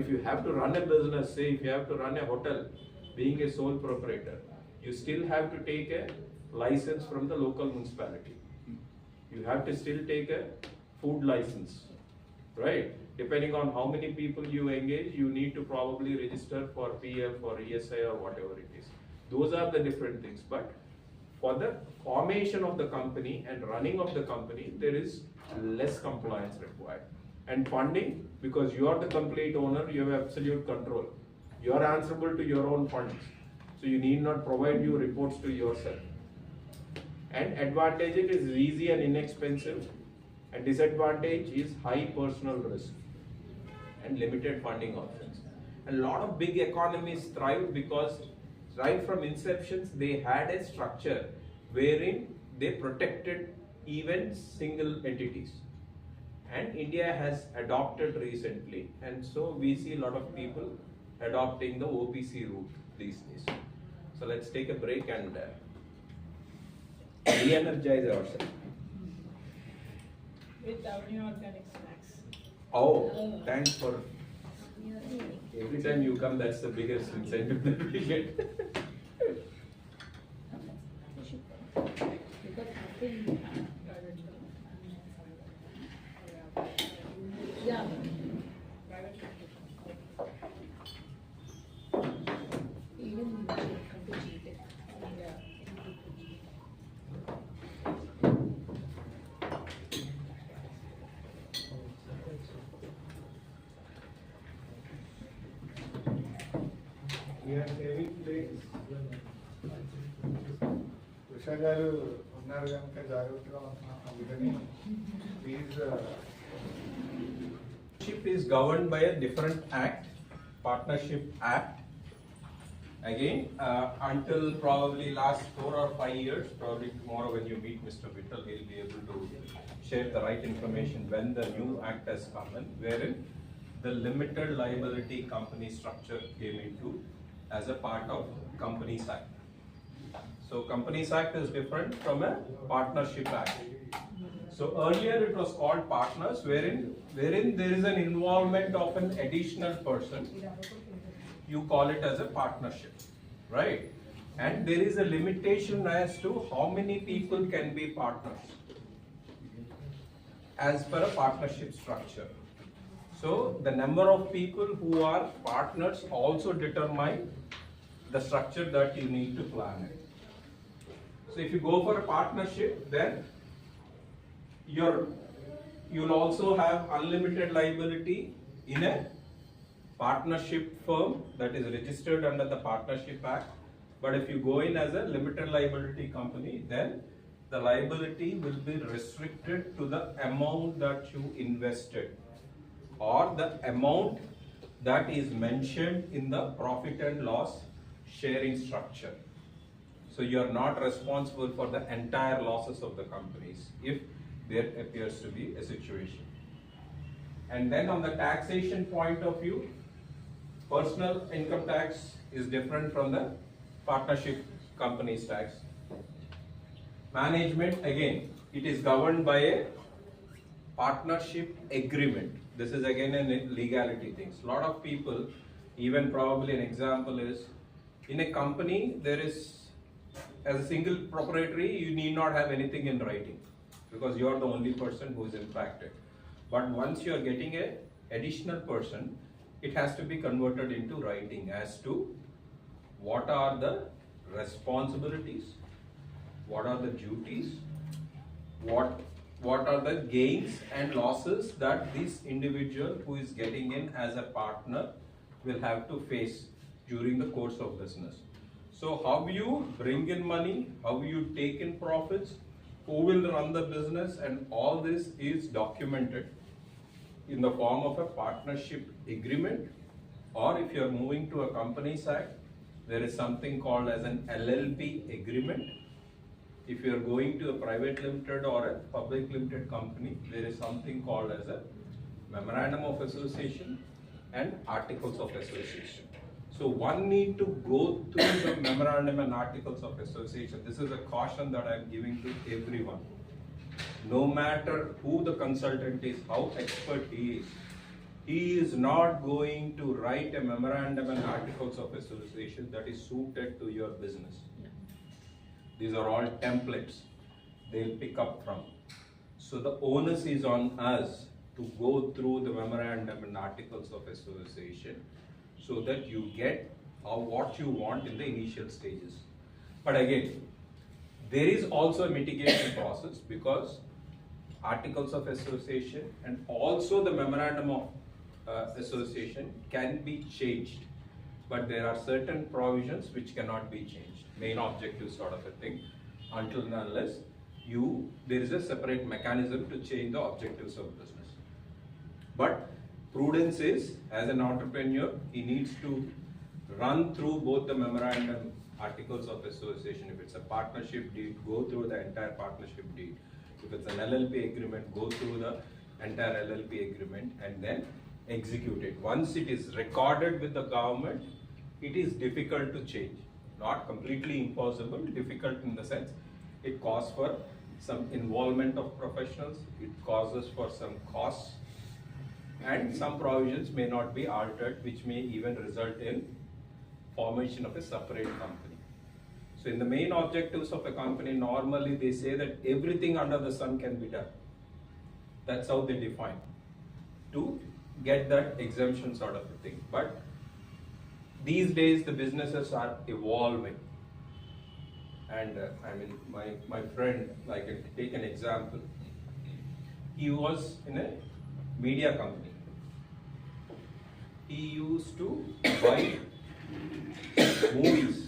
If you have to run a business, say if you have to run a hotel, being a sole proprietor, you still have to take a license from the local municipality. You have to still take a food license, right? Depending on how many people you engage, you need to probably register for PF or ESI or whatever it is. Those are the different things. But for the formation of the company and running of the company, there is less compliance required. And funding, because you are the complete owner, you have absolute control. You are answerable to your own funds. So you need not provide your reports to yourself. And advantage, it is easy and inexpensive. And disadvantage is high personal risk and limited funding options. And a lot of big economies thrive because right from inceptions they had a structure wherein they protected even single entities. And India has adopted recently, and so we see a lot of people adopting the OPC route these days. So let's take a break and re-energize ourselves. With our new organic snacks. Oh, thanks for every time you come. That's the biggest incentive that we get. Yeah. Even come to cheat it. We are saving plates. Usha గారు ఉన్నారు కనుక జాగ్రత్తగా ఉంటున్నాం అందుకని please Partnership is governed by a different act, Partnership Act. Again, until probably last 4 or 5 years, probably tomorrow when you meet Mr. Vittal, he'll be able to share the right information when the new act has come in, wherein the limited liability company structure came into as a part of Companies Act. So Companies Act is different from a Partnership Act. So earlier it was called partners, wherein there is an involvement of an additional person. You call it as a partnership, right? And there is a limitation as to how many people can be partners as per a partnership structure. So the number of people who are partners also determine the structure that you need to plan it. So if you go for a partnership, then you'll also have unlimited liability in a partnership firm that is registered under the Partnership Act. But if you go in as a limited liability company, then the liability will be restricted to the amount that you invested or the amount that is mentioned in the profit and loss sharing structure. So you are not responsible for the entire losses of the companies if there appears to be a situation. And then on the taxation point of view, personal income tax is different from the partnership companies tax. Management, again, it is governed by a partnership agreement. This is again a legality thing. A lot of people, even probably an example is, in a company there is, as a single proprietary, you need not have anything in writing because you are the only person who is impacted. But once you are getting a additional person, it has to be converted into writing as to what are the responsibilities, what are the duties, what are the gains and losses that this individual who is getting in as a partner will have to face during the course of business. So how you bring in money, how you take in profits, who will run the business, and all this is documented in the form of a partnership agreement. Or if you are moving to a Companies Act, there is something called as an LLP agreement. If you are going to a private limited or a public limited company, there is something called as a Memorandum of Association and Articles of Association. So one need to go through the Memorandum and Articles of Association. This is a caution that I am giving to everyone. No matter who the consultant is, how expert he is, He is not going to write a memorandum and articles of association that is suited to your business. These are all templates they'll pick up from. So the onus is on us to go through the memorandum and articles of association so that you get what you want in the initial stages. But again, there is also a mitigation process, because articles of association and also the memorandum of association can be changed, but there are certain provisions which cannot be changed. Main objective sort of a thing, until and unless there is a separate mechanism to change the objectives of business. But prudence is, as an entrepreneur, he needs to run through both the memorandum, articles of association. If it's a partnership deed, go through the entire partnership deed. If it's an LLP agreement, go through the entire LLP agreement and then execute it. Once it is recorded with the government, it is difficult to change. Not completely impossible, difficult in the sense it calls for some involvement of professionals, it causes for some costs, and some provisions may not be altered, which may even result in formation of a separate company. So in the main objectives of a company, normally they say that everything under the sun can be done. That's how they define, to get that exemption sort of a thing. But these days the businesses are evolving. And I mean, my friend, I can take an example. He was in a media company. He used to buy movies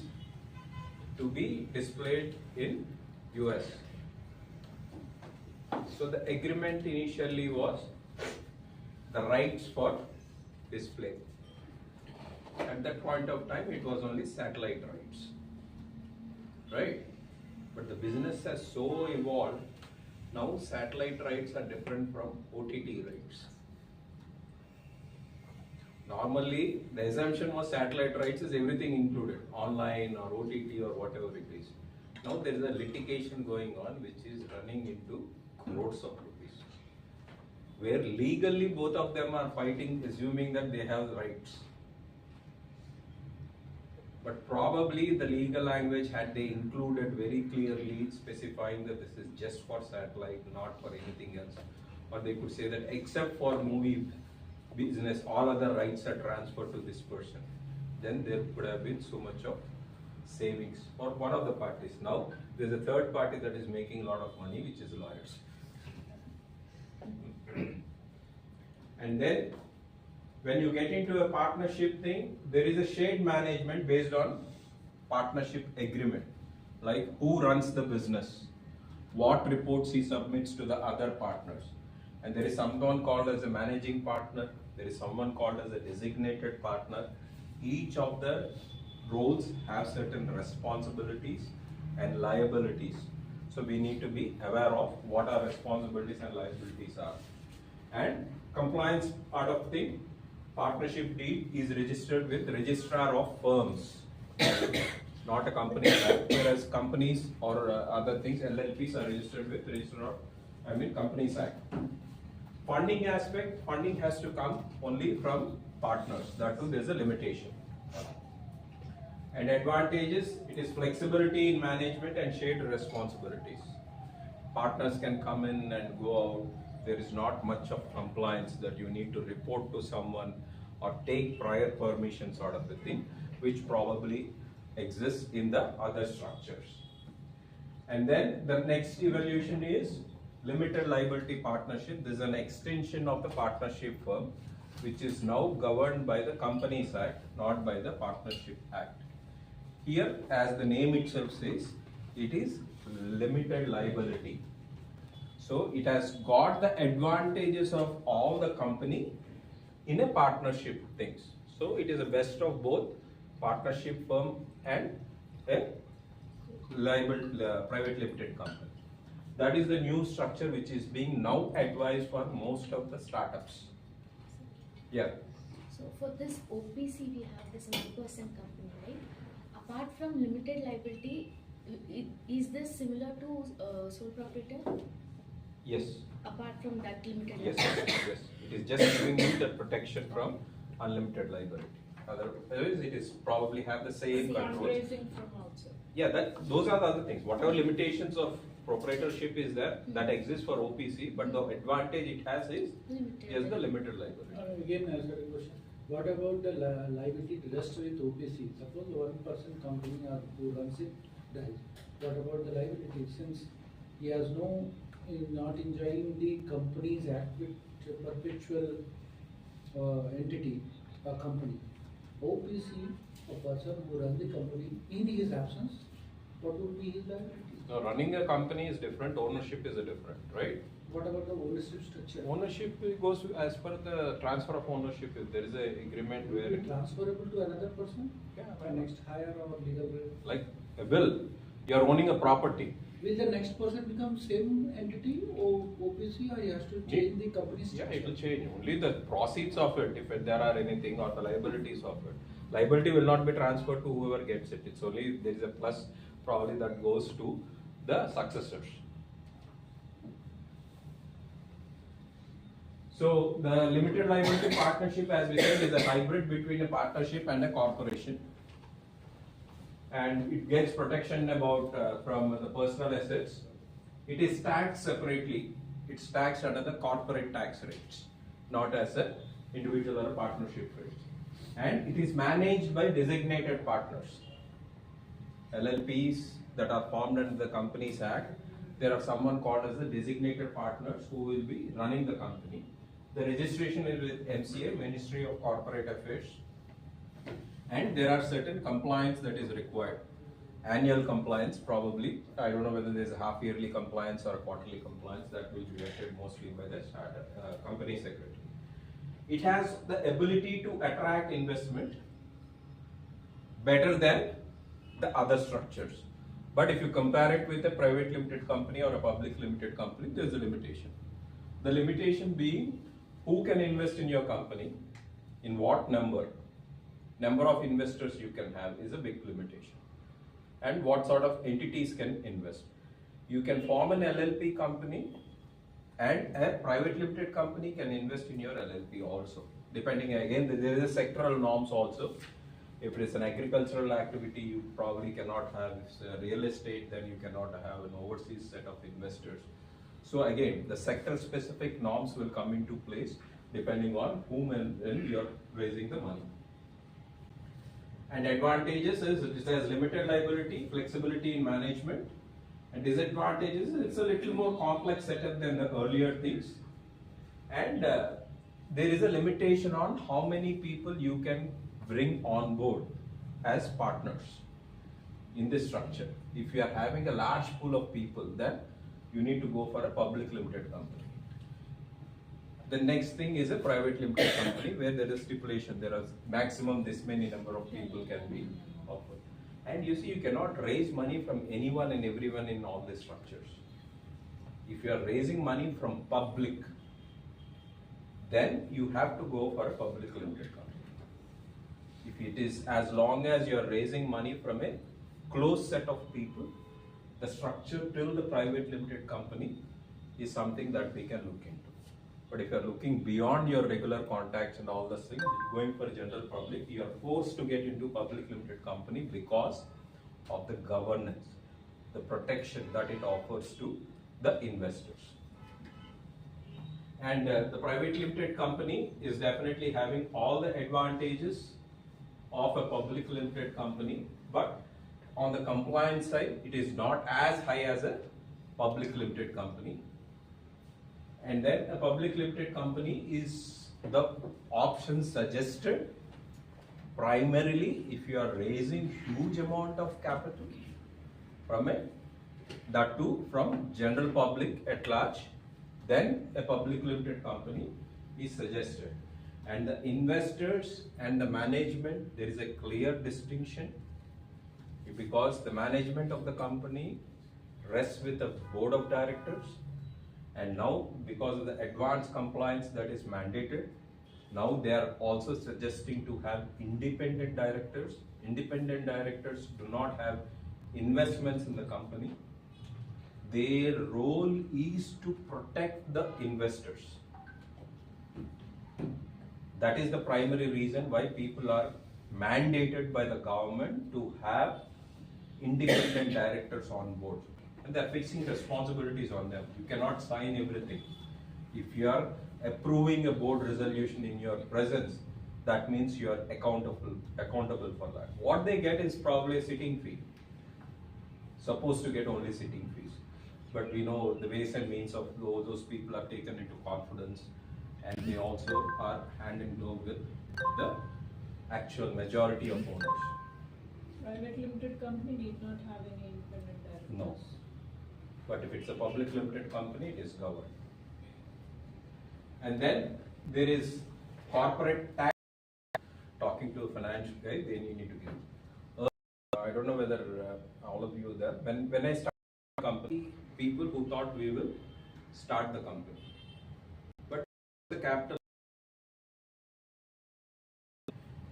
to be displayed in US. So the agreement initially was the rights for display. At that point of time, it was only satellite rights, right? But the business has so evolved. Now satellite rights are different from OTT rights. Normally, the assumption was satellite rights is everything included, online or OTT or whatever it is. Now there is a litigation going on which is running into crores of rupees, where legally both of them are fighting, assuming that they have rights. But probably the legal language, had they included very clearly specifying that this is just for satellite, not for anything else, or they could say that except for movie business, all other rights are transferred to this person, then there could have been so much of savings for one of the parties. Now there's a third party that is making a lot of money, which is lawyers. And then when you get into a partnership thing, there is a shared management based on partnership agreement, like who runs the business, what reports he submits to the other partners. And there is someone called as a managing partner, there is someone called as a designated partner. Each of the roles have certain responsibilities and liabilities. So we need to be aware of what our responsibilities and liabilities are. And compliance part of the partnership deed is registered with registrar of firms, not a company, whereas companies or other things, LLPs, are registered with registrar of, Companies Act. Funding aspect, funding has to come only from partners. That too, there's a limitation. And advantages, it is flexibility in management and shared responsibilities. Partners can come in and go out. There is not much of compliance that you need to report to someone or take prior permission sort of a thing, which probably exists in the other structures. And then the next evaluation is limited liability partnership. This is an extension of the partnership firm, which is now governed by the Companies Act, not by the Partnership Act. Here, as the name itself says, it is limited liability. So it has got the advantages of all the company in a partnership things. So it is a best of both partnership firm and a private limited company. That is the new structure which is being now advised for most of the startups. Yeah. So for this OPC, we have this 1% company, right? Apart from limited liability, is this similar to sole proprietor? Yes. apart from that limited Yes, liability? yes. It is just giving you the protection from unlimited liability. Otherwise, it is probably have the same controls. Fundraising from outside. Yeah, those are the other things. Whatever limitations of proprietorship is there, that exists for OPC, but the advantage it has is the limited liability. Again, as a question, what about the liability rests with OPC? Suppose one person company or who runs it dies. What about the liability? Since he has not enjoying the company's perpetual entity, a company. OPC, a person who runs the company, in his absence, what would be his liability? Now, running a company is different, ownership is a different, right? What about the ownership structure? Ownership goes as per the transfer of ownership. If there is an agreement Will where it be transferable to another person? Yeah, By next hire or legal rate? like a will, you are owning a property. Will the next person become same entity or OPC, or he has to change the company Yeah, structure? it will change. Only the proceeds of it, if there are anything, or the liabilities of it. Liability will not be transferred to whoever gets it. It's only there is a plus probably that goes to the successors. So the limited liability partnership, as we said, is a hybrid between a partnership and a corporation, and it gets protection about from the personal assets. It is taxed separately. It's taxed under the corporate tax rates, not as a individual or a partnership rate. And it is managed by designated partners. LLPs that are formed under the Companies Act, there are someone called as the designated partners who will be running the company. The registration is with MCA, Ministry of Corporate Affairs, and there are certain compliance that is required. Annual compliance probably, I don't know whether there is a half yearly compliance or a quarterly compliance, that will be vetted mostly by the company secretary. It has the ability to attract investment better than the other structures. But if you compare it with a private limited company or a public limited company, there is a limitation. The limitation being who can invest in your company, in what number of investors you can have is a big limitation, and what sort of entities can invest. You can form an LLP company, and a private limited company can invest in your LLP also, depending, again there is a sectoral norms also. If it is an agricultural activity, you probably cannot have. If it's a real estate, then you cannot have an overseas set of investors. So again, the sector specific norms will come into place depending on whom and when you are raising the money. And advantages is it has limited liability, flexibility in management, and disadvantages it's a little more complex setup than the earlier things, and there is a limitation on how many people you can bring on board as partners in this structure. If you are having a large pool of people, then you need to go for a public limited company. The next thing is a private limited company where there is stipulation, there is maximum this many number of people can be offered. And you see, you cannot raise money from anyone and everyone in all these structures. If you are raising money from public, then you have to go for a public limited company. If it is, as long as you are raising money from a close set of people, the structure till the private limited company is something that we can look into. But if you are looking beyond your regular contacts and all those things, going for general public, you are forced to get into public limited company because of the governance, the protection that it offers to the investors. And the private limited company is definitely having all the advantages of a public limited company, but on the compliance side, it is not as high as a public limited company. And then a public limited company is the option suggested primarily if you are raising huge amount of capital from that too from general public at large, then a public limited company is suggested. And the investors and the management, there is a clear distinction, because the management of the company rests with the board of directors, and now because of the advanced compliance that is mandated, now they are also suggesting to have independent directors. Independent directors do not have investments in the company. their role is to protect the investors. That is the primary reason why people are mandated by the government to have independent directors on board. And they are fixing responsibilities on them. You cannot sign everything. If you are approving a board resolution in your presence, that means you are accountable for that. What they get is probably a sitting fee. Supposed to get only sitting fees. But we know the ways and means of those people are taken into confidence, and they also are hand in glove with the actual majority of owners. Private limited company need not have any independent directors. No. But if it's a public limited company, it is governed. And then there is corporate tax. Talking to a financial guy, they need to give. I don't know whether all of you are there. When I started the company, people who thought we will start the company. But the capital,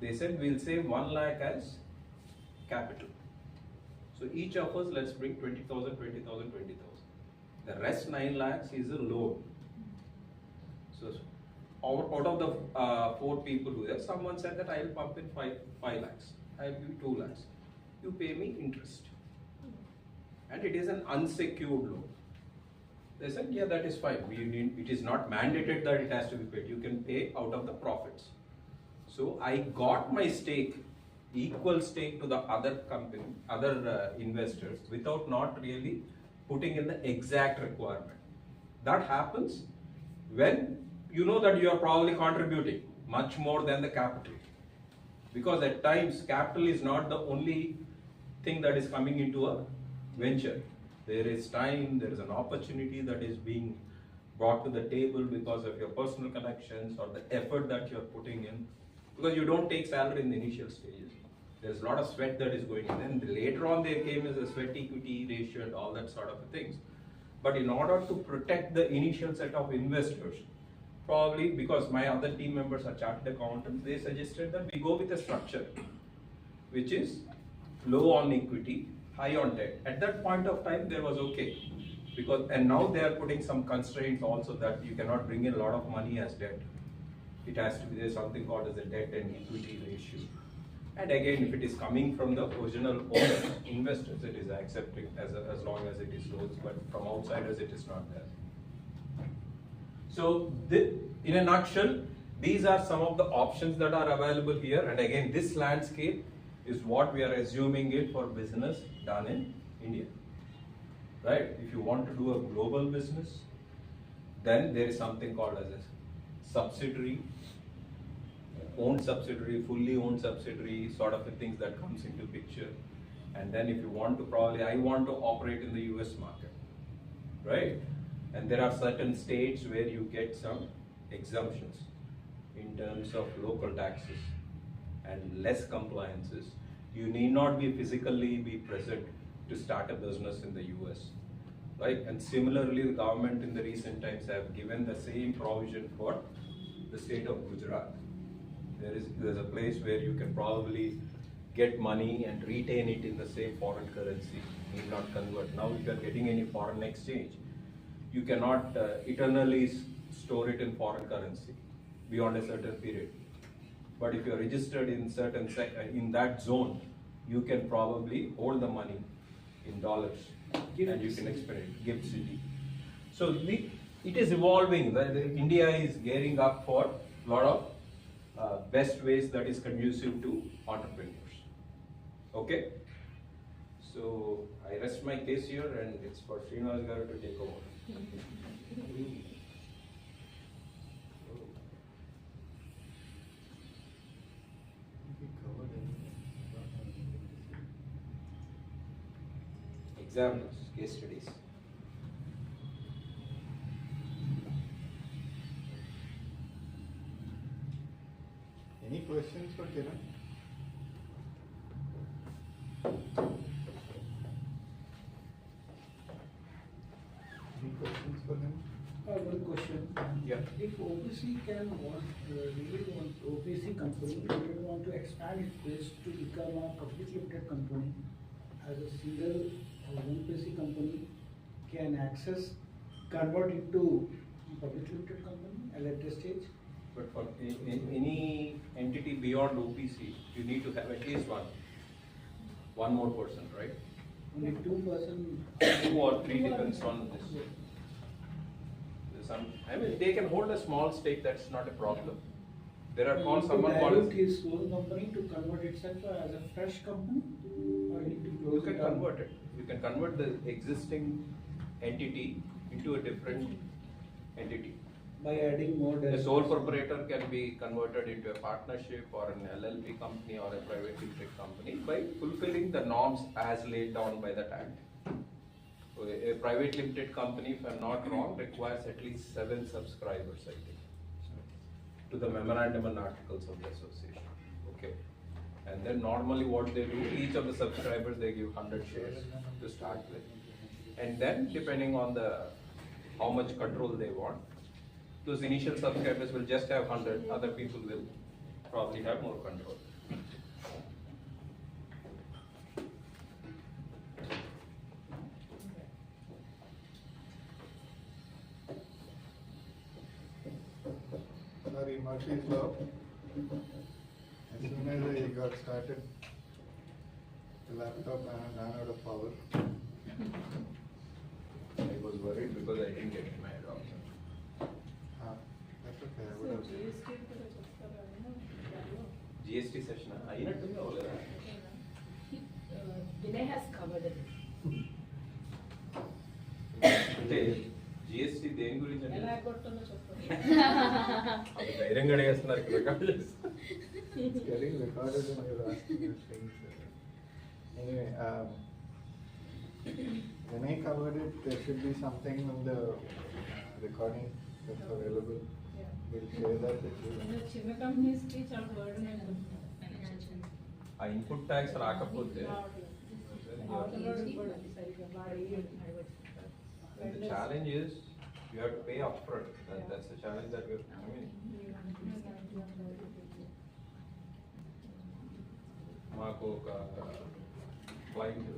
they said we'll save 1 lakh as capital. So each of us, let's bring 20,000, 20,000, 20,000. The rest 9 lakhs is a loan. So out of the 4 people who there, someone said that I will pump in 5 lakhs. I will give you 2 lakhs. You pay me interest. And it is an unsecured loan. They said, yeah, that is fine. It is not mandated that it has to be paid. You can pay out of the profits. So I got my stake, equal stake to the other company, other investors, without not really putting in the exact requirement. That happens when you know that you are probably contributing much more than the capital. Because at times, capital is not the only thing that is coming into a venture. There is time, there is an opportunity that is being brought to the table because of your personal connections or the effort that you are putting in. Because you don't take salary in the initial stages. There's a lot of sweat that is going in. And later on there came as a sweat equity ratio and all that sort of things. But in order to protect the initial set of investors, probably because my other team members are chartered accountants, they suggested that we go with a structure which is low on equity, high on debt. At that point of time, there was okay. And now they are putting some constraints also that you cannot bring in a lot of money as debt. It has to be there something called as a debt and equity ratio. And again, if it is coming from the original owners, investors, it is accepted as long as it is low, but from outsiders, it is not there. So, in a nutshell, these are some of the options that are available here. And again, this landscape is what we are assuming it for business done in India. Right? If you want to do a global business, then there is something called as a subsidiary, owned subsidiary, fully owned subsidiary, sort of a things that comes into picture. And then if you want to I want to operate in the US market, right? And there are certain states where you get some exemptions in terms of local taxes and less compliances. You need not be physically be present to start a business in the US, right? And similarly, the government in the recent times have given the same provision for the state of Gujarat. There's a place where you can probably get money and retain it in the same foreign currency, need not convert. Now, if you are getting any foreign exchange, you cannot eternally store it in foreign currency beyond a certain period. But if you are registered in in that zone, you can probably hold the money in dollars and you can experience gift city. So it is evolving. India is gearing up for a lot of best ways that is conducive to entrepreneurs. Okay? So I rest my case here and it's for Srinivas Garu to take over. Examples, case studies. Any questions for Kiran? Any questions for him? One question. Yeah. If OPC really want OPC company really want to expand its base to become a public limited company as a single OPC company, can access, convert into public limited company at a later stage? But for any entity beyond OPC, you need to have at least one more person, right? Only 2%. 2 or 3 depends on this. I mean, they can hold a small stake, that's not a problem. There are calls, someone dilute calls. his own company to convert itself as a fresh company, or you need to close You can it down? convert it. You can convert the existing entity into a different entity. By adding more. The sole proprietor can be converted into a partnership or an LLP company or a private limited company by fulfilling the norms as laid down by the Act. So a private limited company, if I'm not wrong, requires at least 7 subscribers, I think, to the memorandum and articles of the association. Okay. And then normally what they do, each of the subscribers, they give 100 shares to start with. And then depending on how much control they want, those initial subscribers will just have 100, other people will probably have more control. Sorry, Murphy's Law. As soon as I got started, the laptop ran out of power. I was worried because I didn't get my adoption. That's okay, I So would have. GST కూడా చెప్తారా ఆయన? GST session అయినట్టుందా లేదా? Vinay has covered it. అంటే GST దేని గురించి అంటే ఎలా కొట్టాలో చెప్పండి. అది ధైర్యంగా అడిగేస్తున్నారు రికార్డ్ చేసి. It's getting recorded when you're asking these things. Anyway, when I covered it, there should be something on the recording that's available. Yeah. We'll share that with you. చిన్న కంపెనీస్ కి చాలా బర్డెన్ అయిపోతుంది. ఆ input tax రాకపోతే the challenge is you have to pay upfront. That's the challenge that we're, I mean, మాకు ఒక client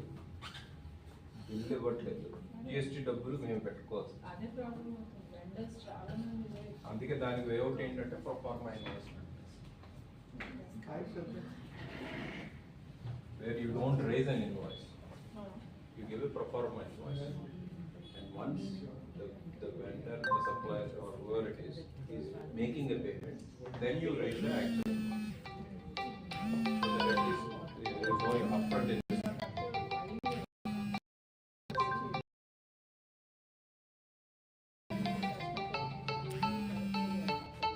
bill ఇవ్వట్లేదు, GST డబ్బులు మేము పెట్టుకోవచ్చు. అదే ప్రాబ్లం అవుతుంది. వెండర్స్ చాలా మంది అందుకే దానికి వేఅవుట్ ఏంటంటే proforma investment, where you don't raise an invoice, you give a proforma invoice, and once the vendor, the supplier or whoever it is making a payment, then you raise the actual invoice. So that at least there is no upfront investment.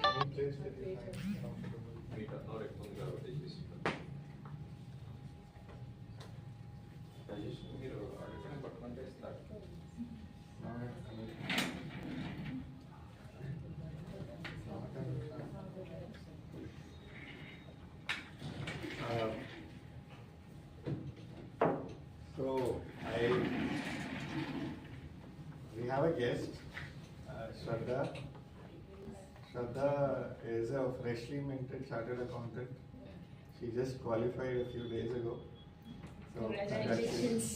Any place that you find comfortable. We don't know it ముందుగా ఉద్దేశిస్తున్నాం. రాజేష్ మీరు అడగడం పట్టుకుంటే ఇస్తారు. So we have a guest, Shraddha. Shraddha is a freshly minted chartered accountant. She just qualified a few days ago. So Congratulations.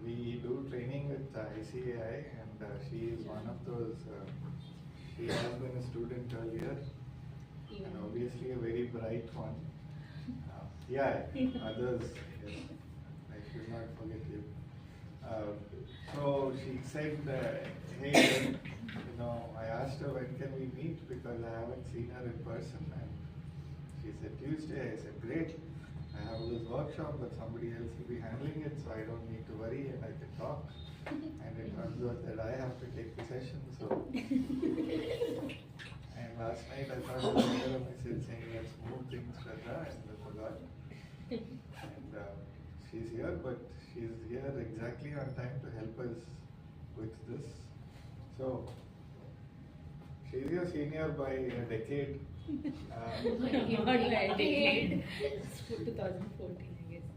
We do training with ICAI, and she is one of those. She has been a student earlier, and obviously a very bright one. Others, yes, I should not forget you. So she said, hey, I asked her when can we meet because I haven't seen her in person, and she said Tuesday. I said great. I have this workshop, but somebody else will be handling it, so I don't need to worry and I can talk. And it turns out that I have to take the session, so. And last night I thought I was going to message saying let's move things, Shraddha, and I forgot. And she's here, but she's here exactly on time to help us with this. So, she's your senior by a decade. Not by a decade. It's 2014, I guess.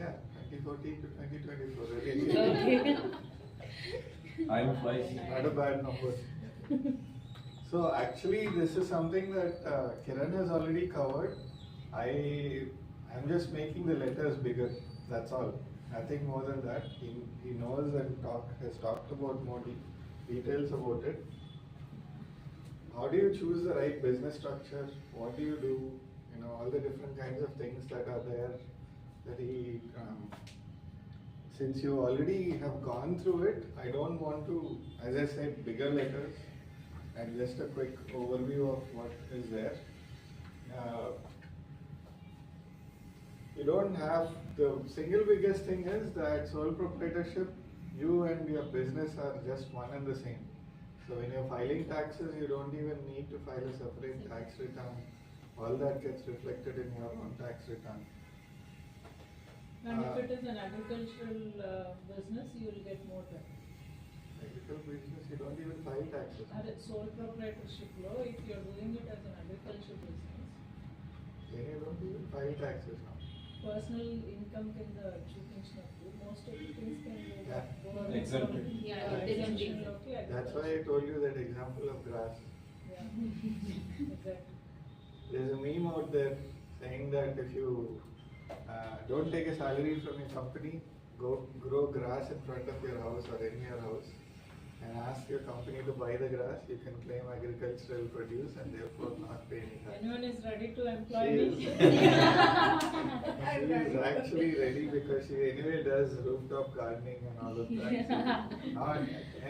Yeah, 2014 to 2024. a decade. Okay. I'm flying. Not a bad number. So actually, this is something that Kiran has already covered. I'm just making the letters bigger. That's all. Nothing more than that. He knows and has talked about more details about it. How do you choose the right business structure? What do you do? You know, all the different kinds of things that are there that he, since you already have gone through it, I don't want to, as I said, bigger letters and just a quick overview of what is there. You don't have, the single biggest thing is that sole proprietorship, you and your business are just one and the same. So when you're filing taxes, you don't even need to file a separate tax return. All that gets reflected in your own tax return. And if it is an agricultural business, you will get more tax. Agricultural business, you don't even file taxes. At its sole proprietorship law, if you are doing it as an agricultural business, Then you don't even file taxes now. personal income కింద చూపించినప్పుడు most of the things can Yeah. go Exempted. Yeah, exempted. లోకి That's why I told you that example of grass. Yeah. Exactly. There's a meme out there saying that if you don't take a salary from your company, go grow grass in front of your house or in your house and ask your company to buy the grass, you can claim agricultural produce and therefore not pay any tax. Anyone is ready to employ She me? She is actually ready because she anyway does rooftop gardening and all of that.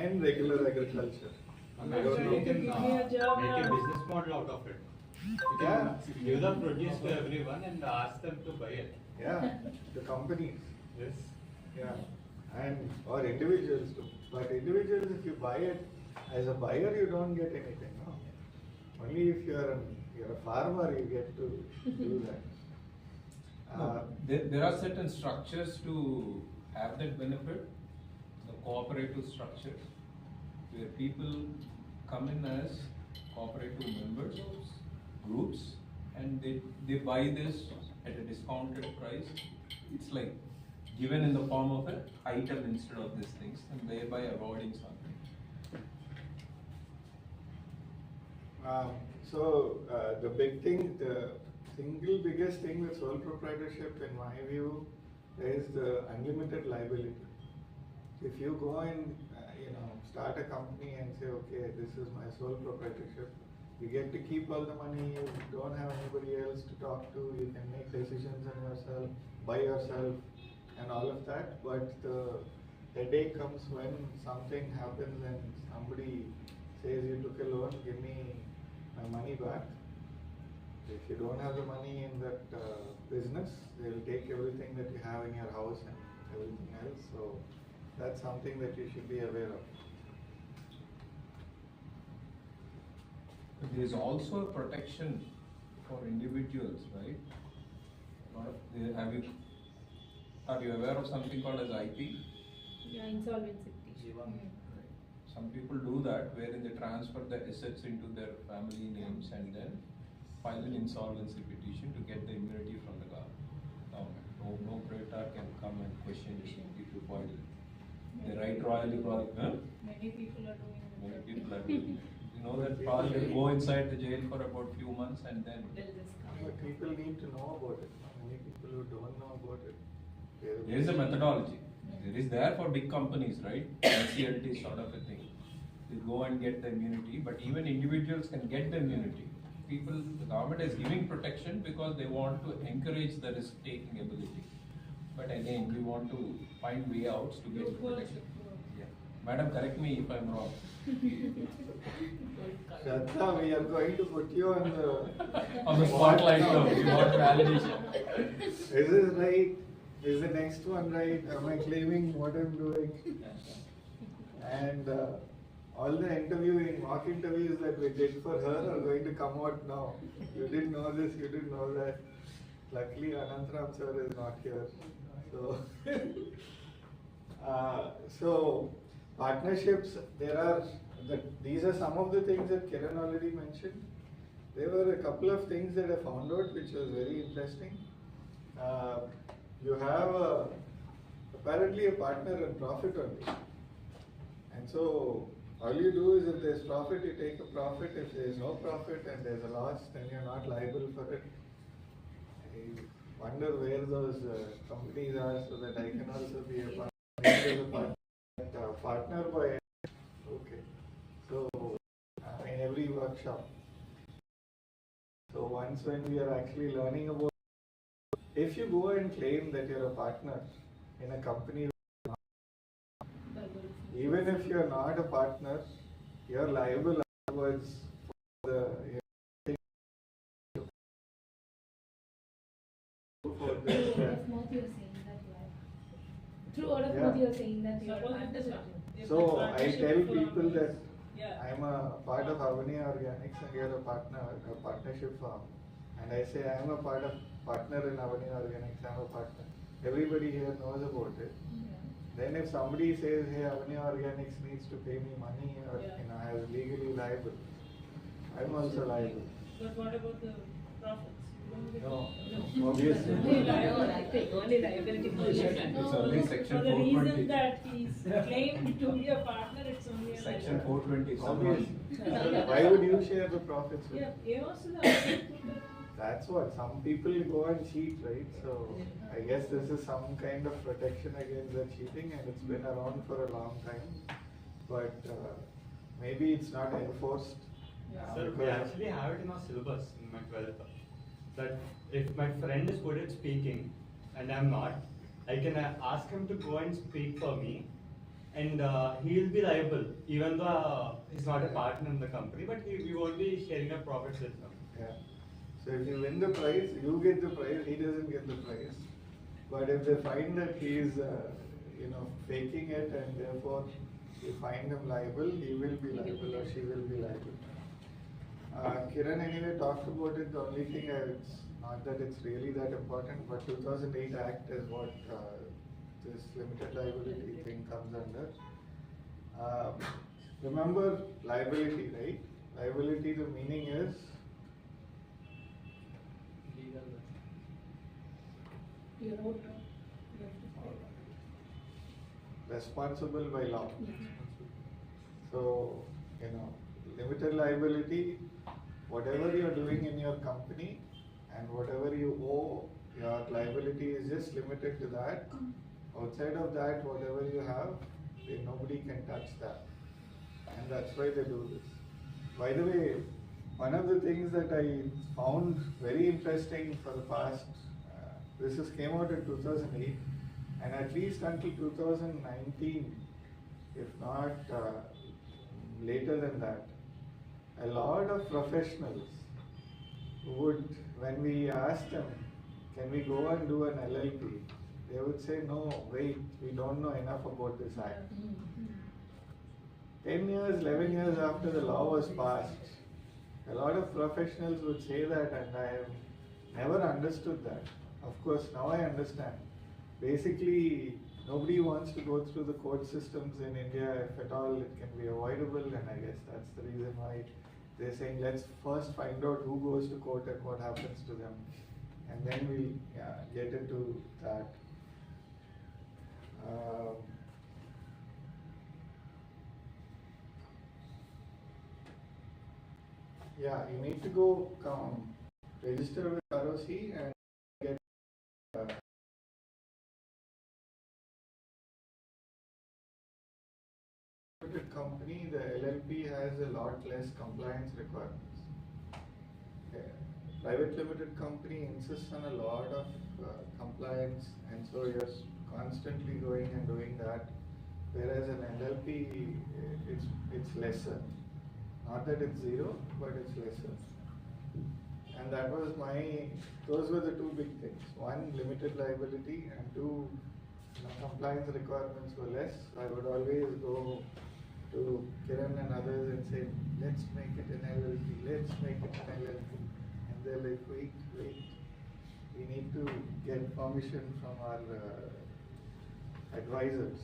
And regular agriculture. I don't know. You can Give me a job make a now. business model out of it. You can Yeah. give the produce to everyone and ask them to buy it. Yeah, the companies. Yes. Yeah, and or individuals too. But individuals, if you buy it as a buyer, you don't get anything. No? Only if you're a farmer, you get to do that. No, there are certain structures to have that benefit, the cooperative structures, where people come in as cooperative members, groups, and they buy this at a discounted price. It's like given in the form of an item instead of these things, and thereby avoiding something. The big thing, the single biggest thing with sole proprietorship, in my view, is the unlimited liability. If you go and start a company and say, okay, this is my sole proprietorship, you get to keep all the money. You don't have anybody else to talk to. You can make decisions on yourself, by yourself, and all of that. But the headache comes when something happens and somebody says you took a loan, give me my money back. If you don't have the money in that business, they will take everything that you have in your house and everything else. So that's something that you should be aware of. There is also a protection for individuals, right? Are you aware of something called as IP? Yeah, insolvency petition. Some people do that, wherein they transfer the assets into their family names and then file an insolvency petition to get the immunity from the government. No creditor can come and question if you filed it. They write royally, huh? Many people are doing it. Many people are doing it. You know that probably they go inside the jail for about few months and then. They'll just come. But people need to know about it. Many people who don't know about it. There is a methodology. There is there for big companies, right? NCLT sort of a thing. They go and get the immunity, but even individuals can get the immunity. The government is giving protection because they want to encourage the risk-taking ability. But again, we want to find way outs to get the protection. Yeah. Madam, correct me if I'm wrong. Shraddha, we are going to put you on On the spotlight now, we want validation. Is this right? Is the next one right? Am I claiming what I'm doing? And all the mock interviews that we did for her are going to come out now. You didn't know this, you didn't know that. Luckily, Anantram sir is not here. So partnerships, these are some of the things that Kiran already mentioned. There were a couple of things that I found out which was very interesting. You have apparently a partner in profit only. And so all you do is if there's profit, you take a profit. If there's no profit and there's a loss, then you're not liable for it. wonder where those companies are so that I can also be a partner by. Okay. So in every workshop. So once when we are actually learning about, if you go and claim that you're a partner in a company, even if you're not a partner, you're liable afterwards for the for this. Through word of mouth you're saying that you are. Through word of Yeah. mouth you're saying that you are Suppose partners it is with him. if So the I partnership tell for people us- that Yeah. I'm a part of Avani Organics and you're a partner, a partnership firm. And I say I'm a partner in Avani Organics, I'm a partner. Everybody here knows about it. Then if somebody says, hey, Avani Organics needs to pay me money or Yeah. I was legally liable, I'm also liable. But what about the profits? You don't get No, profits. obviously. Only liability. Only liability position. It's only section For the 420. reason that he's claimed to be a partner, it's only a Section liability. 420. Obviously. Why would you share the profits with Yeah, me? Amos is the That's what, some people go and cheat, right? So I guess this is some kind of protection against the cheating and it's been around for a long time. But maybe it's not enforced. Sir, we actually have it in our syllabus in my 12th. That if my friend is good at speaking and I'm not, I can ask him to go and speak for me, and he will be liable, even though he's not a partner in the company, but we won't be sharing the profits with him. Yeah. So if you win the prize, you get the prize, he doesn't get the prize. But if they find that he is, faking it and therefore you find him liable, he will be liable or she will be liable. Kiran anyway talked about it. The only thing it's not that it's really that important, but 2008 Act is what this limited liability thing comes under. Remember liability, right? Liability, the meaning is You wrote responsible by law. So, limited liability, whatever you're doing in your company and whatever you owe, your liability is just limited to that. Outside of that, whatever you have, nobody can touch that. And that's why they do this. By the way, one of the things that I found very interesting for the past, came out in 2008, and at least until 2019, if not later than that, a lot of professionals would, when we asked them, can we go and do an LLP, they would say, no, wait, we don't know enough about this act. 10 years, 11 years after the law was passed, a lot of professionals would say that, and I have never understood that. Of course, now I understand. Basically, nobody wants to go through the court systems in India. If at all it can be avoidable, and I guess that's the reason why they're saying let's first find out who goes to court and what happens to them, and then we'll get into that. You need to go register with ROC and get company. The LLP has a lot less compliance requirements. Private limited company insists on a lot of compliance, and so you're constantly going and doing that. Whereas an LLP, it's lesser. Not that it's zero, but it's lesser. And that was those were the two big things. One, limited liability, and two, compliance requirements were less. I would always go to Kiran and others and say, let's make it an LLP, let's make it an LLP. And they're like, wait, we need to get permission from our advisors.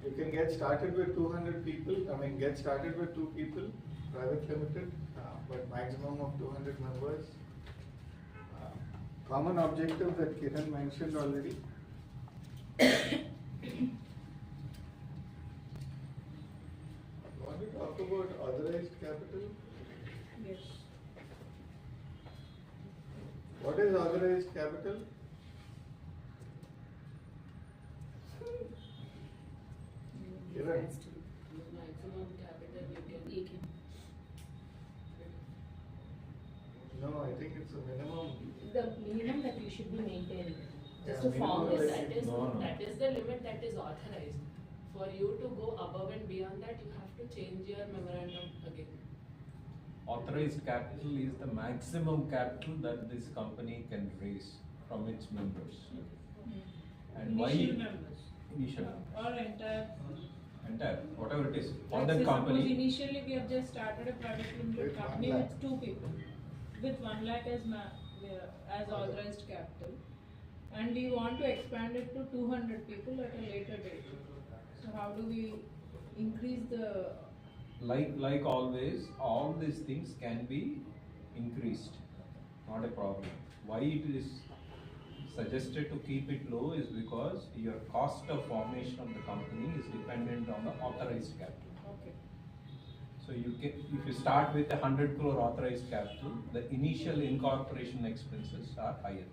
You can get started with 200 people, get started with 2 people, private limited, but maximum of 200 members. Common objective that Kiran mentioned already. Want to talk about authorized capital? Yes. What is authorized capital? Kiran? Maximum capital you can. No, I think it's a minimum. The minimum that you should be maintaining, just Yeah, to form minimum this, that No. that is the limit that is authorized. For you to go above and beyond that, you have to change your memorandum again. Authorized capital is the maximum capital that this company can raise from its members. And why? Initial members. Initial. Or Entire, whatever it is, like on the say suppose company. initially we have just started a private limited With company 1 with lakh. 2 people, with 1 lakh as authorized capital, and we want to expand it to 200 people at a later date. So how do we increase the? Like always, all these things can be increased, not a problem. Why it is suggested to keep it low is because your cost of formation of the company is dependent on the authorized capital. Okay. So you can, if you start with 100 crore authorized capital, the initial incorporation expenses are higher.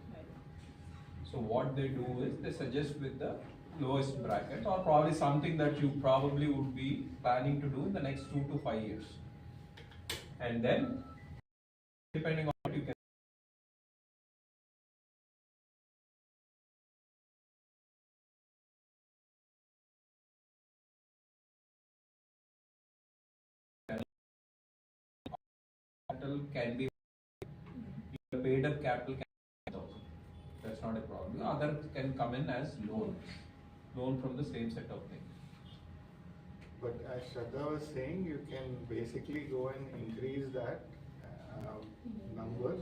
So what they do is they suggest with the lowest bracket, or probably something that you probably would be planning to do in the next 2 to 5 years. And then, depending on what you can. Capital can be, your paid up capital can be 1,000. That's not a problem. Other can come in as loan from the same set of things. But as Shraddha was saying, you can basically go and increase that number,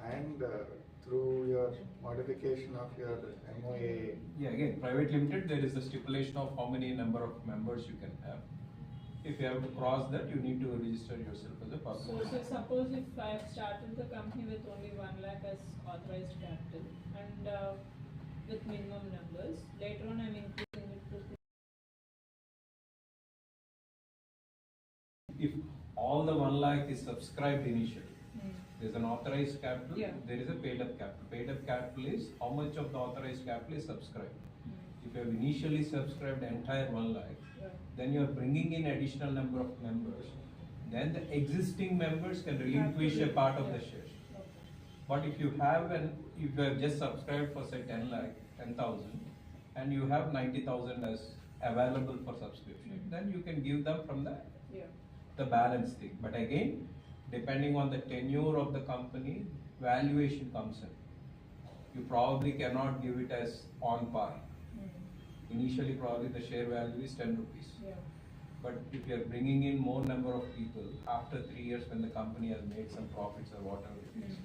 and through your modification of your MOA. Yeah, again, private limited, there is a stipulation of how many number of members you can have. If you have to cross that, you need to register yourself as a public. So suppose if I have started the company with only 1 lakh as authorized capital and with minimum numbers, later on I'm increasing it to. If all the 1 lakh is subscribed initially, there's an authorized capital, Yeah. there is a paid up capital. Paid up capital is how much of the authorized capital is subscribed. If you have initially subscribed the entire 1 lakh, then you are bringing in additional number of members. Then the existing members can relinquish a part of the shares. But if you have if you have just subscribed for say 10 lakh, 10,000, and you have 90,000 as available for subscription, then you can give them from the balance thing. But again, depending on the tenure of the company, valuation comes in. You probably cannot give it as on par. Initially, probably the share value is 10 rupees. But if you are bringing in more number of people after 3 years when the company has made some profits or whatever it is,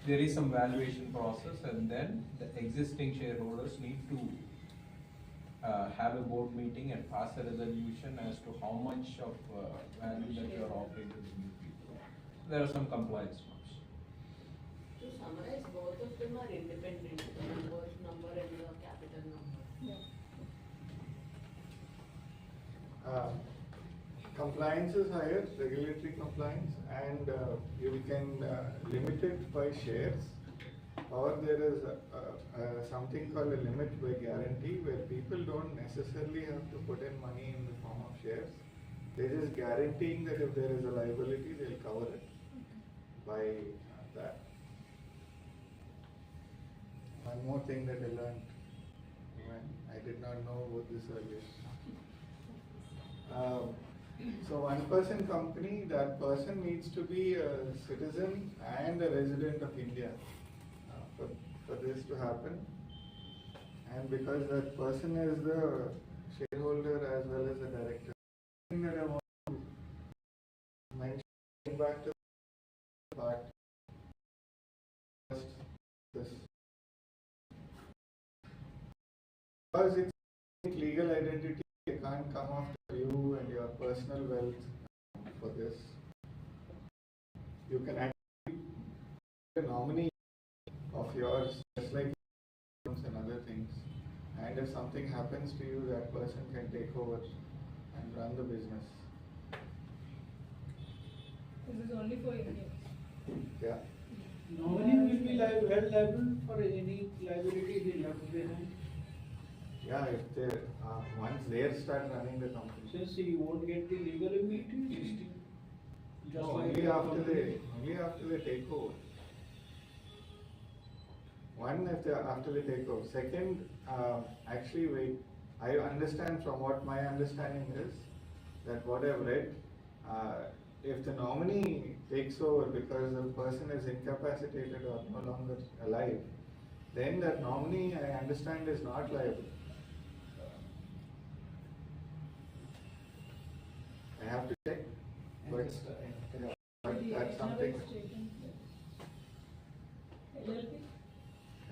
there is some valuation process, and then the existing shareholders need to have a board meeting and pass a resolution as to how much of value that you are offering to the new people. There are some compliance norms. To summarize, both of them are independent, the members number and the capital number. Compliance is higher, regulatory compliance, and you can limit it by shares, or there is something called a limit by guarantee, where people don't necessarily have to put in money in the form of shares. They're just guaranteeing that if there is a liability, they'll cover it by that. One more thing that I learned when I did not know about this earlier. So 1-person company, that person needs to be a citizen and a resident of India for this to happen. And because that person is the shareholder as well as the director. The thing that I want to mention back to the part, this. Because it's legal identity, they can't come after you and your personal wealth for this. You can actually be a nominee of yours, just like and other things. And if something happens to you, that person can take over and run the business. This is only for Indians. Yeah. Nominee will be like held liable for any liability he left behind? Yeah, if they, once they start running the company. Since he won't get the legal immunity, just No, like only the after company. they take over. One, if they, after they take over. Second, actually, wait, I understand from what my understanding is, that what I've read, if the nominee takes over because the person is incapacitated or no longer alive, then that nominee, I understand, is not liable. I have to check, but yeah, but The that's something. NRI statement. LLP?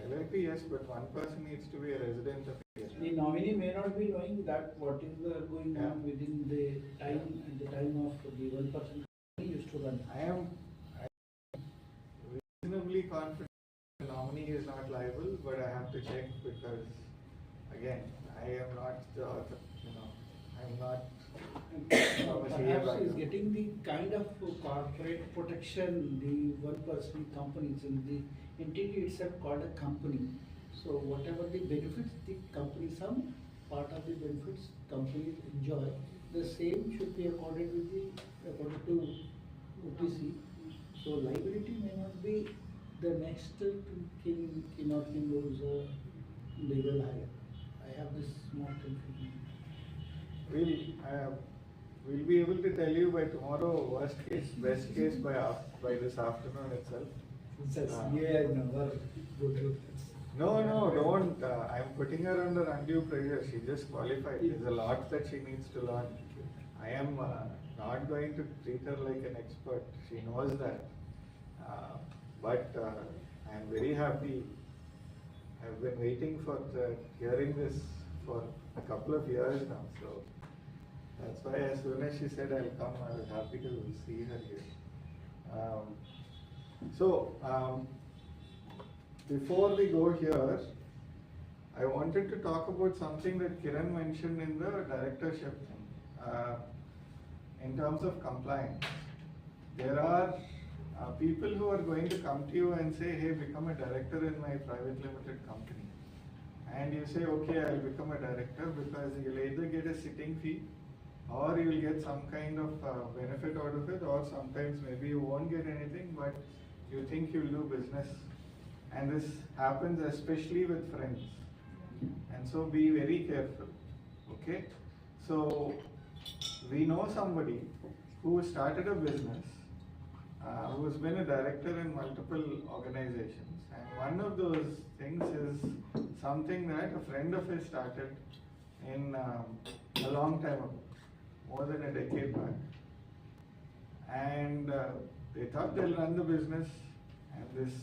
LLP, yes, but one person needs to be a resident of India. The nominee may not be knowing that what is going on within the time at the time of the one person used to run. I am reasonably confident the nominee is not liable, but I have to check because, again, I am not the author, I'm not. Perhaps is getting the kind of corporate protection the one person companies and the entity itself called a company. So whatever the benefits the company, some part of the benefits companies enjoy, the same should be accorded with the according to OPC. So liability may not be the next king or king who's a legal hire. I have this small confusion. We'll be able to tell you by tomorrow, worst case, best case by this afternoon itself. No, don't. I'm putting her under undue pressure. She just qualified. There's a lot that she needs to learn. I am not going to treat her like an expert. She knows that. But I'm very happy. I've been waiting for hearing this for a couple of years now. So that's why as soon as she said I'll come, I was happy to see her here. Before we go here, I wanted to talk about something that Kiran mentioned in the directorship in terms of compliance. There are people who are going to come to you and say, hey, become a director in my private limited company. And you say, okay, I'll become a director because you'll either get a sitting fee or you will get some kind of benefit out of it, or sometimes maybe you won't get anything, but you think you'll do business. And this happens especially with friends. And so be very careful. Okay? So we know somebody who started a business, who's been a director in multiple organizations. And one of those things is something that a friend of his started in a long time ago, more than a decade back. And they thought they'll run the business, and this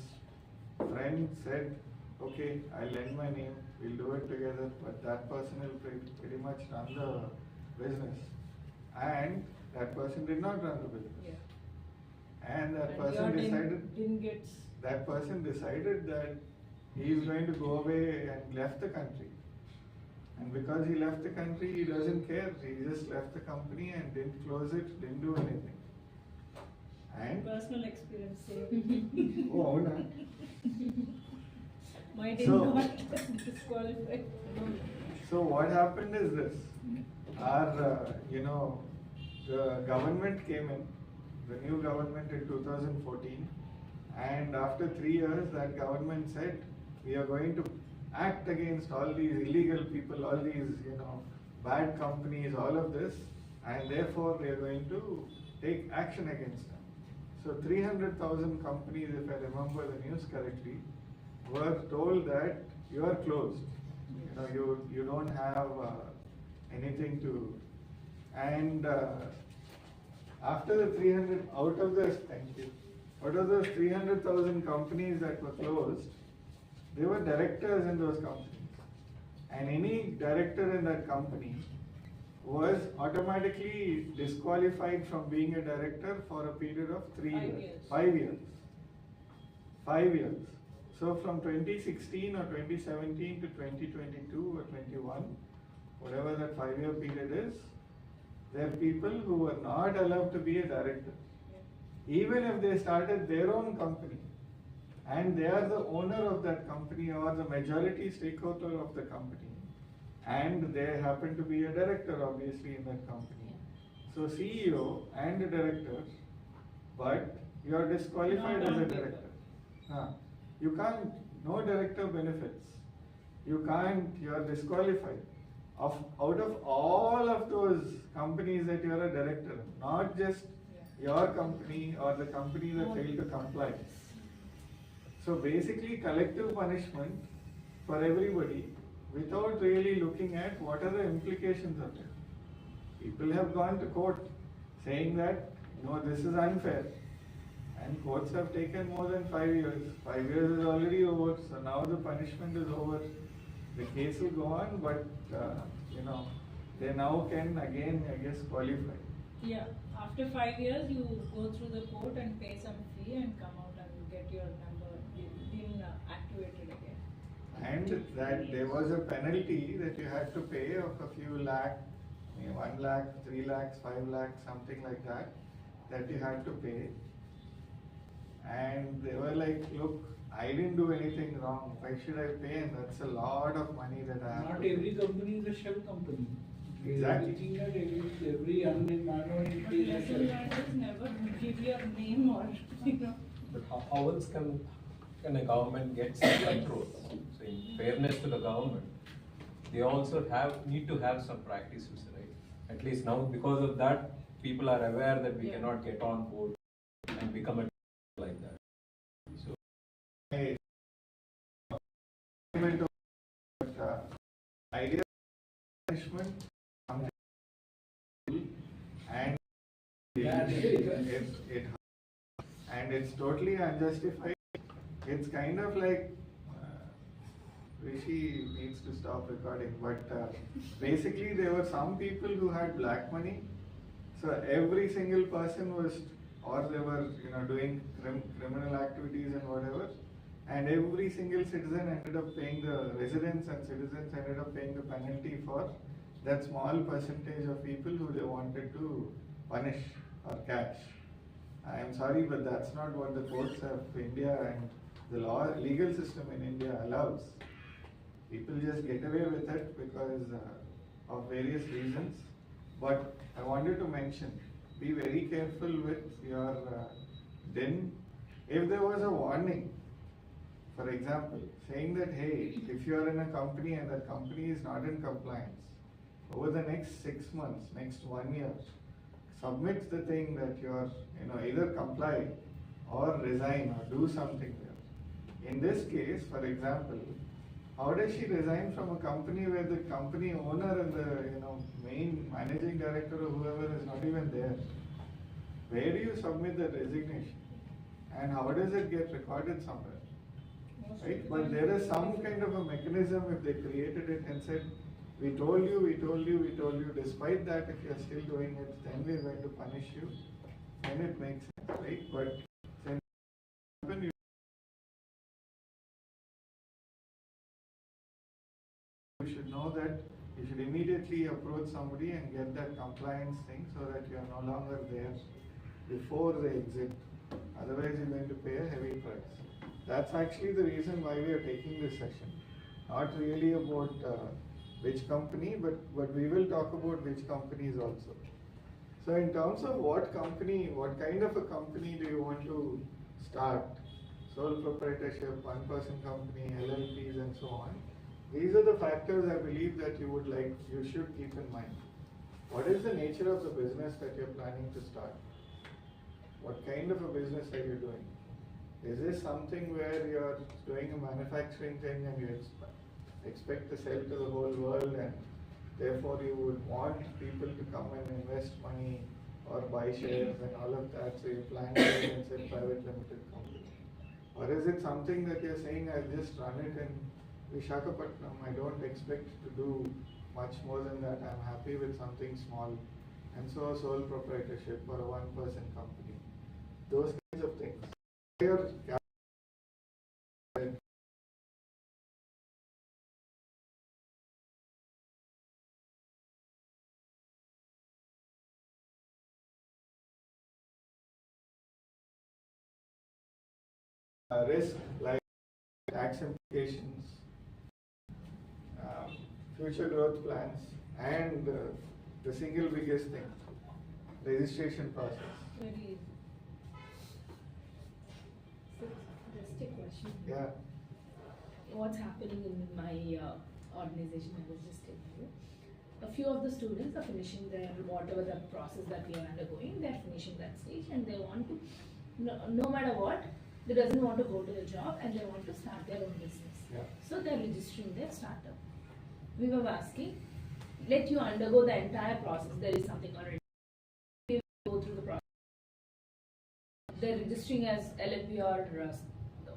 friend said, okay, I'll lend my name, we'll do it together, but that person will pretty much run the business. And that person did not run the business. Yeah. And that And person your decided, didn't get. that person decided that he is going to go away and left the country. And because he left the country, he doesn't care. He just left the company and didn't close it, didn't do anything. And Personal experience saying. oh, no. My did So- not disqualify. So what happened is this: our, the government came in, the new government in 2014, and after 3 years, that government said, we are going to act against all these illegal people, all these, bad companies, all of this, and therefore we are going to take action against them. So 300,000 companies, if I remember the news correctly, were told that you are closed. You don't have anything to, and after the 300, out of those 300,000 companies that were closed, there were directors in those companies. And any director in that company was automatically disqualified from being a director for a period of 3 years. 5 years. 5 years. So from 2016 or 2017 to 2022 or 21, whatever that 5-year period is, there are people who were not allowed to be a director. Even if they started their own company, and they are the owner of that company or the majority stakeholder of the company, and they happen to be a director obviously in that company. So CEO and a director, but you are disqualified Not as a on paper. director. You can't, no director benefits. You can't, you are disqualified. Out of all of those companies that you are a director, not just your company or the company that failed to comply. So basically collective punishment for everybody without really looking at what are the implications of it. People have gone to court saying that, no, this is unfair. And courts have taken more than 5 years. 5 years is already over, so now the punishment is over. The case will go on, but they now can again, I guess, qualify. Yeah, after 5 years, you go through the court and pay some fee and come out and get your number being activated again. And that there was a penalty that you had to pay of a few lakh, 1 lakh, 3 lakhs, 5 lakhs, something like that you had to pay. And they were like, look, I didn't do anything wrong. Why should I pay? And that's a lot of money that I have. Not to every pay. company is a shell company. Exactly. Teaching that every unminority But is a lesson shell. learned is never give your name or, But how else can a government get some control? So in fairness to the government, they also need to have some practices, right? At least now, because of that, people are aware that we Yeah. cannot get on board and become a like that. So Hey, but, idea of punishment and Yeah, it and it's totally unjustified. It's kind of like Rishi needs to stop recording, but basically there were some people who had black money. So every single person was, or they were doing criminal activities and whatever, and every single citizen ended up paying, the residents and citizens ended up paying the penalty for that small percentage of people who they wanted to punish or catch. I am sorry, but that's not what the courts of India and the legal system in India allows. People just get away with it because of various reasons. But I wanted to mention, be very careful with your then. If there was a warning, for example, saying that, hey, if you are in a company and that company is not in compliance, over the next 6 months, next 1 year, submit the thing that you are, either comply or resign or do something there. In this case, for example, how does she resign from a company where the company owner and the main managing director or whoever is not even there? Where do you submit the resignation? And how does it get recorded somewhere? Right? But there is some kind of a mechanism if they created it and said, we told you, we told you, we told you, despite that if you are still doing it, then we are going to punish you, then it makes sense, right? But then you should know that you should immediately approach somebody and get that compliance thing so that you are no longer there before they exit. Otherwise you're going to pay a heavy price. That's actually the reason why we are taking this session. Not really about which company, but we will talk about which companies also. So in terms of what company, what kind of a company do you want to start? Sole proprietorship, one-person company, LLPs and so on. These are the factors I believe that you should keep in mind. What is the nature of the business that you're planning to start? What kind of a business are you doing? Is this something where you're doing a manufacturing thing and you expect to sell to the whole world and therefore you would want people to come and invest money or buy shares and all of that, so you plan to and say private limited company? Or is it something that you're saying, I'll just run it in Visakhapatnam, I don't expect to do much more than that, I'm happy with something small, and so a sole proprietorship or a one-person company. Those kinds of things. risk like tax implications, future growth plans, and the single biggest thing, registration process. Very easy. So, just a question. Yeah. What's happening in my organization, I was just telling you. A few of the students are finishing their, whatever the process that we are undergoing, they're finishing that stage and they want to, no matter what, they doesn't want to go to the job and they want to start their own business. Yeah. So they're registering their startup. We were asking, let you undergo the entire process. There is something already. We will go through the process. They're registering as LLP or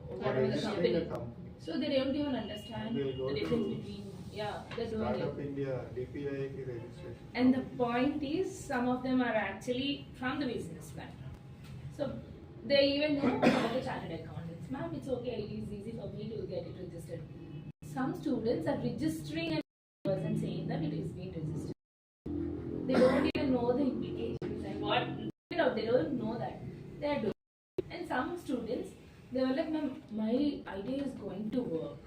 whatever the Registering company. a company. So they don't even understand They'll go the difference to between, yeah, they're doing Startup it. India, DPI ki registration. And the point is, some of them are actually from the business background. So they even know about the chartered accountants. Ma'am, it's okay, it is easy for me to get it registered. Some students are registering a person saying that it is being registered. They don't even know the implications and what, they don't know that. They are doing it. And some students, they were like, ma'am, my idea is going to work.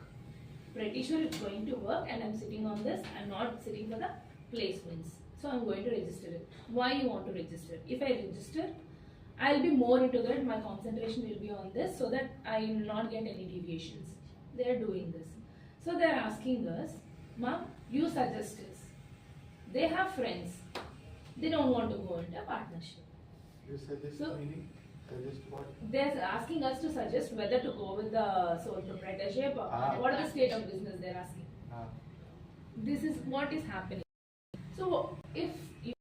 Pretty sure it's going to work and I'm sitting on this, I'm not sitting for the placements. So I'm going to register it. Why you want to register? If I register, I'll be more into that, my concentration will be on this so that I will not get any deviations. They are doing this. So they are asking us, ma'am, you suggest us. They have friends. They don't want to go into a partnership. You suggest So- meaning? Suggest what? They're asking us to suggest whether to go with the sole proprietorship or what are the state of business they're asking. Ah. This is what is happening. So if you,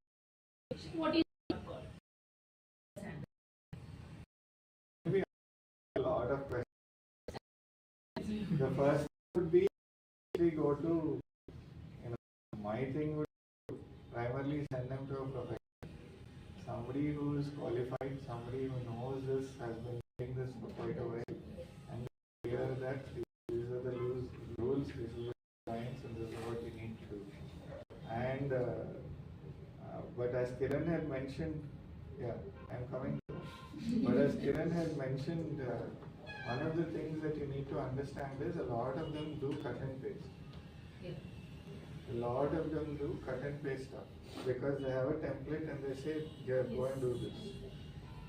what is your call? Maybe a lot of questions. The first would be we go to, my thing would primarily send them to a professional. Somebody who is qualified, somebody who knows this, has been doing this for quite a while, and clear that these are the rules, this is the science, and this is what you need to do. And but as Kiran had mentioned, yeah, I'm coming. But as Kiran had mentioned, one of the things that you need to understand is a lot of them do cut and paste. Yeah. A lot of them do cut and paste stuff because they have a template and they say, yeah, go and do this.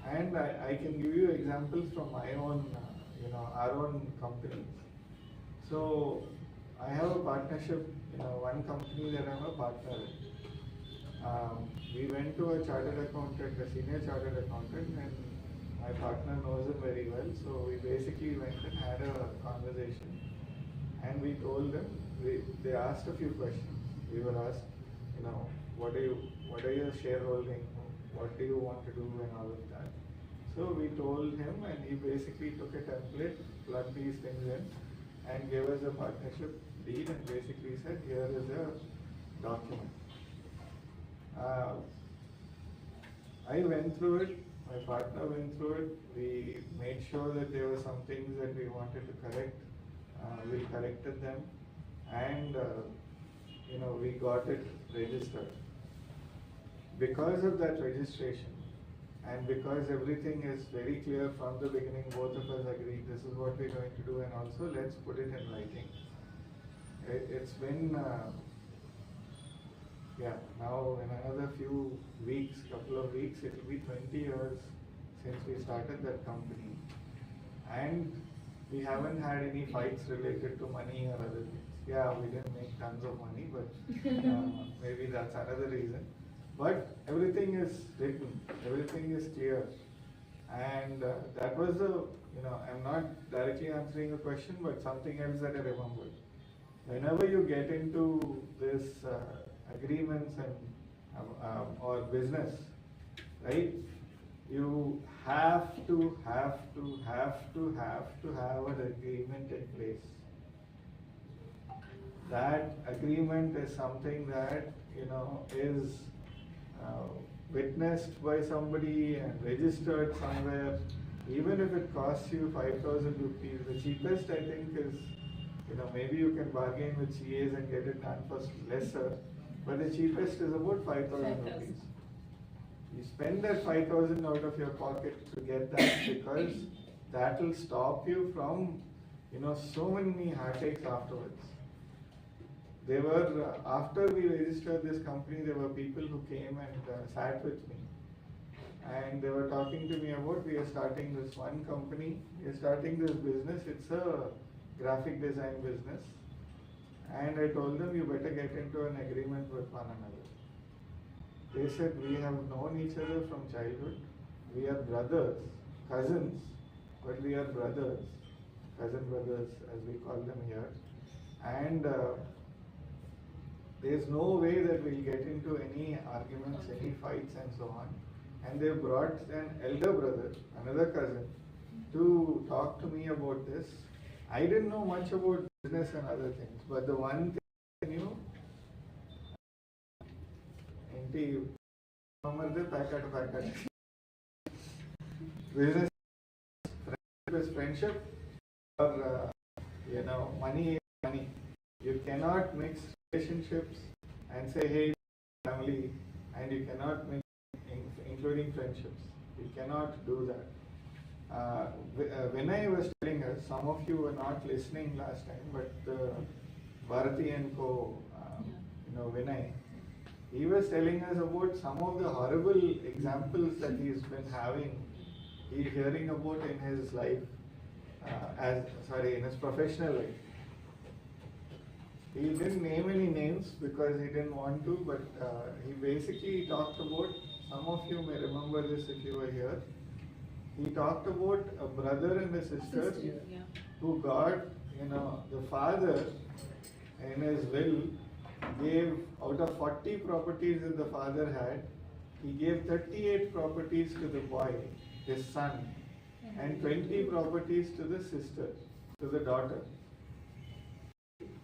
And I can give you examples from my own, our own companies. So I have a partnership, one company that I'm a partner in. We went to a chartered accountant, a senior chartered accountant, and my partner knows him very well. So we basically went and had a conversation, and we told them, they asked a few questions. We were asked, what are your shareholding, what do you want to do, and all of that. So we told him, and he basically took a template, plugged these things in, and gave us a partnership deed, and basically said, here is a document. I went through it, my partner went through it, we made sure that there were some things that we wanted to correct, we corrected them, and we got it registered. Because of that registration, and because everything is very clear from the beginning, both of us agreed this is what we're going to do, and also let's put it in writing. It's been now in another few weeks, couple of weeks, it will be 20 years since we started that company. And we haven't had any fights related to money or other things. Yeah, we didn't make tons of money, but maybe that's another reason. But everything is written, everything is clear. And that was I'm not directly answering the question, but something else that I remembered. Whenever you get into this agreements and or business, right? You have to have an agreement in place. That agreement is something that is witnessed by somebody and registered somewhere. Even if it costs you 5,000 rupees, the cheapest I think is maybe you can bargain with CAs and get it done for lesser, but the cheapest is about 5,000 rupees. You spend that 5,000 out of your pocket to get that because that will stop you from, so many heartaches afterwards. There were, after we registered this company, there were people who came and sat with me. And they were talking to me about, we are starting this one company, we are starting this business, it's a graphic design business. And I told them, you better get into an agreement with one another. They said, we have known each other from childhood, we are brothers, cousins, but we are brothers, cousin brothers as we call them here. And there's no way that we'll get into any arguments, any fights and so on. And they brought an elder brother, another cousin, to talk to me about this. I didn't know much about business and other things, but the one thing I knew, business is friendship, or money is money. You cannot mix relationships and say, hey, family, and you cannot mix including friendships. You cannot do that. When I was telling us, some of you were not listening last time, but Bharati and co, Vinay, he was telling us about some of the horrible examples that he's been hearing about in his life, in his professional life. He didn't name any names because he didn't want to, but he basically talked about, some of you may remember this if you were here. He talked about a brother and a sister who got, the father in his will gave, out of 40 properties that the father had, he gave 38 properties to the boy, his son, and 20 properties to the sister, to the daughter.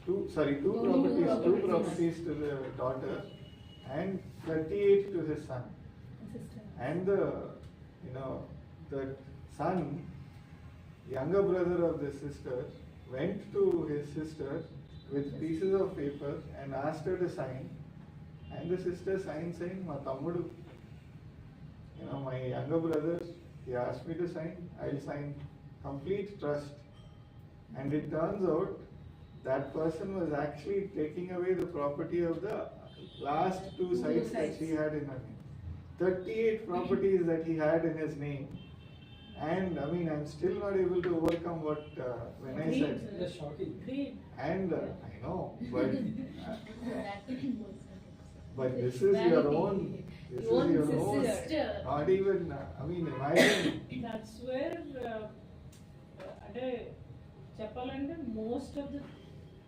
Two properties to the daughter and 38 to his son. And the son, younger brother of the sister, went to his sister with pieces of paper and asked her to sign. And the sister signed saying, "Ma tammudu, my younger brother, he asked me to sign, I'll sign." Complete trust. And it turns out that person was actually taking away the property of the last two sites that she had in her name. 38 properties that he had in his name. And I'm still not able to overcome what when I said. That's shocking. And I know, but this is your own. This is your own. Not even. Imagine. That's where చెప్పాలంటే most of the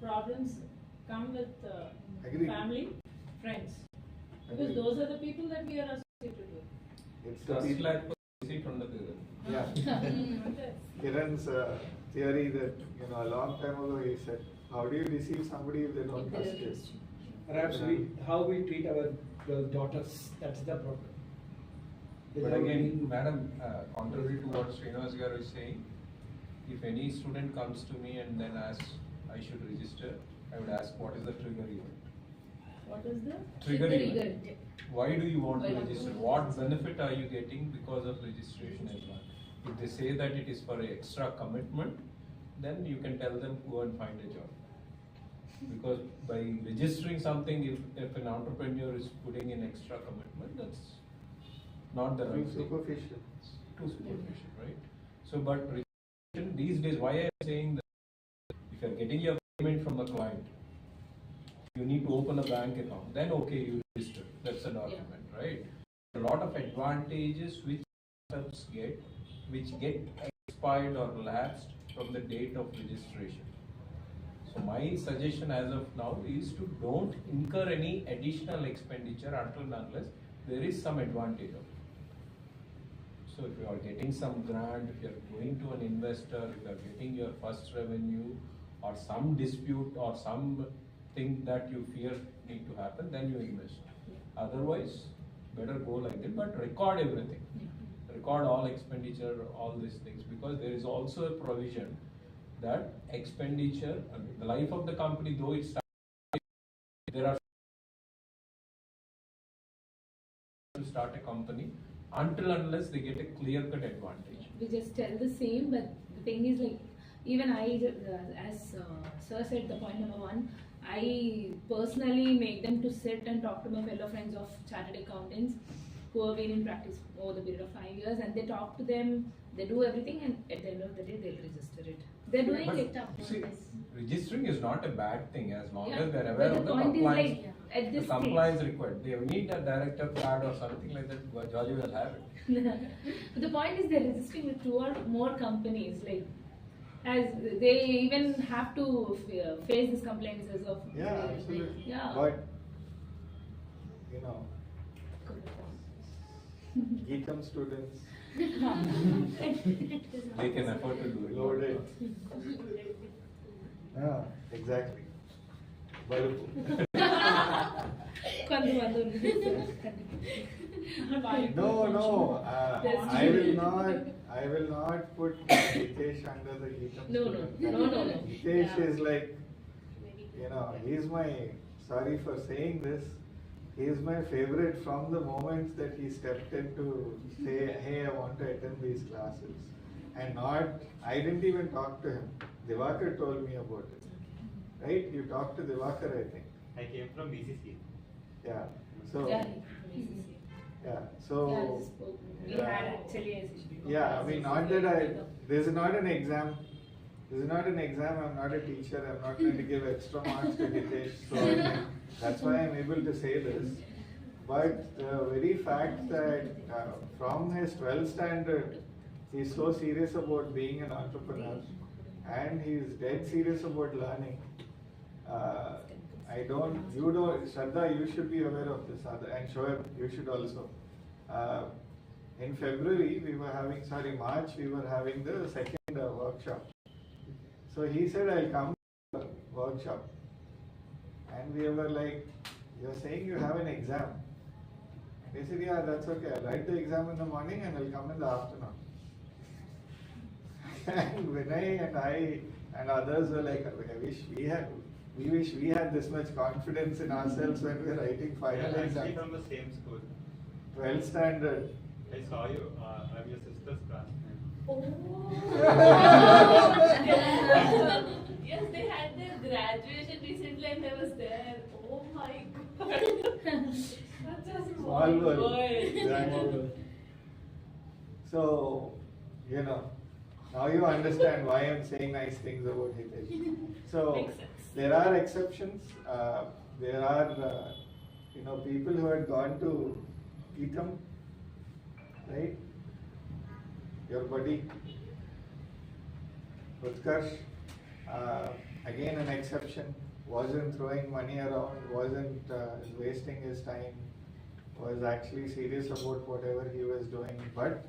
problems come with family, friends, because those are the people that we are associated with. It's the people. Yeah. Kiran's theory that a long time ago he said, how do you deceive somebody if they don't trust you? Perhaps how we treat our daughters, that's the problem. But again, madam, contrary to what Srinivas Garu is saying, if any student comes to me and then asks I should register, I would ask, what is the trigger event? What is the Trigger event. Why do you want to register? What benefit are you getting because of registration as well? If they say that it is for extra commitment, then you can tell them go and find a job. Because by registering something, if an entrepreneur is putting in extra commitment, that's not the right thing. Superficial. Too superficial, right? So, but registration these days, why I am saying that if you are getting your payment from a client, you need to open a bank account, then okay, you register. That's a document, right? A lot of advantages which startups get, which get expired or lapsed from the date of registration. So my suggestion as of now is to don't incur any additional expenditure until and unless there is some advantage of it. So if you are getting some grant, if you are going to an investor, if you are getting your first revenue or some dispute or something that you fear need to happen, then you invest. Otherwise, better go like that, but record everything. Record all expenditure, all these things, because there is also a provision that expenditure, the life of the company, though it starts, there are to start a company until unless they get a clear-cut advantage. we just tell the same, but the thing is like, even as sir said, the point number one, I personally make them to sit and talk to my fellow friends of chartered accountants who have been in practice over the period of 5 years, and they talk to them, they do everything, and at the end of the day, they'll register it. They're doing But it. see, registering is not a bad thing as long Yeah, as they're but aware the of the point is compliance. like, at The this compliance required. They need a director card or something like that. But Jolly will have it. But the point is they're registering with 2 or more companies, like, as they even have to face these complaints as of Yeah, absolutely. Yeah. But, you know, Geetam students They can afford to do it. loaded. Yeah, exactly. Balupu. కొంతమంది ఉన్నారు. No, no, I will not put Hitesh under the Geetam No, student no, no, no. Hitesh Yeah. is like, you know, he's my, sorry for saying this, he's my favorite from the moment that he stepped in to say, hey, I want to attend these classes. And not, I didn't even talk to him. Divakar told me about it. Right? You talked to Divakar, I think. I came from BCC. Yeah. So, Yeah, yeah. So, we had actually a session. yeah, I mean, not that this is not an exam. This is not an exam. I'm not a teacher. I'm not going to give extra marks to Hitesh. So I think that's why I'm able to say this. But the very fact that from his 12th standard, he's so serious about being an entrepreneur and he's dead serious about learning. Shraddha, you should be aware of this, and Shoaib, you should also. In February, March, we were having the second workshop. So he said, I'll come to the workshop. And we were like, you're saying you have an exam. He said, yeah, that's okay. I'll write the exam in the morning and I'll come in the afternoon. And Vinay and I and others were like, we wish we had this much confidence in ourselves when we're writing final Actually exams. from the same school. 12th standard. I saw you. I'm your sister's classmate. Yes, they had their graduation recently and I was there. Oh my god. Such a small world. world. Exactly. So, you know, now you understand why I'm saying nice things about Hitesh. So, Makes sense. there are exceptions. There are, people who had gone to Geetam, right? Your buddy, Utkarsh, again an exception, wasn't throwing money around, wasn't wasting his time, was actually serious about whatever he was doing, but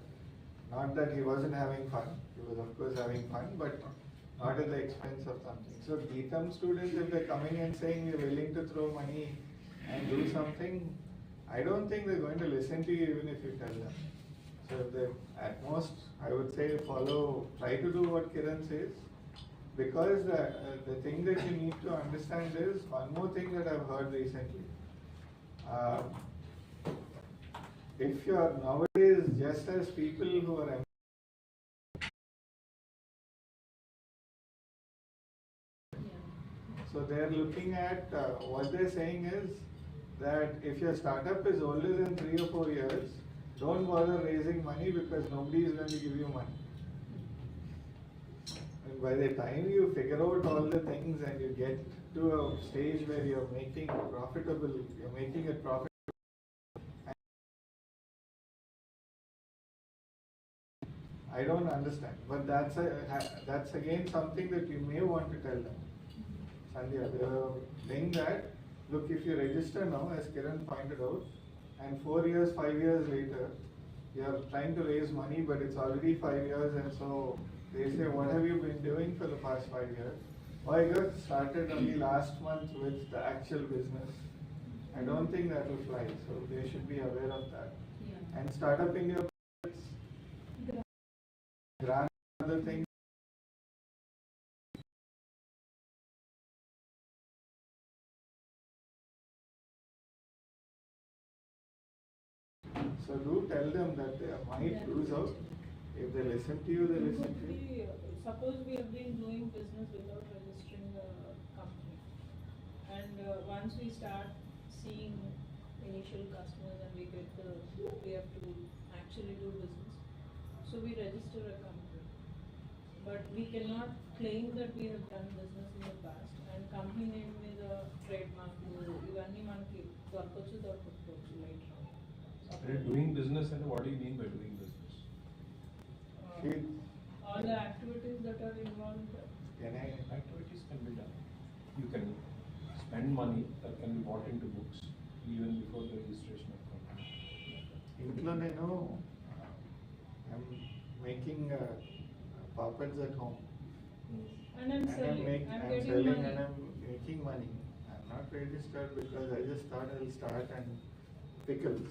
not that he wasn't having fun. He was of course having fun, but not at the expense of something. So Geetam students, if they're coming and saying we're willing to throw money and do something, I don't think they're going to listen to you even if you tell them. So they, at most, I would say try to do what Kiran says, because the thing that you need to understand is one more thing that I've heard recently. If you're nowadays just as people who are so they're looking at what they're saying is that if your startup is older than 3 or 4 years, don't bother raising money because nobody is going to give you money. And by the time you figure out all the things and you get to a stage where you're making it profitable, I don't understand, but that's again something that you may want to tell them. Sandhya, they were saying that, look, if you register now, as Kiran pointed out, and 4 years, 5 years later, you are trying to raise money, but it's already 5 years, and so they say, what have you been doing for the past 5 years? Oh, I got started only last month with the actual business. I don't think that will fly, so they should be aware of that. Yeah. And Startup India grant other things. So do tell them that they might lose out. If they listen to you, they listen to you. Suppose we have been doing business without registering the company, and once we start seeing initial customers and we have to actually do business, so we register a company. But we cannot claim that we have done business in the past, and company name is a trademark. ఇవన్నీ మనకి దొరకచ్చు దొరకకపోవచ్చు later on. Doing business, and what do you mean by doing business? She- All the activities that are involved. Can I? Activities can be done. You can spend money that can be bought into books even before the registration of company. ఇంట్లో నేను I'm making papads at home. And I'm selling. I'm I'm getting selling money. and I'm making money. I'm not registered because I just thought I'll start and pickles.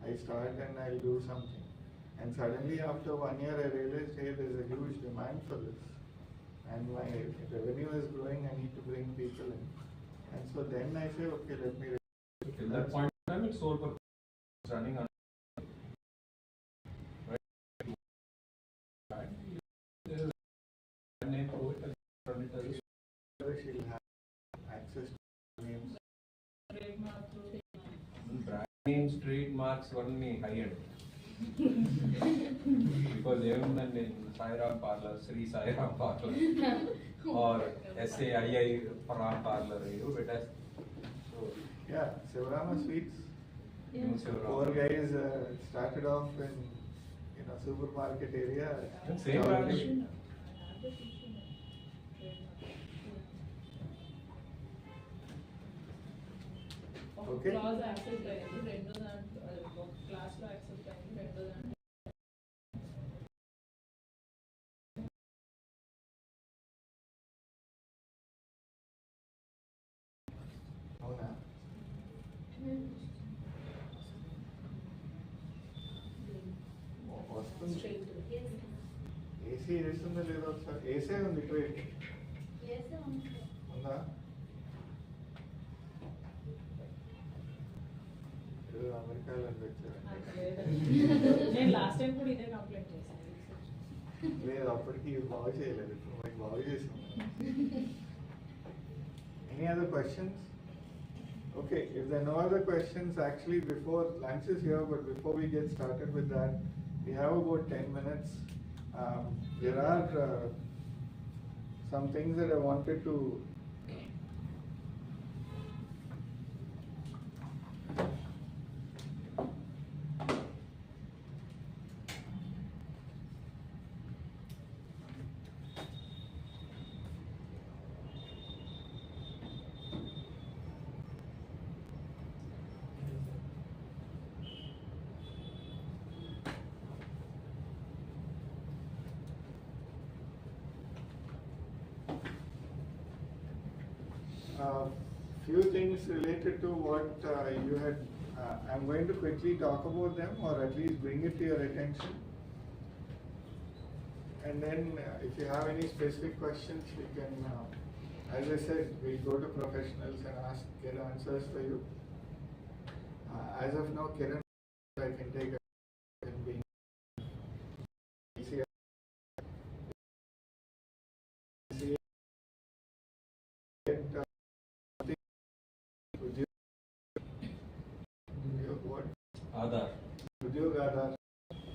I start and I'll do something. And suddenly after 1 year I realized, hey, there's a huge demand for this. And my revenue is growing, I need to bring people in. And so then I say, okay, let me Till that point in time, it's sole purpose. It's running on. Right? There is a name for it and run it as a she'll have access to names. Trademark. brand names, trademarks, only high end. Because even in Sairam Parlor, Sri Sairam Parlor, or SAII Param Parlor, you better. So, Yeah, Sivarama Sweets. you know, Sivaram. Four guys started off in supermarket area. And same Now- brand. Okay. Clause accept అయ్యింది రెండో దాంట్లో ఒక class లో accept అయ్యింది రెండో దాంట్లో అవునా? వస్తుంది. Straight to it. ఏసీ వేస్తుందో లేదో ఒకసారి. ఏసీ ఉంది ట్రేడ్ ఉందా? ఏదో అమెరికాలో వచ్చారు. అంత లేదండి. నేను లాస్ట్ టైం కూడా ఇదే కంప్లైంట్ చేశాను. లేదు అప్పటికి బాగు చేయలేదు, ఇప్పుడు మనకి బాగు చేసాం. Any other questions? Okay, if there are no other questions, actually before lunch is here, but before we get started with that, we have about 10 minutes. There are some things that I wanted to few things related to what you had. I'm going to quickly talk about them, or at least bring it to your attention. And then if you have any specific questions, we can, as I said, we'll go to professionals and get answers for you. As of now, Kiran, I can take a being what? Aadhaar. Udyog Aadhaar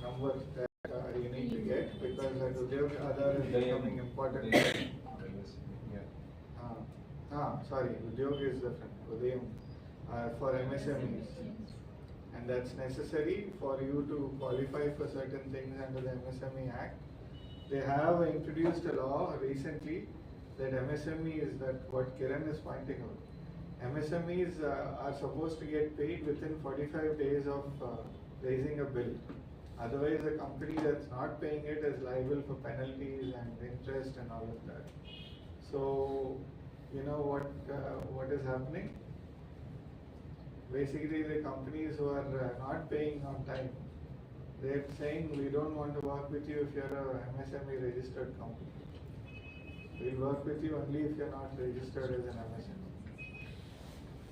number that you need to get, because that Udyog Aadhaar is becoming important. Yeah. Sorry, Udyog is different. Udayam for MSMEs. And that's necessary for you to qualify for certain things under the MSME Act. They have introduced a law recently that MSME is that what Kiran is pointing out. MSMEs are supposed to get paid within 45 days of raising a bill. Otherwise, a company that's not paying it is liable for penalties and interest and all of that. So, you know what is happening? Basically, the companies who are not paying on time, they're saying, we don't want to work with you if you're a MSME registered company. We'll work with you only if you're not registered as an MSME.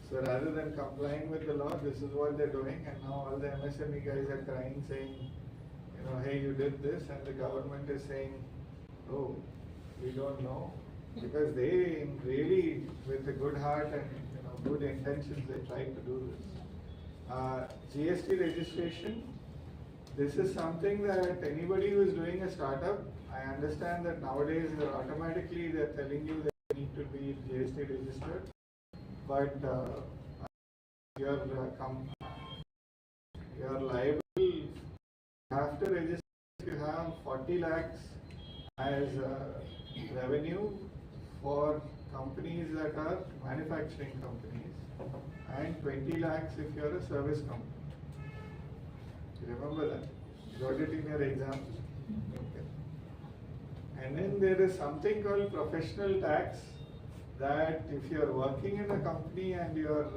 So rather than complying with the law, this is what they're doing, and now all the MSME guys are crying, saying, hey, you did this, and the government is saying, oh, we don't know, because they really, with a good heart and good intentions, they try to do this. GST registration, this is something that anybody who is doing a startup, I understand that nowadays they're telling you that you need to be GST registered, but you're liable, you have to register if you have 40 lakhs as revenue for companies that are manufacturing companies, and 20 lakhs if you're a service company. You remember that? You got it in your exam? Okay. And then there is something called professional tax, that if you're working in a company and you're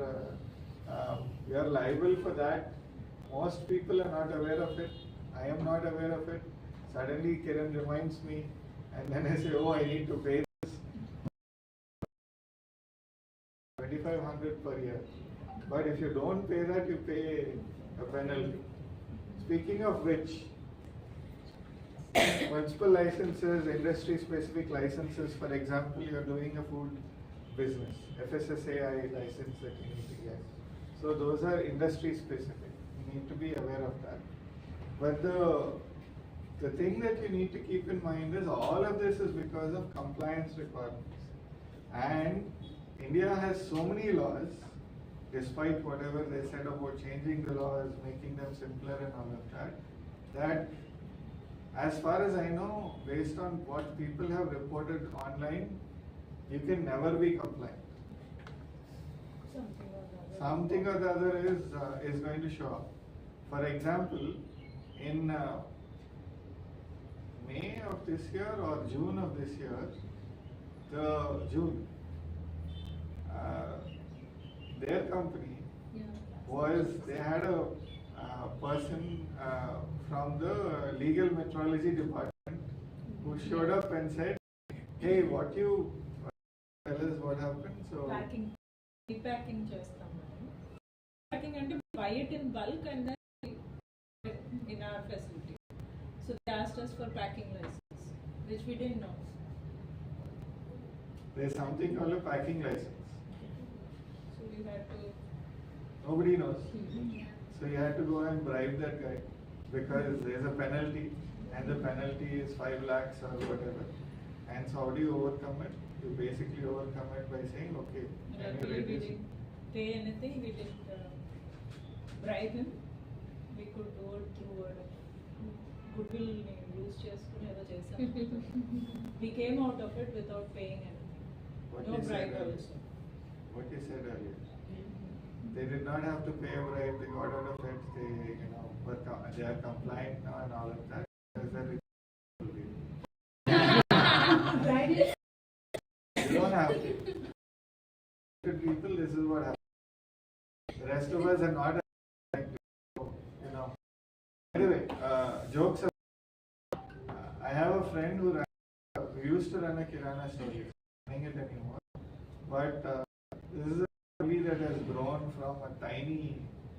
liable for that. Most people are not aware of it. I am not aware of it. Suddenly Kiran reminds me, and then I say, oh, I need to pay this 2,500 per year. But if you don't pay that, you pay a penalty. Speaking of which, municipal licenses, industry specific licenses, for example, you are doing a food business, FSSAI license that you need to get. So those are industry specific. You need to be aware of that. But the thing that you need to keep in mind is all of this is because of compliance requirements. And India has so many laws, despite whatever they said about changing the laws, making them simpler and all of that, that as far as I know, based on what people have reported online, you can never be compliant. Something or the other is going to show up. For example, in May of this year or June of this year, their company they had a person from the legal metrology department who showed up and said, hey, what you tell us what happened? So repacking చేస్తాం. Repacking అంటే buy it in bulk and then in our facility. So they asked us for packing license, which we didn't know. There's something called a packing license. So we had to. Nobody knows. So you had to go and bribe that guy because there's a penalty, and the penalty is 5 lakhs or whatever. And so how do you overcome it? You basically overcome it by saying, okay, can you We reduce? didn't pay anything, we didn't bribe him. We could do it through goodwill use చేసుకుని ఏదో చేసాం. We came out of it without paying anything. What No you said bribe earlier. also. What you said earlier. They did not have to pay a bribe, they got out of it, they are compliant now and all of that. You don't have to. People, this is what happens. The rest of us are not Anyway, jokes aside, I have a friend who used to run a kirana store. He's not running it anymore. But this is a family that has grown from a tiny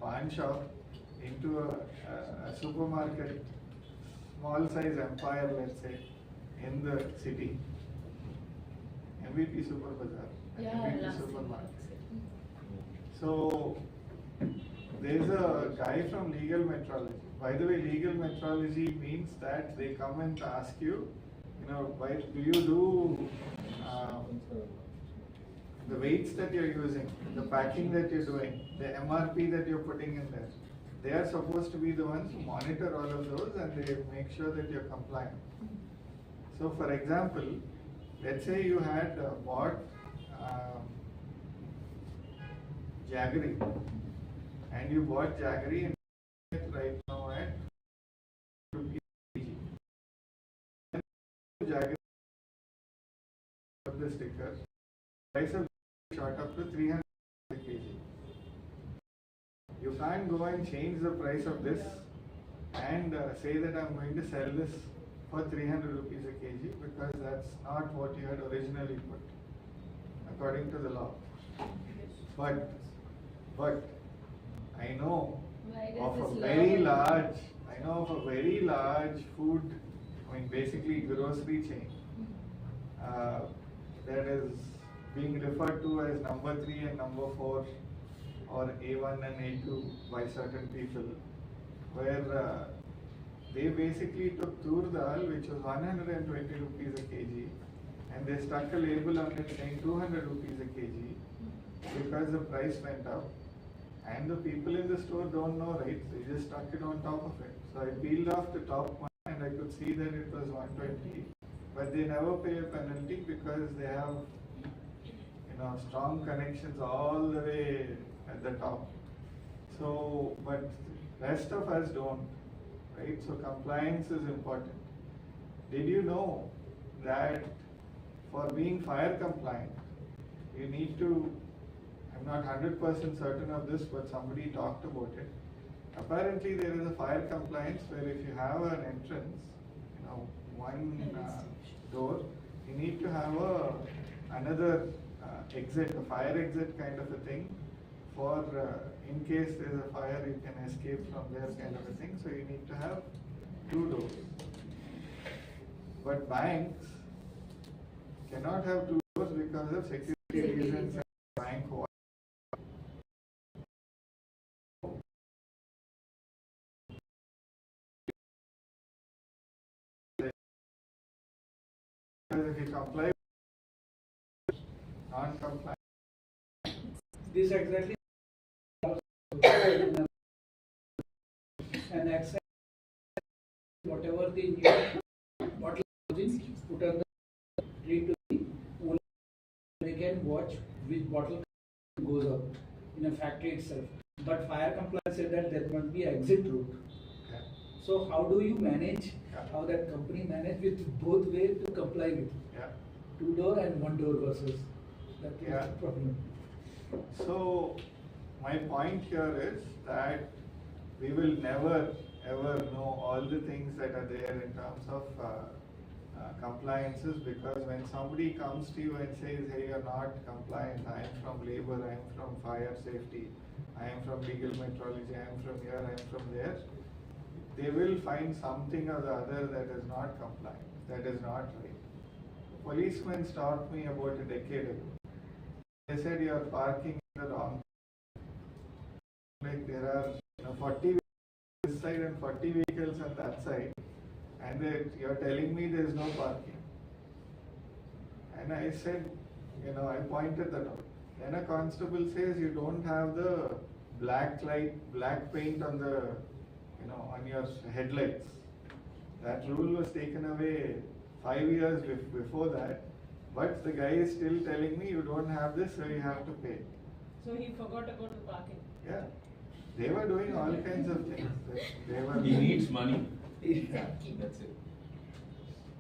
pawn shop into a supermarket, small size empire, let's say, in the city. MVP Super Bazaar. MVP Supermarket. So there's a guy from legal metrology. By the way, legal metrology means that they come and ask you, why do you do the weights that you're using, the packing that you're doing, the MRP that you're putting in there. They are supposed to be the ones who monitor all of those and they make sure that you're compliant. So for example, let's say you had bought jaggery, and you bought jaggery and right now at ₹2 kg. Jaggery, the sticker, price of shot up to 300 kg. You can't go and change the price of this and say that I'm going to sell this for 300 rupees a kg, because that's not what you had originally put according to the law. But I know Why of does a this very law- large, I know of a very large food, I mean basically grocery chain, that is being referred to as number 3 and number 4 or A1 and A2 by certain people, where they basically took tur dal, which was 120 rupees a kg, and they stuck a label on it saying 200 rupees a kg because the price went up. And the people in the store don't know, right? They just stuck it on top of it. So I peeled off the top one and I could see that it was 120. But they never pay a penalty because they have, strong connections all the way at the top. So, but rest of us don't, right? So compliance is important. Did you know that for being fire compliant, you need to, I'm not 100% certain of this, but somebody talked about it. Apparently there is a fire compliance where if you have an entrance, one door, you need to have another exit, a fire exit kind of a thing for in case there is a fire you can escape from there kind of a thing. So you need to have 2 doors. But banks cannot have 2 doors because of security reasons and bank. If you comply, non-compliant. This exactly and accept whatever the new bottle put on the tree to the owner. They can watch which bottle goes out in a factory itself. But fire compliance said that there must be an exit route. Yeah. So how do you manage, Yeah. how that company manage with both ways to comply with? Yeah. 2 door and 1 door versus that is Yeah. the problem. So my point here is that we will never ever know all the things that are there in terms of compliances, because when somebody comes to you and says, hey, you're not compliant, I am from labor, I am from fire safety, I am from legal metrology, I am from here, I am from there, they will find something or the other that is not compliant, that is not right. Policemen stopped me about a decade ago. They said you are parking in the wrong. Like there are 40 vehicles this side and 40 vehicles on that side, and you are telling me there is no parking. And I said, I pointed that out. Then a constable says you don't have the black paint on the, on your headlights. That rule was taken away 5 years before that, but the guy is still telling me you don't have this, so you have to pay. So he forgot about the parking. Yeah, they were doing all kinds of things. They were. He needs money. Yeah. That's it.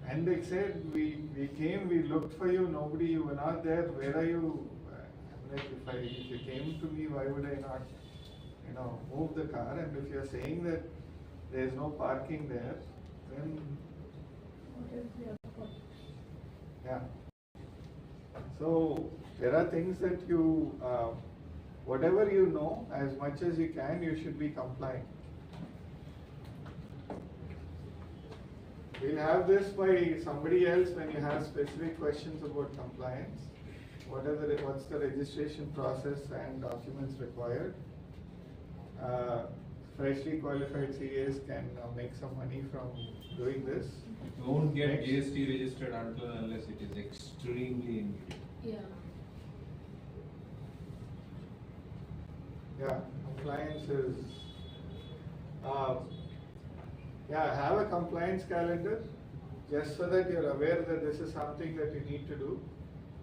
And they said, we came, we looked for you, nobody, you were not there, where are you? I'm like, if you came to me, why would I not, move the car? And if you're saying that there is no parking there, then, yeah. So, there are things that you, whatever you know, as much as you can, you should be compliant. We'll have this by somebody else when you have specific questions about compliance. What's the registration process and documents required? Freshly qualified CAs can make some money from doing this. Don't get Next. GST registered until unless it is extremely needed. Yeah. Yeah, compliance is. Have a compliance calendar just so that you're aware that this is something that you need to do.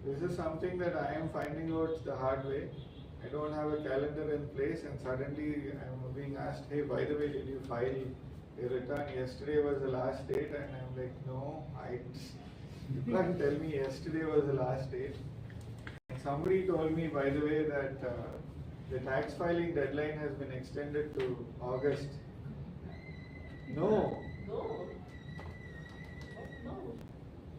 This is something that I am finding out the hard way. I don't have a calendar in place, and suddenly I'm being asked, hey, by the way, did you file a return? Yesterday was the last date, and I'm like, no, you can't tell me yesterday was the last date. And somebody told me, by the way, that the tax filing deadline has been extended to August. No. No. No.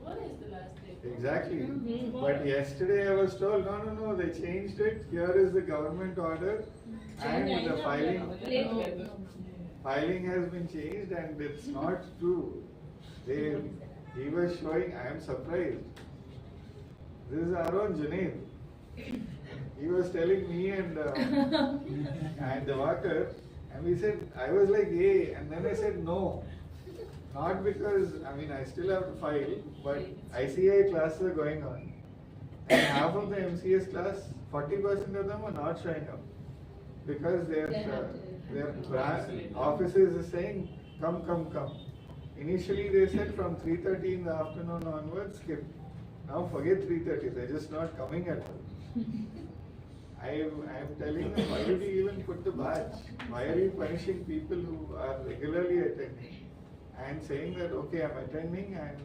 What is the last date? Exactly. Mhm. But yesterday I was told, no, they changed it. Here is the government order. And the Late. filing has been changed and it's not true. He was showing, I am surprised. This is our own Junaid. He was telling me and the worker, and we said, I was like, yay, and then I said no. Not because, I still have to file, but ICI classes are going on. And half of the MCS class, 40% of them are not showing up. Because their offices are saying, come. Initially they said from 3:30 in the afternoon onwards, skip. Now forget 3:30, they're just not coming at all. I am telling them, why did you even put the badge? Why are you punishing people who are regularly attending and saying that, okay, I'm attending and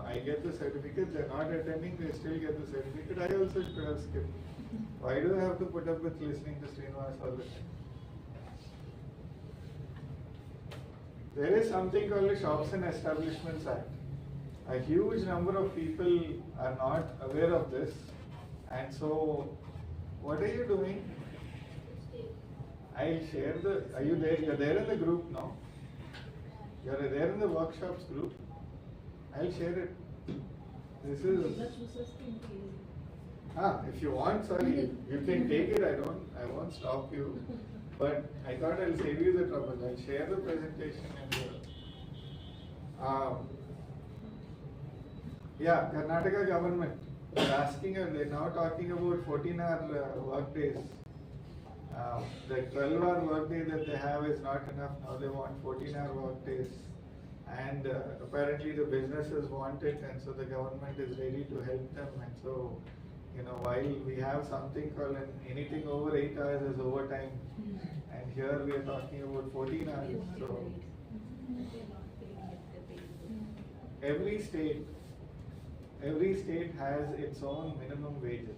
I get the certificate, they're not attending, they still get the certificate. I also should have skipped. Why do I have to put up with listening to Srinivas all the time? There is something called the Shops and Establishments Act. A huge number of people are not aware of this, and so what are you doing? I'll share are you there? You're there in the group now? You're there in the workshops group? I'll share it. This is... if you want, sorry, you can take it, I won't stop you. But I thought I'll save you the trouble. I'll share the presentation and Karnataka government, they're now talking about 14-hour work days. The 12-hour work day that they have is not enough. Now they want 14-hour work days. And apparently the businesses want it, and so the government is ready to help them. And so, while we have something called anything over 8 hours is overtime, and here we are talking about 14 hours. So every state has its own minimum wages.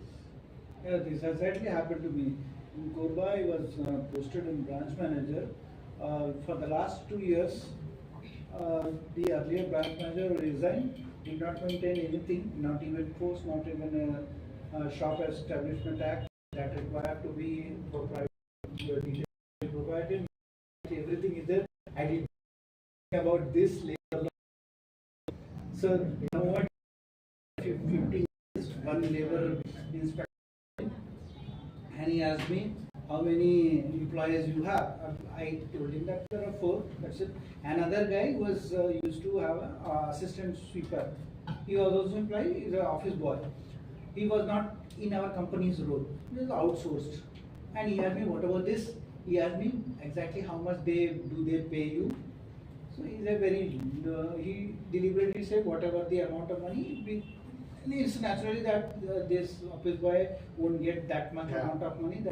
Yeah, this has exactly happened to me. In Korba, I was posted in branch manager. For the last 2 years, the earlier branch manager resigned, did not maintain anything, not even post, not even a shop establishment act that required to be for private details provided. Everything is there. I did about this later. So now what? 50 years, one labor inspector, and he asked me how many employees you have. I told him that there are 4. That's it. Another guy was used to have an assistant sweeper. He was also employed. He's an office boy. He was not in our company's role. He was outsourced. And he asked me, what about this? He asked me exactly how much do they pay you. So he's a very, he deliberately said whatever the amount of money, it's naturally that this office boy won't get that much amount of money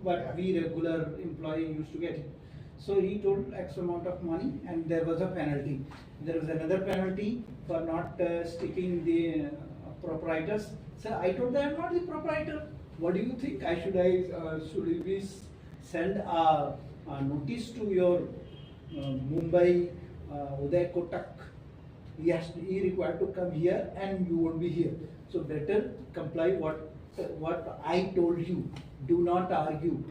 but we regular employee used to get it. So he told X amount of money, and there was a penalty. There was another penalty for not sticking the proprietors. So I told them, I'm not the proprietor. What do you think? Should we send a notice to your Mumbai Uday Kotak? Yes, he required to come here and you won't be here. So better comply what I told you. Do not argue.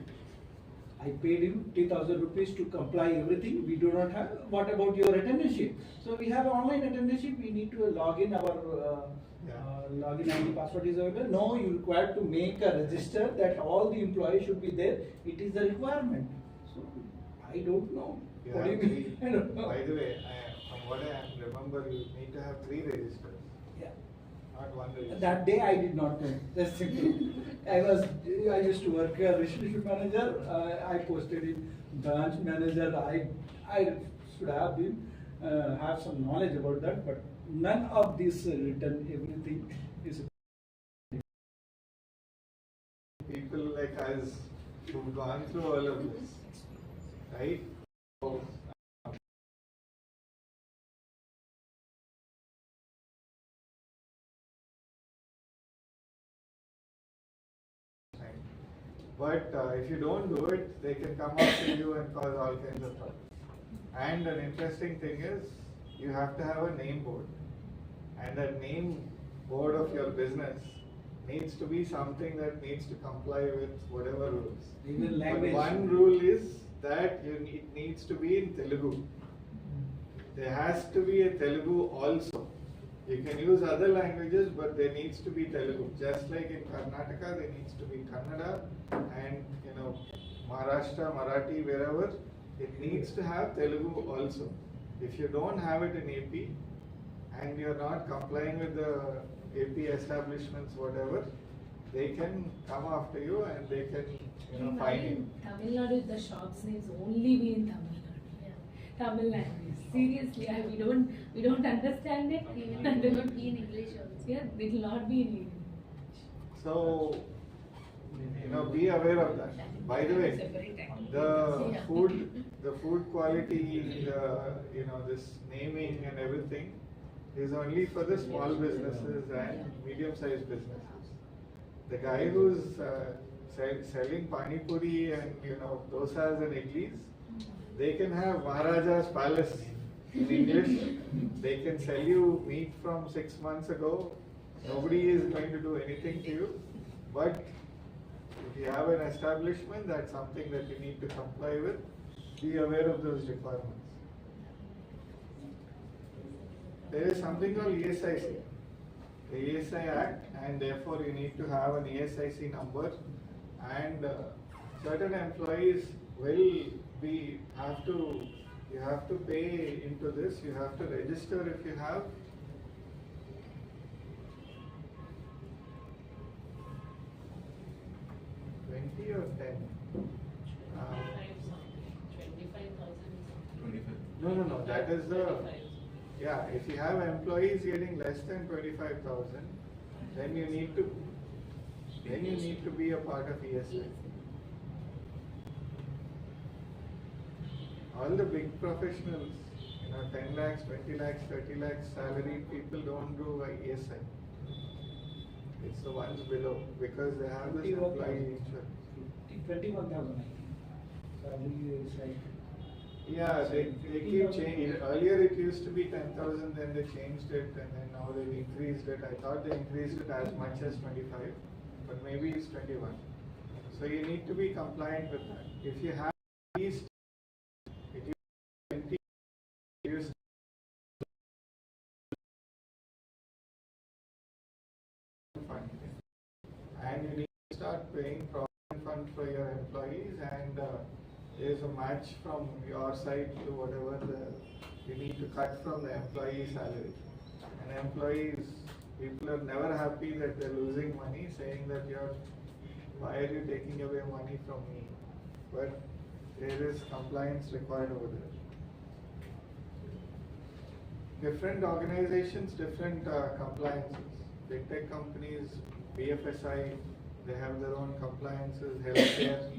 I paid him 3,000 rupees to comply everything. We do not have. What about your attendance sheet? So we have online attendance sheet. We need to log in our login ID password is available. No, you required to make a register that all the employees should be there. It is the requirement. So I don't know. What do you mean? I don't know. By the way, from what I remember, you need to have 3 registers. Yeah. Not 1 register. That day I did not know. That's simple. I used to work as relationship manager. I posted in branch manager. I should have been have some knowledge about that, but none of this written. Everything is. People like us who've gone through all of this, right? So, but if you don't do it, they can come after you and cause all kinds of trouble. And an interesting thing is, you have to have a name board. And that name board of your business needs to be something that needs to comply with whatever rules. Even But language. one rule is that it needs to be in Telugu. There has to be a Telugu also. You can use other languages, but there needs to be Telugu. Just like in Karnataka, there needs to be Kannada, and Maharashtra, Marathi, wherever, it needs to have Telugu also. If you don't have it in AP and you're not complying with the AP establishments, whatever, they can come after you and they can fine you. In Tamil Nadu, the shops names only be in Tamil Nadu. Tamil language. Seriously, we don't understand it. It will not be in English also. Yeah, it will not be in English. So, be aware of that. By the way, the food quality, this naming and everything is only for the small businesses and medium-sized businesses. The guy who's selling pani puri and dosas and idlis, they can have Maharaja's Palace in English. They can sell you meat from 6 months ago. Nobody is going to do anything to you. But if you have an establishment, that's something that you need to comply with. Be aware of those requirements. There is something called ESIC, the ESI Act, and therefore you need to have an ESIC number, and certain employees will you have to pay into this. You have to register if you have. $20 or 10? 25,000. No. That is the. Yeah, if you have employees getting less than 25,000, then you need to be a part of ESI. All the big professionals, 10 lakhs, 20 lakhs, 30 lakhs salary people don't do ESI. It's the ones below because they have this employee insurance. 21,000. Salary is like. Yeah, they keep changing. Earlier it used to be 10,000, then they changed it, and then now they've increased it. I thought they increased it as much as 25, but maybe it's 21. So you need to be compliant with that. If you have at least, it used to be 20, fund, and you need to start paying provident fund for your employees, and there is a match from your side to whatever you need to cut from the employee salary. And employees, people are never happy that they're losing money, saying that why are you taking away money from me? But there is compliance required over there. Different organizations, different compliances. Big tech companies, BFSI, they have their own compliances. Healthcare,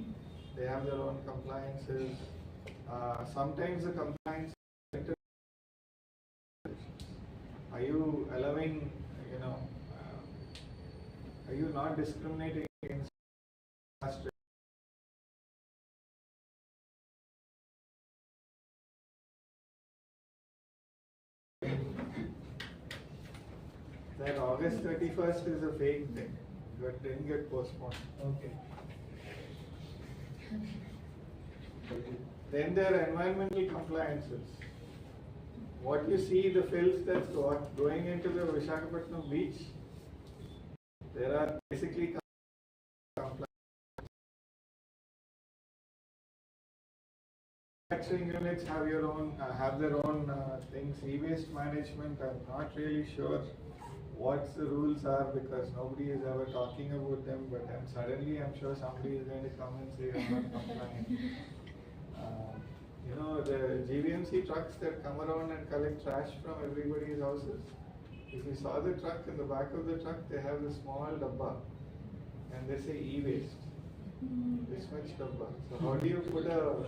they have their own compliances. Sometimes the compliance. Are you allowing? Are you not discriminating against? That August 31st is a fake thing, but didn't get postponed. Okay. Then there are environmental compliances. What you see, the filth that's going into the Visakhapatnam beach, there are basically compliance. Manufacturing units have their own things. E-waste management, I'm not really sure what the rules are because nobody is ever talking about them, but suddenly I'm sure somebody is going to come and say I'm not complying. The GVMC trucks that come around and collect trash from everybody's houses. If you saw the truck, in the back of the truck they have this small dabba and they say e-waste. This much dabba. So how do you put a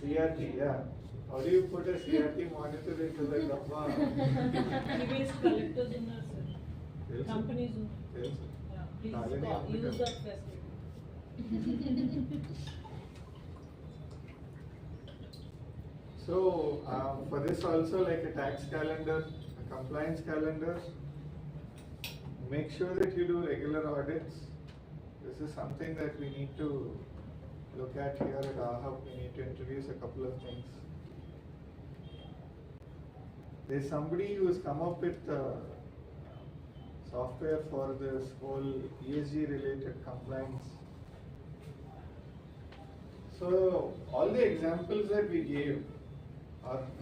CRT? Yeah. How do you put a CRT monitor into the dabba? E-waste collectors in our sir. Companies who. Yes. Yeah, please use that facility. So for this also, like a tax calendar, a compliance calendar, make sure that you do regular audits. This is something that we need to look at here at our hub. We need to introduce a couple of things. There's somebody who's come up with software for this whole ESG related compliance. So all the examples that we gave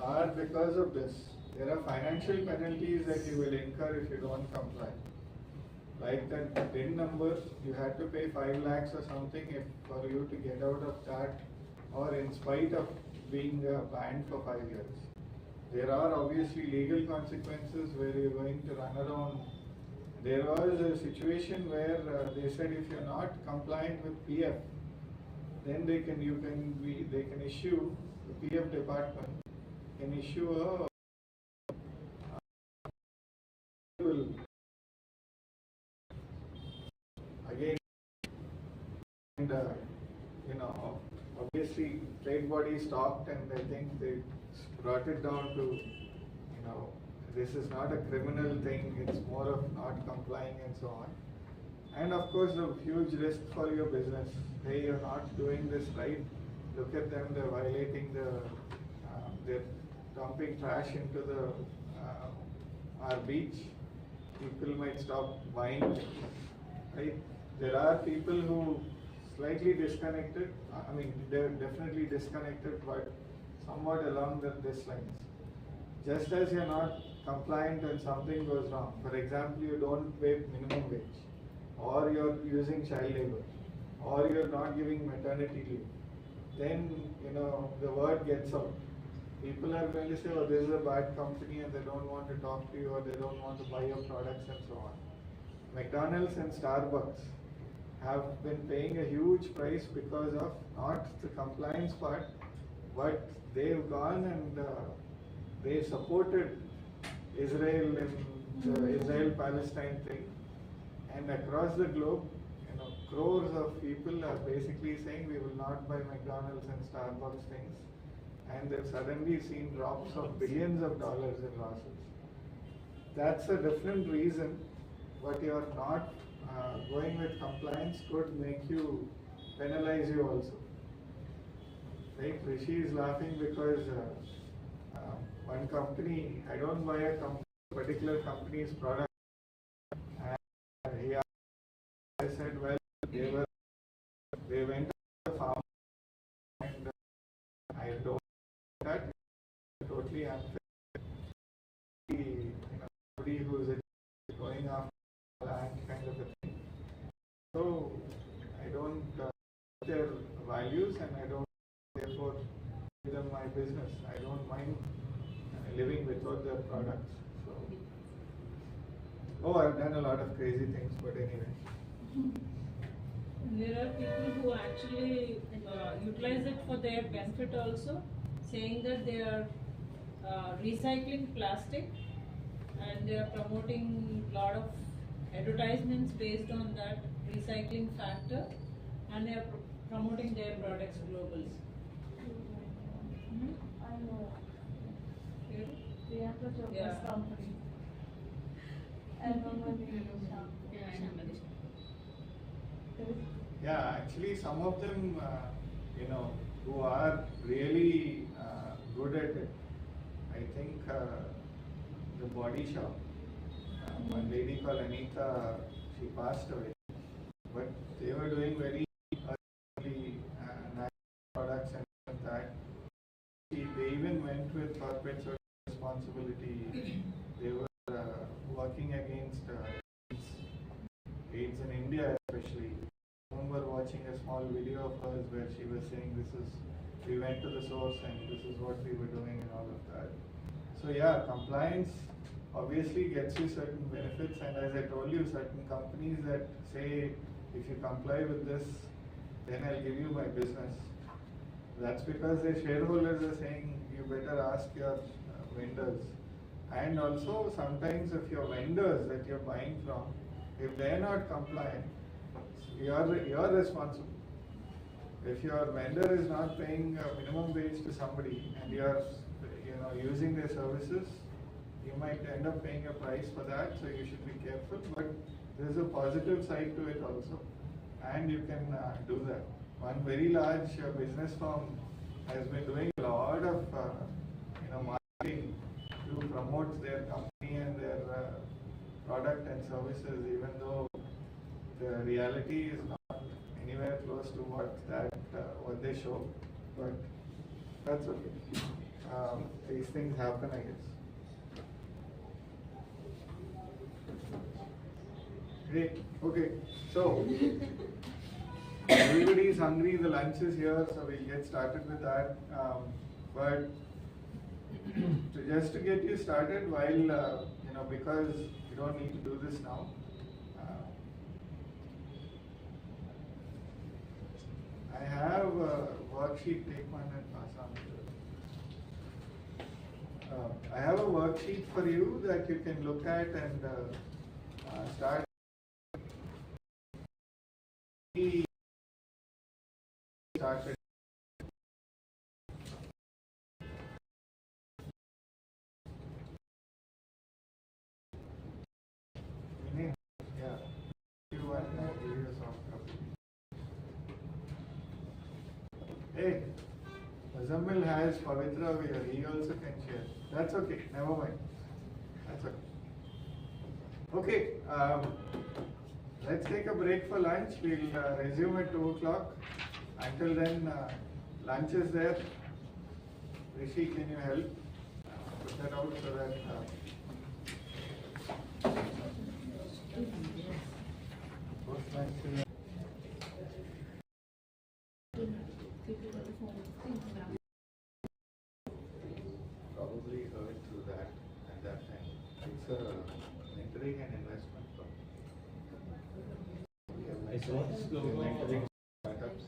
are because of this. There are financial penalties that you will incur if you don't comply. Like that PIN number, you had to pay 5 lakhs or something for you to get out of that, or in spite of being banned for 5 years. There are obviously legal consequences where you're going to run around. There was a situation where they said if you're not compliant with PF, then they can issue, the PF department can issue a again, and obviously trade bodies talked, and I think they brought it down to, this is not a criminal thing, it's more of not complying and so on. And of course the huge risk for your business. Hey, you're not doing this right, look at them, they're violating they're dumping trash into our beach. People might stop buying things, right? There are people who slightly disconnected, they're definitely disconnected, but somewhat along this lines. Just as you're not compliant when something goes wrong, for example, you don't pay minimum wage, or you're using child labor, or you're not giving maternity leave, then the word gets out. People are going to say, oh, this is a bad company, and they don't want to talk to you, or they don't want to buy your products and so on. McDonald's and Starbucks have been paying a huge price because of not the compliance part, but they've gone and they supported Israel in the Israel-Palestine thing, and across the globe, crores of people are basically saying we will not buy McDonald's and Starbucks things, and they've suddenly seen drops of billions of dollars in losses. That's a different reason, but you're not going with compliance could penalize you also. Right? Rishi is laughing because one company, I don't buy a particular company's product, and I said, well, they went to the farm, and I don't that totally unfair. Somebody who's going after land kind of a thing. So I don't their values, and I don't therefore give them my business. I don't mind living without their products. So, I've done a lot of crazy things, but anyway. There are people who actually utilize it for their benefit also, saying that they are recycling plastic, and they are promoting a lot of advertisements based on that recycling factor, and they are promoting their products globally. I know. Yeah. We have such a Yeah. best company. And no one is Yeah, actually some of them, who are really good at it. I think the Body Shop, one lady called Anita, she passed away. But they were doing very early natural products and that. They even went with corporate social responsibility. They were working against AIDS in India especially. I remember watching a small video of hers where she was saying we went to the source and this is what we were doing and all of that. So yeah, compliance obviously gets you certain benefits, and as I told you, certain companies that say if you comply with this, then I'll give you my business. That's because their shareholders are saying you better ask your vendors. And also sometimes if your vendors that you're buying from, if they're not compliant, you're responsible. If your vendor is not paying a minimum wage to somebody and you're using their services, you might end up paying a price for that, so you should be careful. But there's a positive side to it also, and you can do that. One very large business firm has been doing a lot of marketing to promote their company and their product and services, even though the reality is not anywhere close to what they show. But that's okay. These things happen, I guess. Great. Okay. So everybody is hungry. The lunch is here, so we'll get started with that. But just to get you started, while because you don't need to do this now. I have a worksheet. Take one and pass on. I have a worksheet for you that you can look at and start. Started. Yeah. You want to give you a soft copy. Hey, Muzammil has Pavitra over here. He also can share. That's okay. Never mind. That's okay. Okay. Let's take a break for lunch. We'll resume at 2 o'clock. Until then, lunch is there. Rishi, can you help put that out so that probably heard through that at that time. It's a mentoring and investment firm. I saw this logo. Mentoring startups.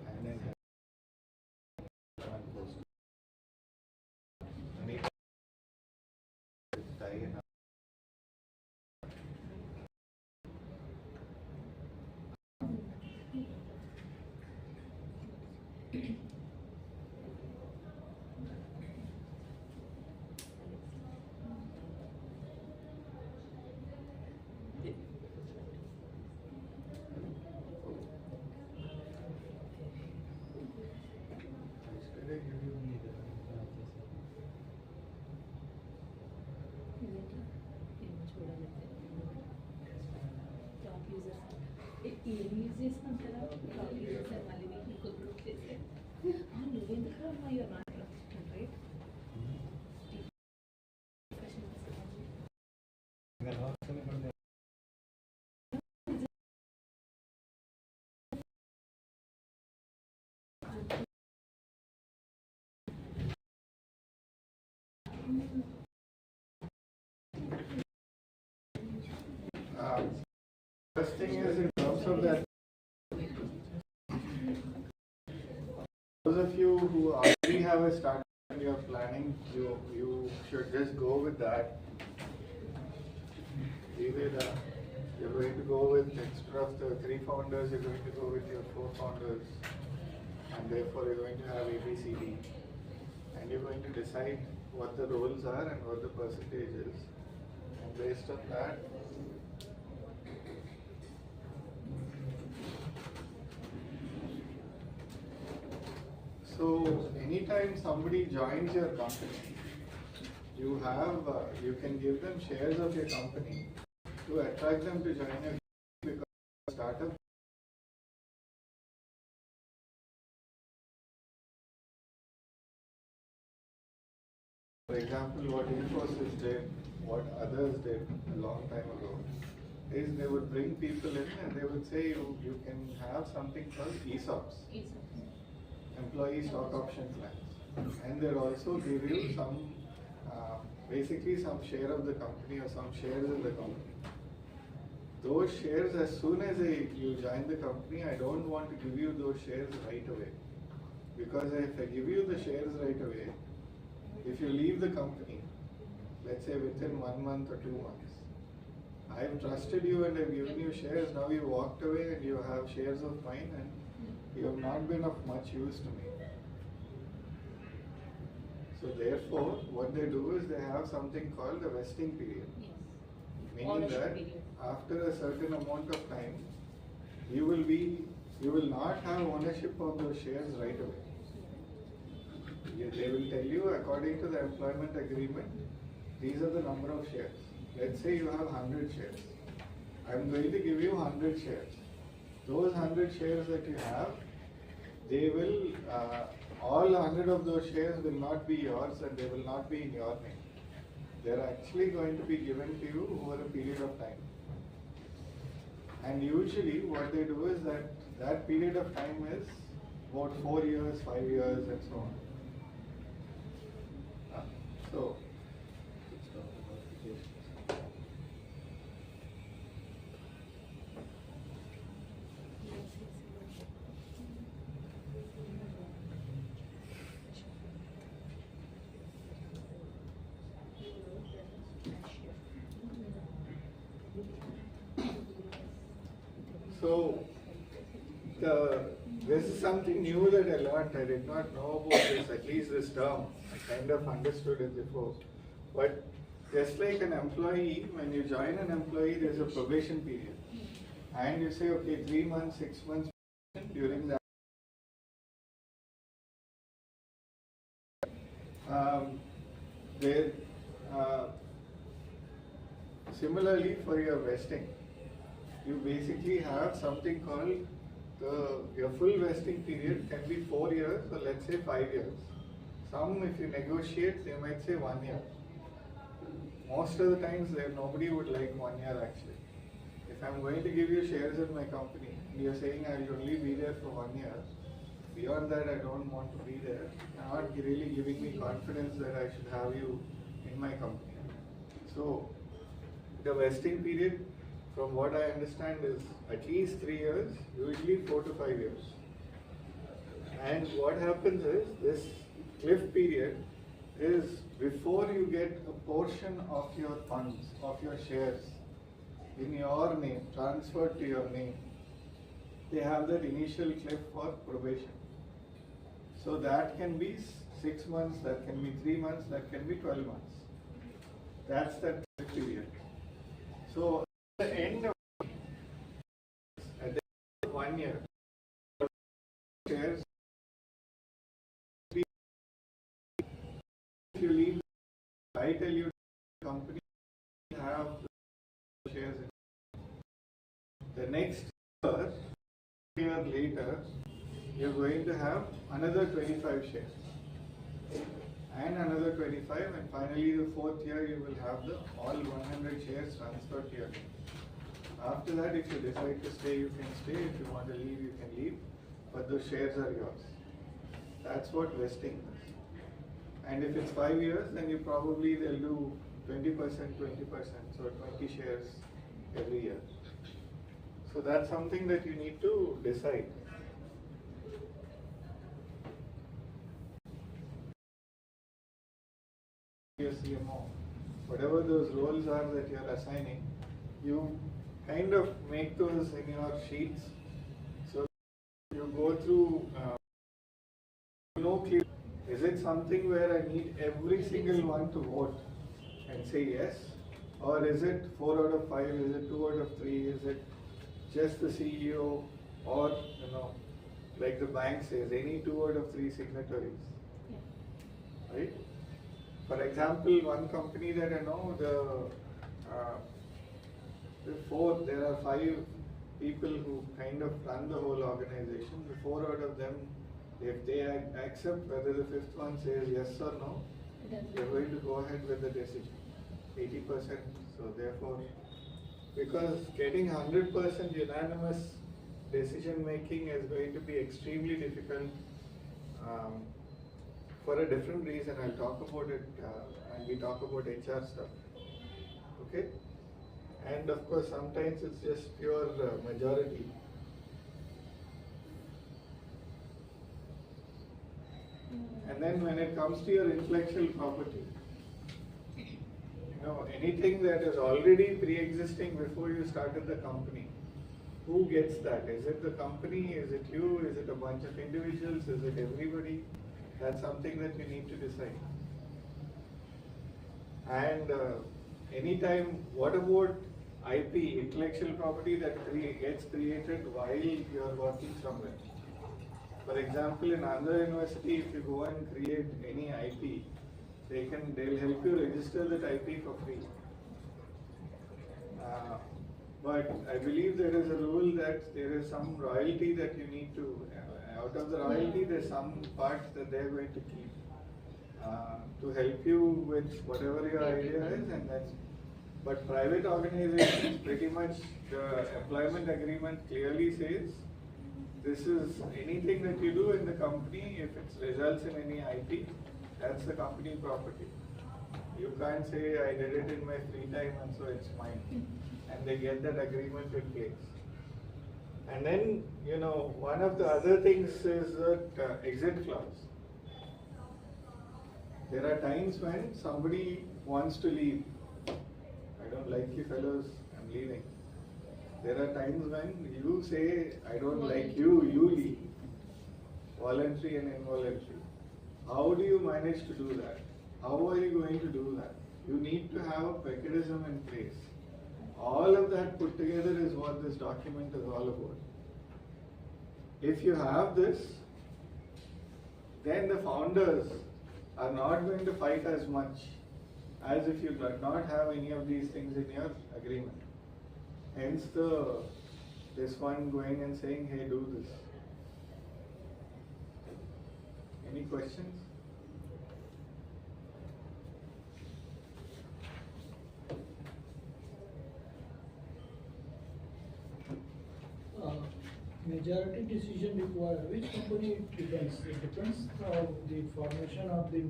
And then one post. TiE and first thing is in terms of that, those of you who already have a startup and you're planning, you should just go with that. Either you're going to go with, instead of the 3 founders, you're going to go with your 4 founders, and therefore you're going to have ABCD, and you're going to decide what the roles are and what the percentage is, and based on that, so anytime somebody joins your company, you can give them shares of your company to attract them to join your because startup. For example, what Infosys did, what others did a long time ago, is they would bring people in and they would say you can have something called ESOPs. Employee stock option plans, and they'll also give you some basically some share of the company or some shares in the company. Those shares, as soon as you join the company, I don't want to give you those shares right away, because if I give you the shares right away, if you leave the company, let's say within 1 month or 2 months, I've trusted you and I've given you shares, now you walked away and you have shares of mine and you have not been of much use to me. So therefore, what they do is they have something called the vesting period. Yes. Meaning Ownership that period. after a certain amount of time, you will not have ownership of those shares right away. They will tell you, according to the employment agreement, these are the number of shares. Let's say you have 100 shares. I'm going to give you 100 shares. Those 100 shares that you have, they will, all 100 of those shares will not be yours and they will not be in your name. They're actually going to be given to you over a period of time. And usually what they do is that period of time is about 4 years, 5 years and so on. So, this is something new that I learned. I did not know about this, at least this term. I kind of understood it before. But just like an employee, when you join an employee, there's a probation period. And you say, okay, 3 months, 6 months, during that. Similarly, for your vesting, you basically have something called your full vesting period can be 4 years or let's say 5 years. Some, if you negotiate, they might say 1 year. Most of the times, nobody would like 1 year actually. If I'm going to give you shares in my company, and you're saying I'll only be there for 1 year, beyond that I don't want to be there, you're not really giving me confidence that I should have you in my company. So, the vesting period, from what I understand, is at least 3 years, usually 4 to 5 years. And what happens is, this cliff period is before you get a portion of your funds, of your shares, in your name, transferred to your name. They have that initial cliff for probation. So that can be 6 months, that can be 3 months, that can be 12 months. That's that cliff period. So at the end of 1 year, shares, if you leave, I tell you, the company have the shares in. The next year later, you're going to have another 25 shares and another 25, and finally the 4th year you will have the all 100 shares transferred to your name. After that, if you decide to stay, you can stay. If you want to leave, you can leave. But the shares are yours. That's what vesting is. And if it's 5 years, then you probably they'll do 20%, 20%, so 20 shares every year. So that's something that you need to decide. Your CMO, whatever those roles are that you're assigning, you kind of make those in your sheets. So you go through, clear. Is it something where I need every single one to vote and say yes? Or is it 4 out of 5? Is it 2 out of 3? Is it just the CEO? Or, like the bank says, any 2 out of 3 signatories? Yeah. Right? For example, one company that I know, there are 5 people who kind of run the whole organization. The 4 out of them, if they accept, whether the 5th one says yes or no, they're going to go ahead with the decision. 80%. So therefore, because getting 100% unanimous decision making is going to be extremely difficult for a different reason. I'll talk about it and we talk about HR stuff. Okay? And of course, sometimes it's just pure majority. And then when it comes to your intellectual property, anything that is already pre-existing before you started the company, who gets that? Is it the company? Is it you? Is it a bunch of individuals? Is it everybody? That's something that you need to decide. And anytime, what about IP, intellectual property that gets created while you are working somewhere? For example, in Andhra University, if you go and create any IP, they'll help you register that IP for free. But I believe there is a rule that there is some royalty that you need to, out of the royalty, there's some parts that they're going to keep to help you with whatever your idea is, and that's. But private organizations, pretty much the employment agreement clearly says this is anything that you do in the company, if it results in any IP, that's the company property. You can't say I did it in my free time and so it's mine. And they get that agreement in place. And then, one of the other things is that exit clause. There are times when somebody wants to leave. I don't like you fellows, I'm leaving. There are times when you say, I don't like you, you leave. Voluntary and involuntary. How do you manage to do that? How are you going to do that? You need to have a mechanism in place. All of that put together is what this document is all about. If you have this, then the founders are not going to fight as much as if you do not have any of these things in your agreement. Hence this one going and saying, hey, do this. Any questions? Majority decision required. Which company it depends? It depends on the formation of the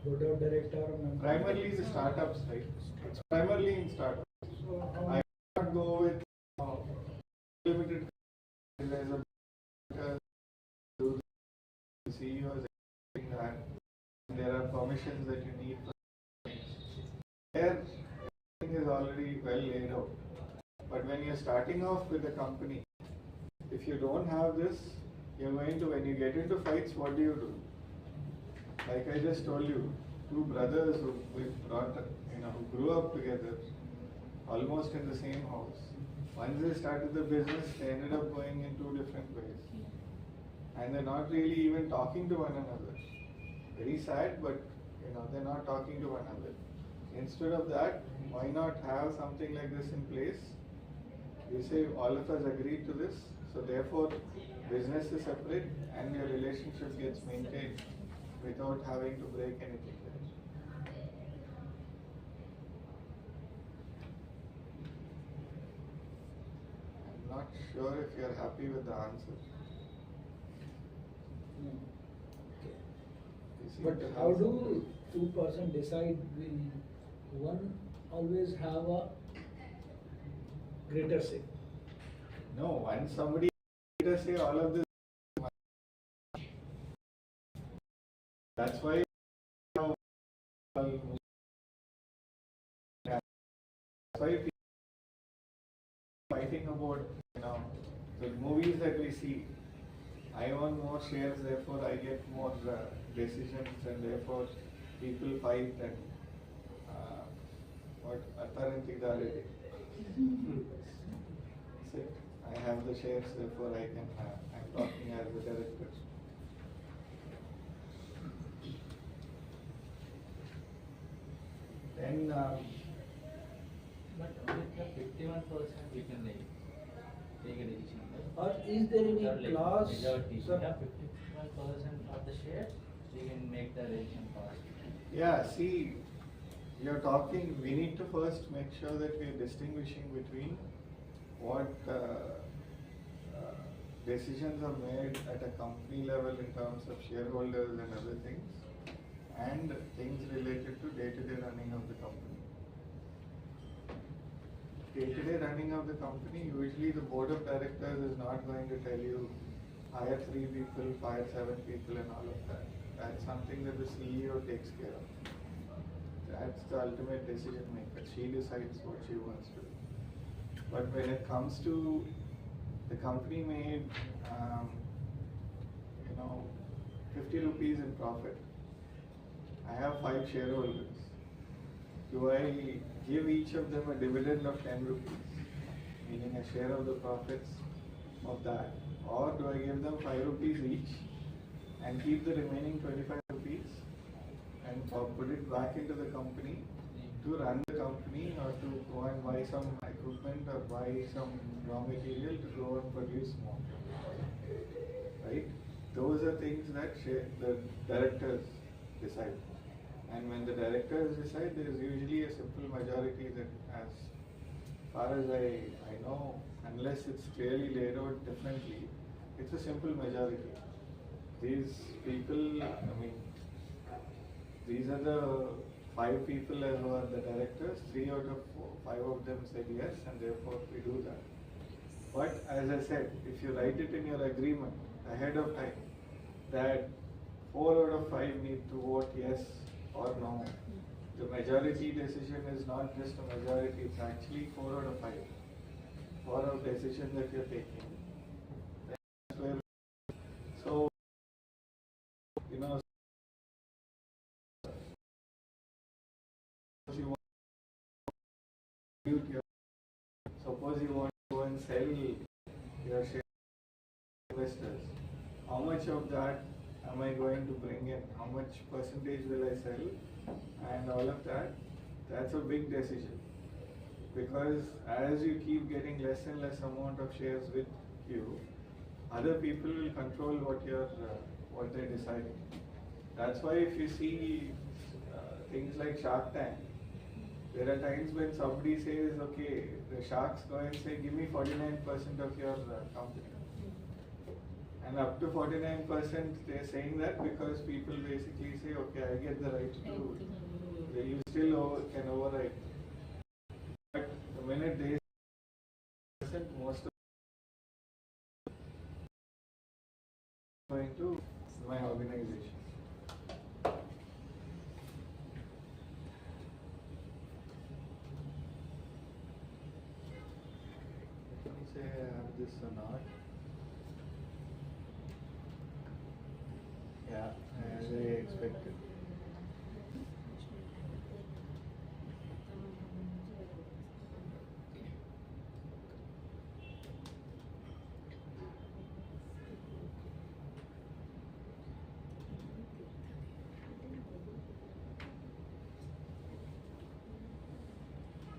board of director. Primarily the startups, right? It's primarily in startups. So I would not go with limited. There's a CEOs that there are permissions that you need. There, everything is already well laid out. But when you're starting off with a company, if you don't have this, you're going to, when you get into fights, what do? Like I just told you, two brothers who grew up together, almost in the same house. Once they started the business, they ended up going in two different ways. And they're not really even talking to one another. Very sad, but they're not talking to one another. Instead of that, why not have something like this in place? You say all of us agreed to this, so therefore business is separate and your relationship gets maintained without having to break anything there. I'm not sure if you're happy with the answer. But how do two person decide? One always have a greater say. No, once somebody say all of this, that's why people fighting about the movies that we see. I own more shares, therefore I get more decisions, and therefore people fight and what authority that is. I have the shares, therefore I can have. I'm talking as a director. Then, but with the 51%, we can take a decision. Or is there any clause? Majority, if you have 51% of the shares, we can make the decision fast. yeah, see, you're talking, we need to first make sure that we're distinguishing between what decisions are made at a company level in terms of shareholders and other things, and things related to day-to-day running of the company. Day-to-day running of the company, usually the board of directors is not going to tell you hire 3 people, fire 7 people and all of that. That's something that the CEO takes care of. That's the ultimate decision maker. She decides what she wants to do. But when it comes to the company made 50 rupees in profit, I have 5 shareholders. do I give each of them a dividend of 10 rupees, meaning a share of the profits of that, or do I give them 5 rupees each and keep the remaining 25 rupees and put it back into the company to run the company, or to go and buy some equipment or buy some raw material to go and produce more, right? Those are things that the directors decide. And when the directors decide, there is usually a simple majority that, as far as I know, unless it's clearly laid out differently, it's a simple majority. These people, I mean, these are the 5 people who are the directors. 3 out of 5 of them said yes, and therefore we do that. But as I said, if you write it in your agreement ahead of time that 4 out of 5 need to vote yes or no, the majority decision is not just a majority, it's actually 4 out of 5. 4 of decision that you're taking. That's where, so, you know, suppose you want to go and sell your share to investors. How much of that am I going to bring in? How much percentage will I sell? And all of that, that's a big decision. Because as you keep getting less and less amount of shares with you, other people will control what they're deciding. That's why if you see things like Shark Tank, there are times when somebody says, okay, the sharks go and say, give me 49% of your company. And up to 49%, they're saying that because people basically say, okay, I get the right to do it. You still can override. But the minute they say, most of going to my organization. Let me say I have this or not. Yeah, as I expected.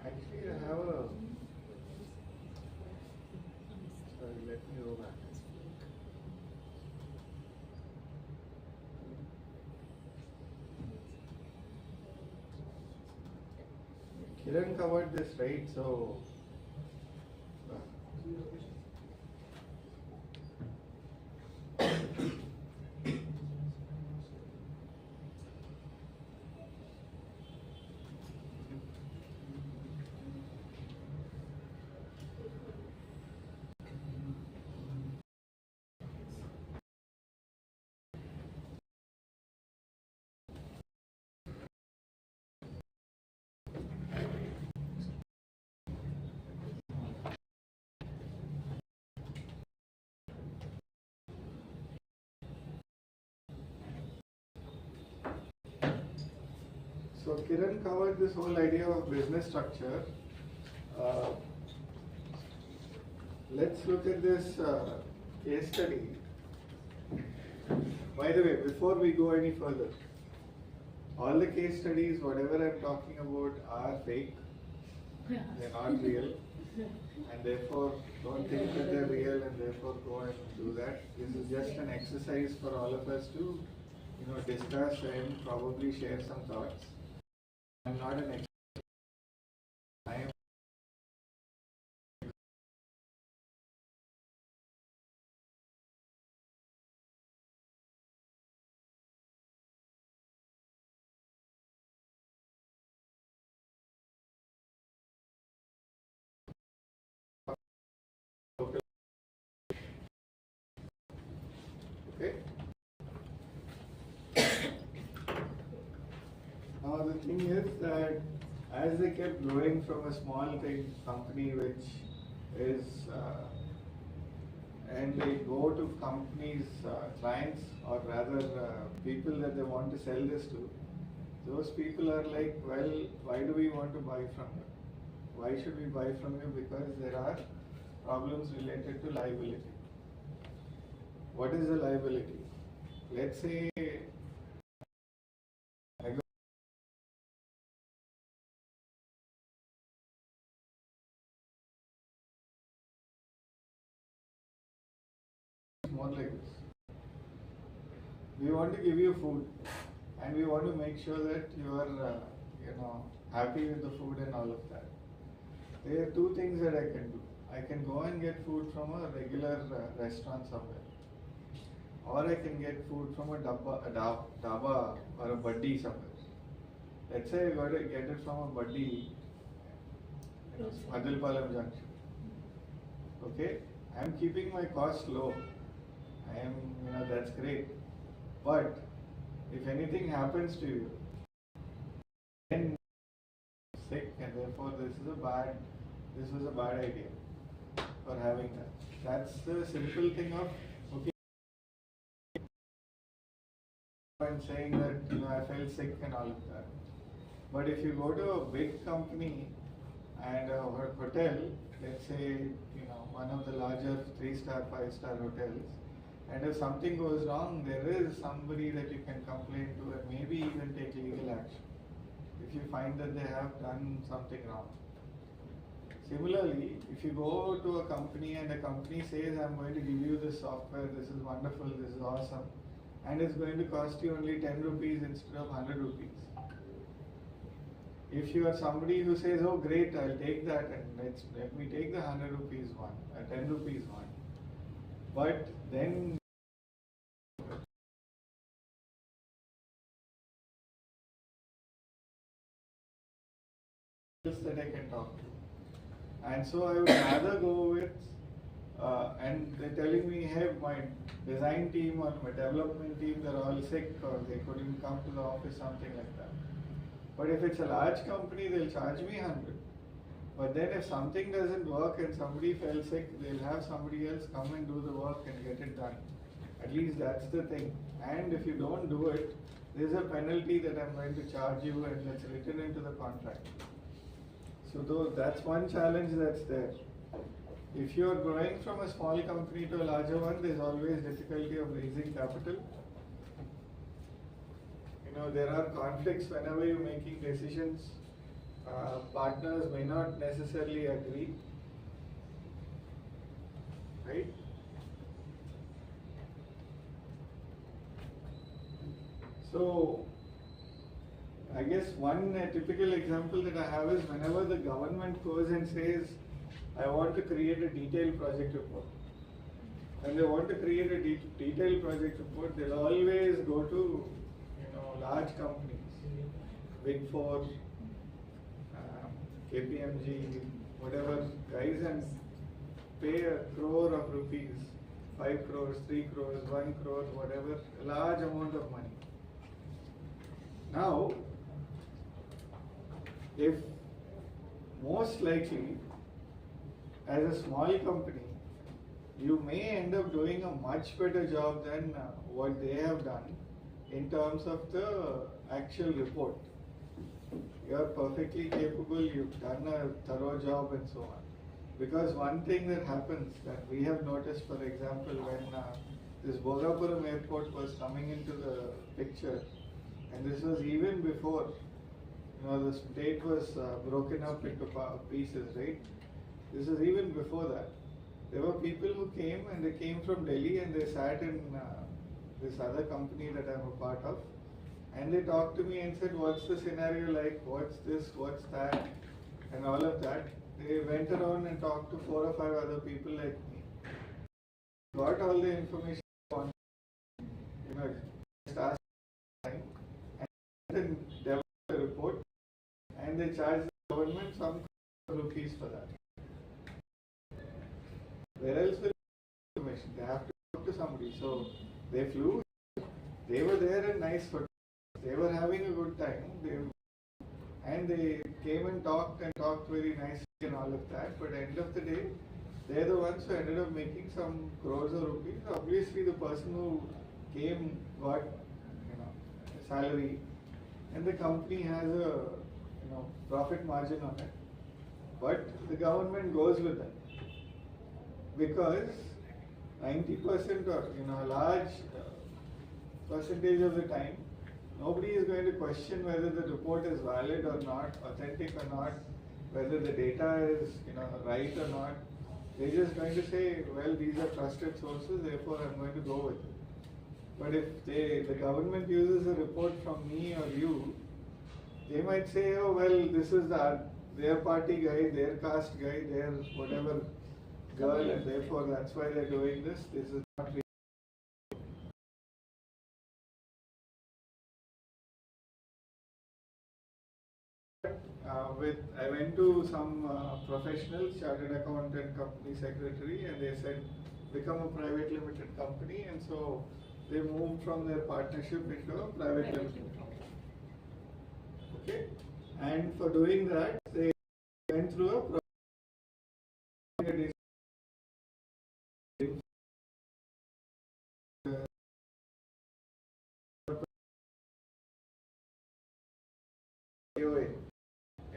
Actually, I have a. Sorry, let me go back. Kiran covered this, right? So. So Kiran covered this whole idea of business structure. Let's look at this case study. By the way, before we go any further, all the case studies, whatever I'm talking about, are fake. They're not real. And therefore, don't think that they're real and therefore go and do that. This is just an exercise for all of us to, discuss and probably share some thoughts. I'm not an expert. I am okay. Now the thing is that as they kept growing from a small company which is, and they go to companies, clients, or rather people that they want to sell this to, those people are like, well, why do we want to buy from you? Why should we buy from you? Because there are problems related to liability. What is the liability? Let's say I go more like this. We want to give you food, and we want to make sure that you are, happy with the food and all of that. There are two things that I can do. I can go and get food from a regular restaurant somewhere, or I can get food from a dhaba or a buddy somewhere. Let's say I got to get it from a buddy, Madilpalam Junction. Okay, I'm keeping my cost low. That's great. But if anything happens to you, then sick, and therefore this was a bad idea for having that. That's the simple thing of okay. And saying that I felt sick and all of that. But if you go to a big company and a hotel, let's say one of the larger 3-star, 5-star hotels, and if something goes wrong, there is somebody that you can complain to and maybe even take legal action if you find that they have done something wrong. Similarly, if you go to a company and a company says, I'm going to give you this software, this is wonderful, this is awesome, and it's going to cost you only 10 rupees instead of 100 rupees. If you are somebody who says, oh great, I'll take that and let me take the 100 rupees one, 10 rupees one. But then that I can talk to. And so I would rather go with, and they're telling me, hey, my design team or my development team, they're all sick or they couldn't come to the office, something like that. But if it's a large company, they'll charge me 100. But then if something doesn't work and somebody fell sick, they'll have somebody else come and do the work and get it done. At least that's the thing. And if you don't do it, there's a penalty that I'm going to charge you, and that's written into the contract. So that's one challenge that's there. If you're growing from a small company to a larger one, there's always difficulty of raising capital. There are conflicts whenever you're making decisions. Partners may not necessarily agree, right? So, I guess one typical example that I have is whenever the government goes and says, I want to create a detailed project report. When they want to create a detailed project report, they'll always go to large companies, Big Four, KPMG, whatever guys, and pay 1 crore of rupees, 5 crores, 3 crores, 1 crore, whatever, a large amount of money. Now, if most likely, as a small company, you may end up doing a much better job than what they have done in terms of the actual report. You are perfectly capable, you've done a thorough job and so on. Because one thing that happens that we have noticed, for example, when this Bhogapuram airport was coming into the picture, and this was even before, the state was broken up into pieces, right? This is even before that. There were people who came, and they came from Delhi, and they sat in this other company that I'm a part of, and they talked to me and said, what's the scenario like, what's this, what's that, and all of that. They went around and talked to 4 or 5 other people like me. Got all the information on, just asked time, and then developed a report, and they charged the government some rupees for that. Where else will they information? They have to talk to somebody. So they flew, they were there in nice hotels, they were having a good time, and they came and talked very nicely and all of that, but at the end of the day, they're the ones who ended up making some crores of rupees. Obviously the person who came got salary, and the company has a profit margin on it, but the government goes with it because 90% or a large percentage of the time, nobody is going to question whether the report is valid or not, authentic or not, whether the data is right or not. They're just going to say, well, these are trusted sources, therefore I'm going to go with it. But if the government uses a report from me or you, they might say, oh well, this is their party guy, their caste guy, their whatever girl, and therefore that's why they're doing this. This is not real. I went to some professionals, chartered accountant, company secretary, and they said, become a private limited company, and so they moved from their partnership into a private limited company. Okay, and for doing that, they went through a process.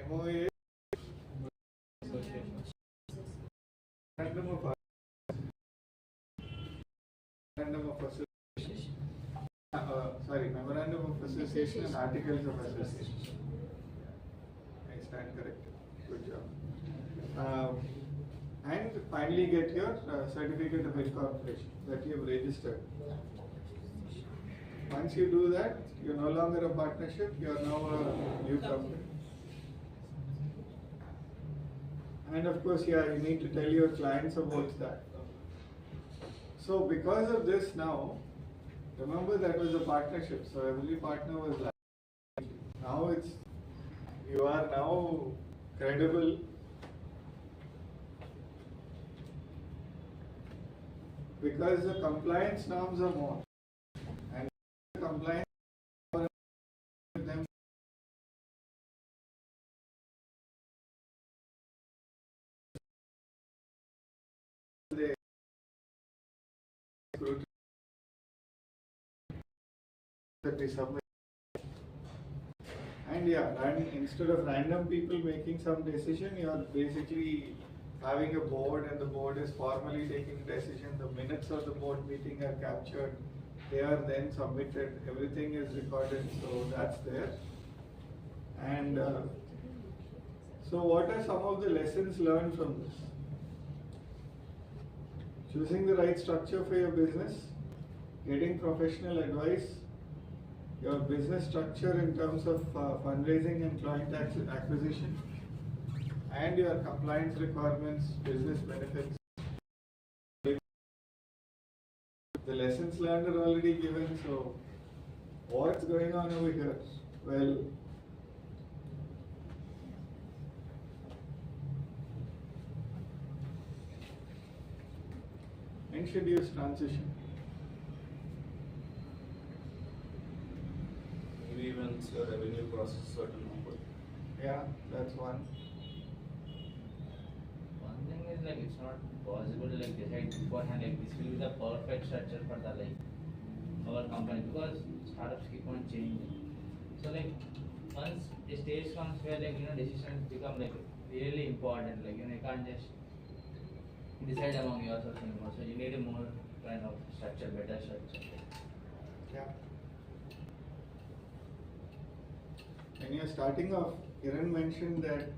MOA Memorandum of Association and Articles of Association. I stand corrected. Good job. And finally get your certificate of incorporation that you have registered. Once you do that, you're no longer a partnership, you are now a new company. And of course, you need to tell your clients about that. So because of this now, remember that was a partnership, so every partner was like, now you are now credible. Because the compliance norms are more. And the compliance with them that we submit. And instead of random people making some decision, you are basically having a board, and the board is formally taking decision. The minutes of the board meeting are captured. They are then submitted. Everything is recorded, so that's there. And so what are some of the lessons learned from this? Choosing the right structure for your business, getting professional advice, your business structure in terms of fundraising and client acquisition, and your compliance requirements, business benefits. The lessons learned are already given, so what's going on over here? Well, introduce transition. Maybe once your revenue crosses certain number. Yeah, that's one. One thing is like it's not possible to like decide beforehand like this will be the perfect structure for the like our company, because startups keep on changing. So like once a stage comes where like decisions become like really important, like you can't just decide among yourself anymore. So you need a more kind of structure, better structure. Yeah. When you're starting off, Kiran mentioned that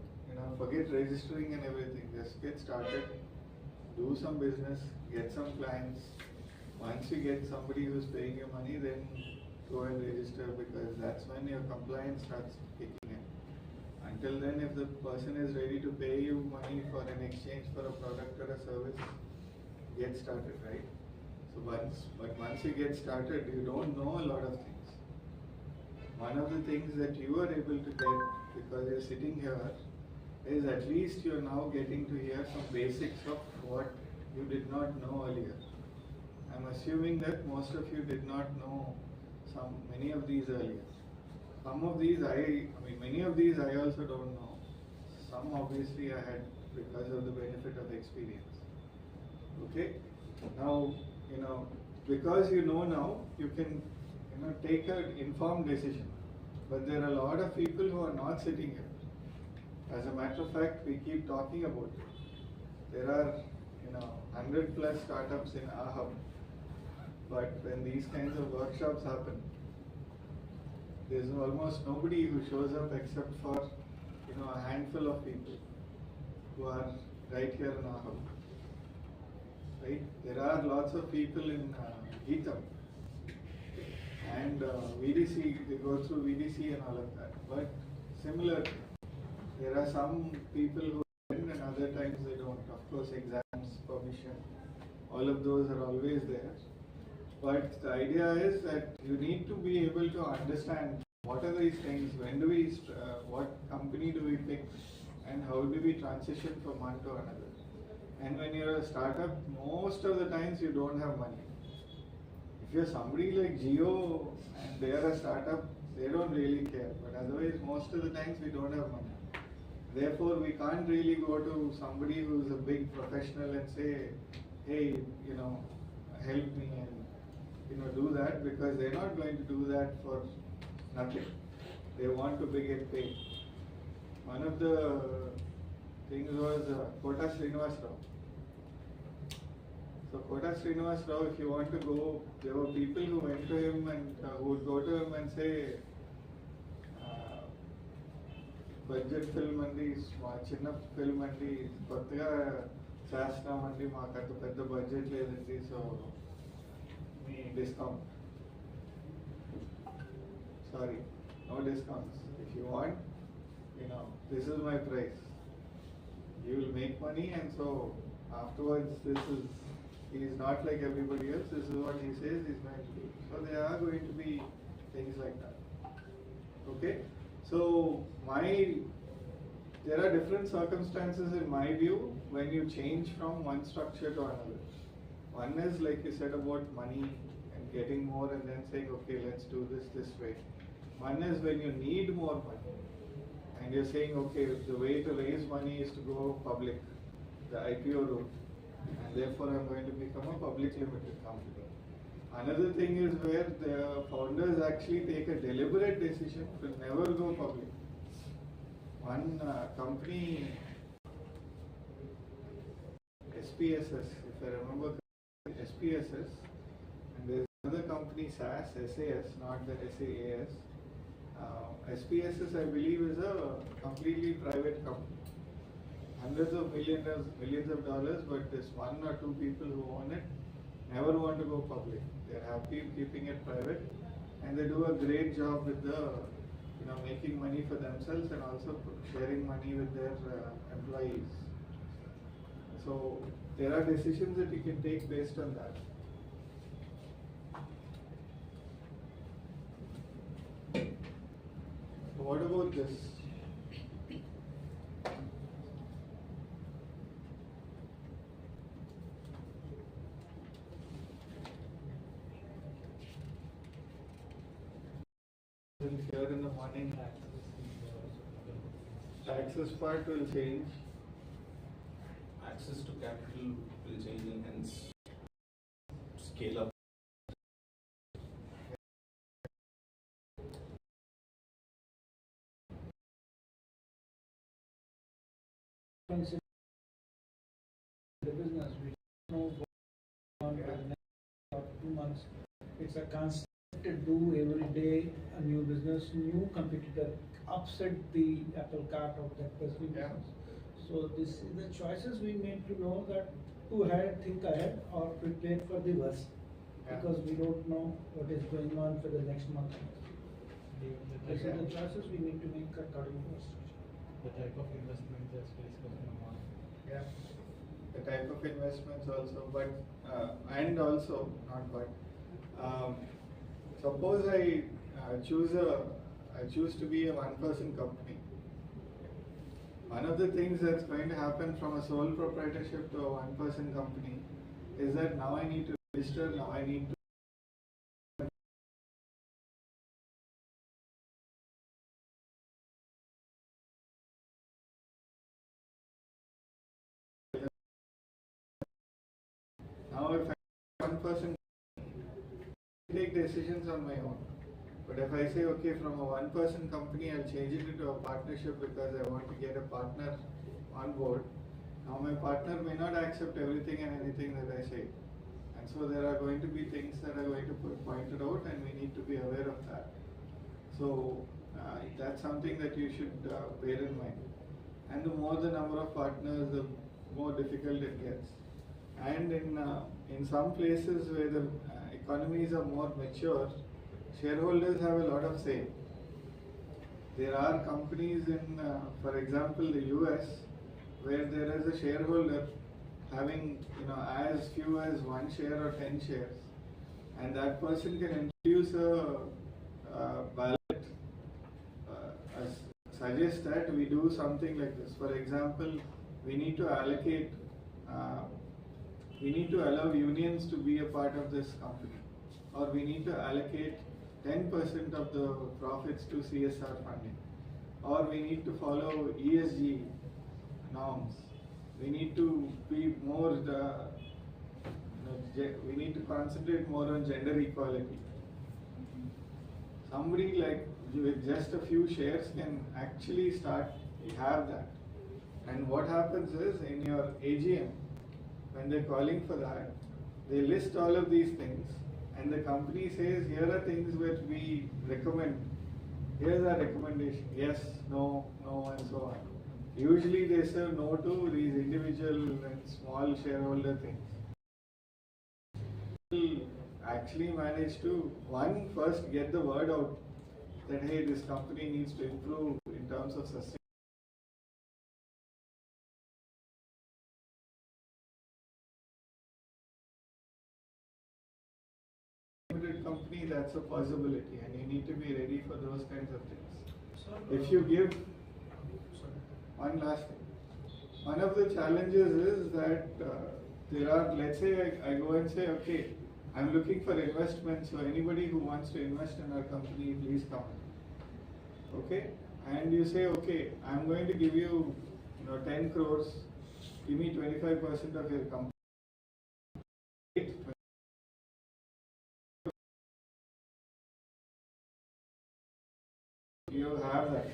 forget registering and everything. Just get started, do some business, get some clients. Once you get somebody who's paying you money, then go and register, because that's when your compliance starts kicking in. Until then, if the person is ready to pay you money for an exchange for a product or a service, get started, right? So once you get started, you don't know a lot of things. One of the things that you are able to get, because you're sitting here, is at least you're now getting to hear some basics of what you did not know earlier. I'm assuming that most of you did not know many of these earlier. Some of these many of these I also don't know. Some obviously I had because of the benefit of experience. Okay? Now, because you know now, you can take an informed decision. but there are a lot of people who are not sitting here. As a matter of fact, we keep talking about it. There are, 100 plus startups in our hub, but when these kinds of workshops happen, there's almost nobody who shows up except for, a handful of people who are right here in our hub. Right? There are lots of people in Geetham and VDC, they go through VDC and all of that. But similar, there are some people who attend and other times they don't. Of course, exams, permission, all of those are always there. But the idea is that you need to be able to understand what are these things, when do we, what company do we pick, and how do we transition from one to another. And when you're a startup, most of the times you don't have money. If you're somebody like Geo and they are a startup, they don't really care. But otherwise, most of the times we don't have money. Therefore, we can't really go to somebody who's a big professional and say, hey, help me and do that, because they're not going to do that for nothing. They want to get paid. One of the things was Kota Srinivas Rao. So Kota Srinivas Rao, if you want to go, there were people who went to him and who would go to him and say, budget film andi, chinna film andi, kottaga chestam andi, maaku anta pedda budget ledandi, so me discount. Sorry, no discounts. If you want, this is my price. You will make money, and so afterwards, he is not like everybody else. This is what he says he's going to do. So there are going to be things like that. Okay? So there are different circumstances in my view when you change from one structure to another. One is like you said about money and getting more and then saying, okay, let's do this way. One is when you need more money and you're saying, okay, the way to raise money is to go public, the IPO route, and therefore I'm going to become a public limited company. Another thing is where the founders actually take a deliberate decision to never go public. One company, SPSS, if I remember correctly, SPSS, and there's another company, SAS, not the SAAS. SPSS, I believe, is a completely private company. Hundreds of millions of dollars, but there's one or two people who own it, never want to go public. They're happy keeping it private, and they do a great job with the, making money for themselves and also sharing money with their employees. So there are decisions that you can take based on that. So what about this? Here in the morning, taxes part will change. Access to capital will change and hence scale up. Consider the business, we don't know what for the next 2 months. It's a constant to do every day a new business, new competitor, upset the apple cart of that specific business. So this is the choices we need to know, that to think ahead or prepare for the worst, because we don't know what is going on for the next month. These are the choices we need to make according to our structure. The type of investment that's discussed in the morning. Yeah, the type of investments also, but and also not but. Suppose I choose to be a one-person company. One of the things that's going to happen from a sole proprietorship to a one-person company is that now I need to register. Now I need to. Now if I'm one person, I take decisions on my own. But if I say, okay, from a one-person company, I'll change it into a partnership because I want to get a partner on board. Now my partner may not accept everything and anything that I say. And so there are going to be things that are going to be pointed out, and we need to be aware of that. So that's something that you should bear in mind. And the more the number of partners, the more difficult it gets. And in some places where the economies are more mature, shareholders have a lot of say. There are companies in, for example, the US, where there is a shareholder having, as few as 1 share or 10 shares, and that person can introduce a ballot, suggest that we do something like this. For example, we need to allocate, we need to allow unions to be a part of this company, or we need to allocate 10% of the profits to CSR funding, or we need to follow ESG norms. We need to be more, we need to concentrate more on gender equality. Somebody like with just a few shares can actually have that. And what happens is, in your AGM, when they're calling for that, they list all of these things, and the company says, here are things which we recommend. Here's our recommendation. Yes, no, no, and so on. Usually they say no to these individual and small shareholder things. We'll actually manage to, first get the word out that, hey, this company needs to improve in terms of sustainability. Company, that's a possibility, and you need to be ready for those kinds of things. If you give, one last thing, one of the challenges is that there are, let's say I go and say, okay, I'm looking for investment, so anybody who wants to invest in our company, please come. Okay, and you say, okay, I'm going to give you, 10 crores, give me 25% of your company. You have that.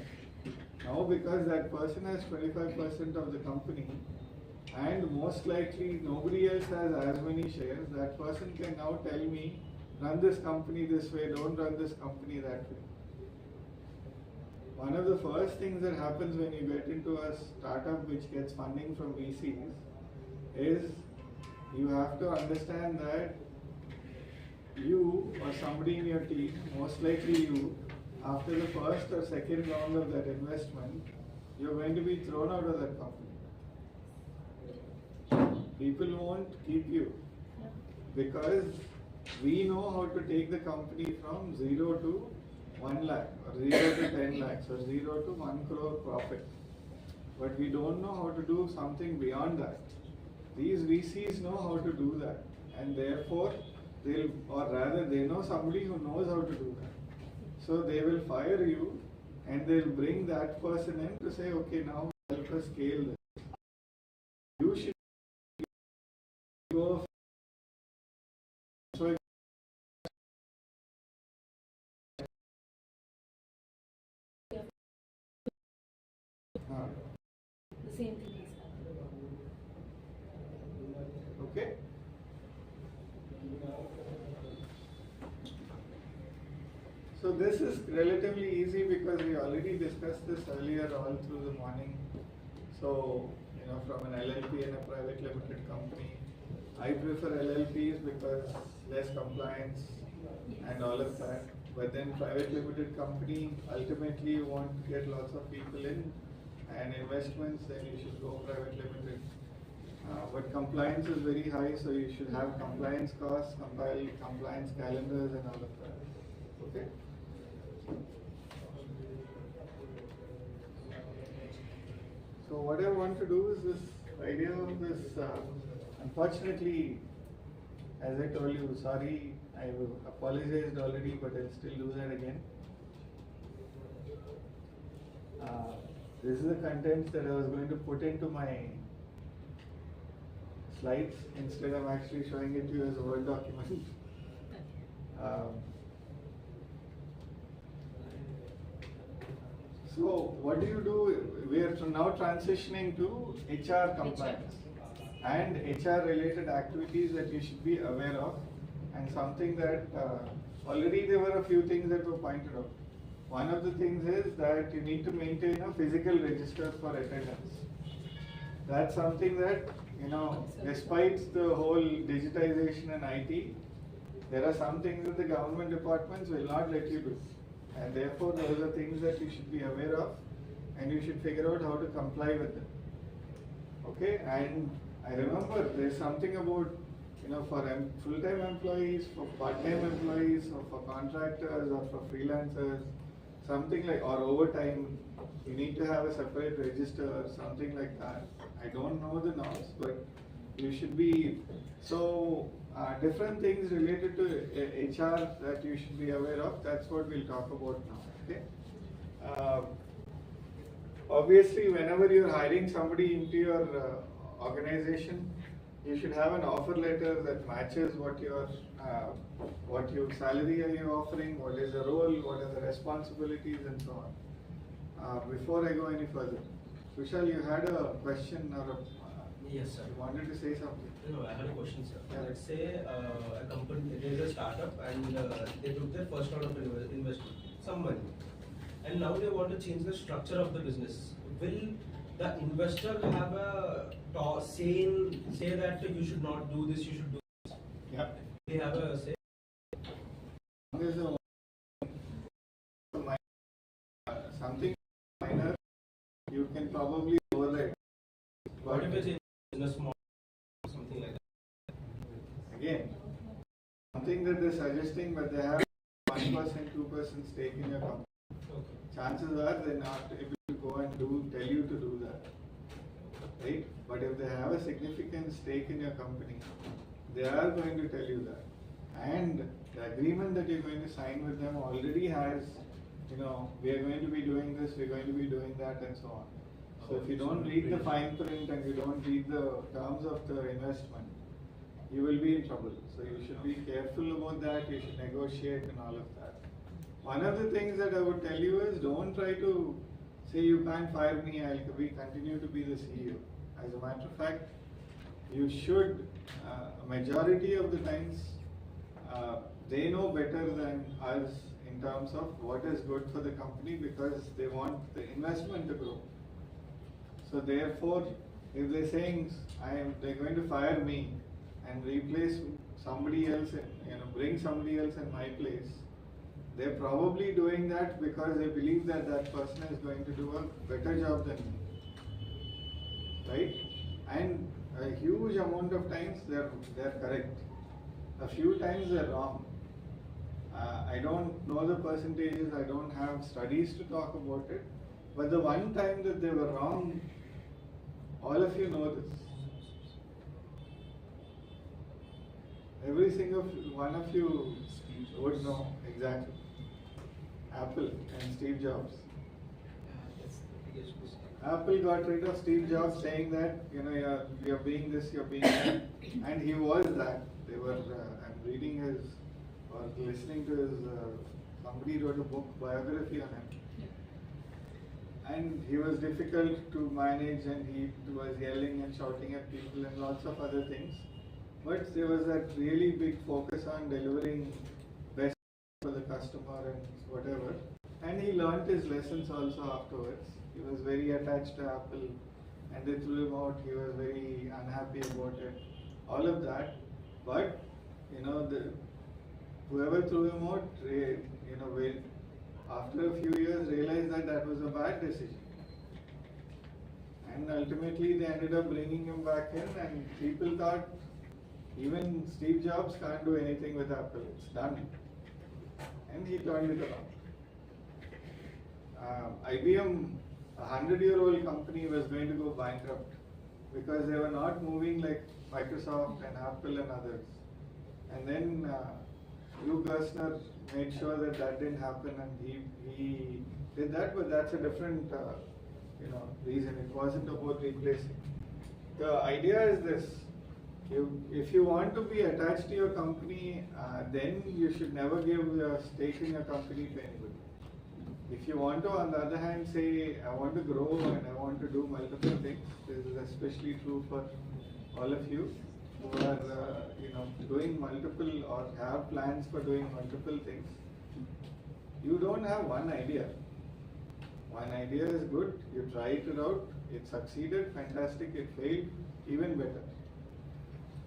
Now, because that person has 25% of the company, and most likely nobody else has as many shares, that person can now tell me, run this company this way, don't run this company that way. One of the first things that happens when you get into a startup which gets funding from VCs is you have to understand that you or somebody in your team, most likely you, after the first or second round of that investment, you're going to be thrown out of that company. People won't keep you because we know how to take the company from 0 to 1 lakh or 0 to 10 lakhs or 0 to 1 crore profit. But we don't know how to do something beyond that. These VCs know how to do that, and therefore they know somebody who knows how to do that. So they will fire you, and they'll bring that person in to say, okay, now help us scale this. You should go. So The same thing is happening. okay. So this is relatively easy because we already discussed this earlier all through the morning. So, from an LLP and a private limited company, I prefer LLPs because less compliance and all of that. But then private limited company, ultimately you want to get lots of people in and investments, then you should go private limited. But compliance is very high, so you should have compliance costs, compliance calendars and all of that. Okay? So what I want to do is this idea of this, unfortunately, as I told you, sorry, I apologized already, but I'll still do that again. This is the content that I was going to put into my slides. Instead, I'm actually showing it to you as a Word document. So what do you do? We are now transitioning to HR compliance and HR related activities that you should be aware of, and something that already there were a few things that were pointed out. One of the things is that you need to maintain a physical register for attendance. That's something that, despite the whole digitization and IT, there are some things that the government departments will not let you do. And therefore, those are things that you should be aware of, and you should figure out how to comply with them. Okay, and I remember there's something about, for full-time employees, for part-time employees, or for contractors, or for freelancers, something like, or overtime, you need to have a separate register or something like that. I don't know the norms, but you should be, so different things related to HR that you should be aware of, that's what we'll talk about now, okay? Obviously, whenever you're hiring somebody into your organization, you should have an offer letter that matches what your salary are you offering, what is the role, what are the responsibilities, and so on. Before I go any further, Vishal, you had a question or a yes, sir. You wanted to say something? No, I had a question, sir. Yeah. Let's say a company, there is a startup, and they took their first round of investment, some money, and now they want to change the structure of the business. Will the investor have a say that you should not do this, you should do this? Yeah. They have a say. There's something minor, you can probably override. What if it's in a small, something like that? Again, something that they're suggesting, but they have 1%, 2% stake in your company. Okay. Chances are they're not able to go and tell you to do that. Right? But if they have a significant stake in your company, they are going to tell you that. And the agreement that you're going to sign with them already has, we are going to be doing this, we're going to be doing that, and so on. So if you don't read the fine print and you don't read the terms of the investment, you will be in trouble. So you should be careful about that, you should negotiate and all of that. One of the things that I would tell you is, don't try to say you can't fire me, I'll continue to be the CEO. As a matter of fact, you should, majority of the times, they know better than us in terms of what is good for the company, because they want the investment to grow. So therefore, if they're saying they're going to fire me and replace somebody else, bring somebody else in my place, they're probably doing that because they believe that that person is going to do a better job than me, right? And a huge amount of times they're correct. A few times they're wrong. I don't know the percentages, I don't have studies to talk about it, but the one time that they were wrong, all of you know this. Every single one of you would know exactly. Apple and Steve Jobs. Apple got rid of Steve Jobs, saying that you're being this, you're being that, and he was that. They were. I'm reading his or listening to his. Somebody wrote a book biography on him, and he was difficult to manage, and he was yelling and shouting at people and lots of other things. But there was that really big focus on delivering best for the customer and whatever. And he learnt his lessons also afterwards. He was very attached to Apple, and they threw him out. He was very unhappy about it. All of that. But whoever threw him out, after a few years realized that that was a bad decision. And ultimately they ended up bringing him back in, and people thought even Steve Jobs can't do anything with Apple, it's done. And he turned it around. IBM, a 100-year-old company, was going to go bankrupt because they were not moving like Microsoft and Apple and others. And then Lou Gerstner made sure that that didn't happen, and he did that, but that's a different reason. It wasn't about replacing. The idea is this: if you want to be attached to your company, then you should never give your stake in your company to anybody. If you want to, on the other hand, say, I want to grow and I want to do multiple things, this is especially true for all of you who are, doing multiple or have plans for doing multiple things. You don't have one idea. One idea is good, you tried it out, it succeeded, fantastic, it failed, even better.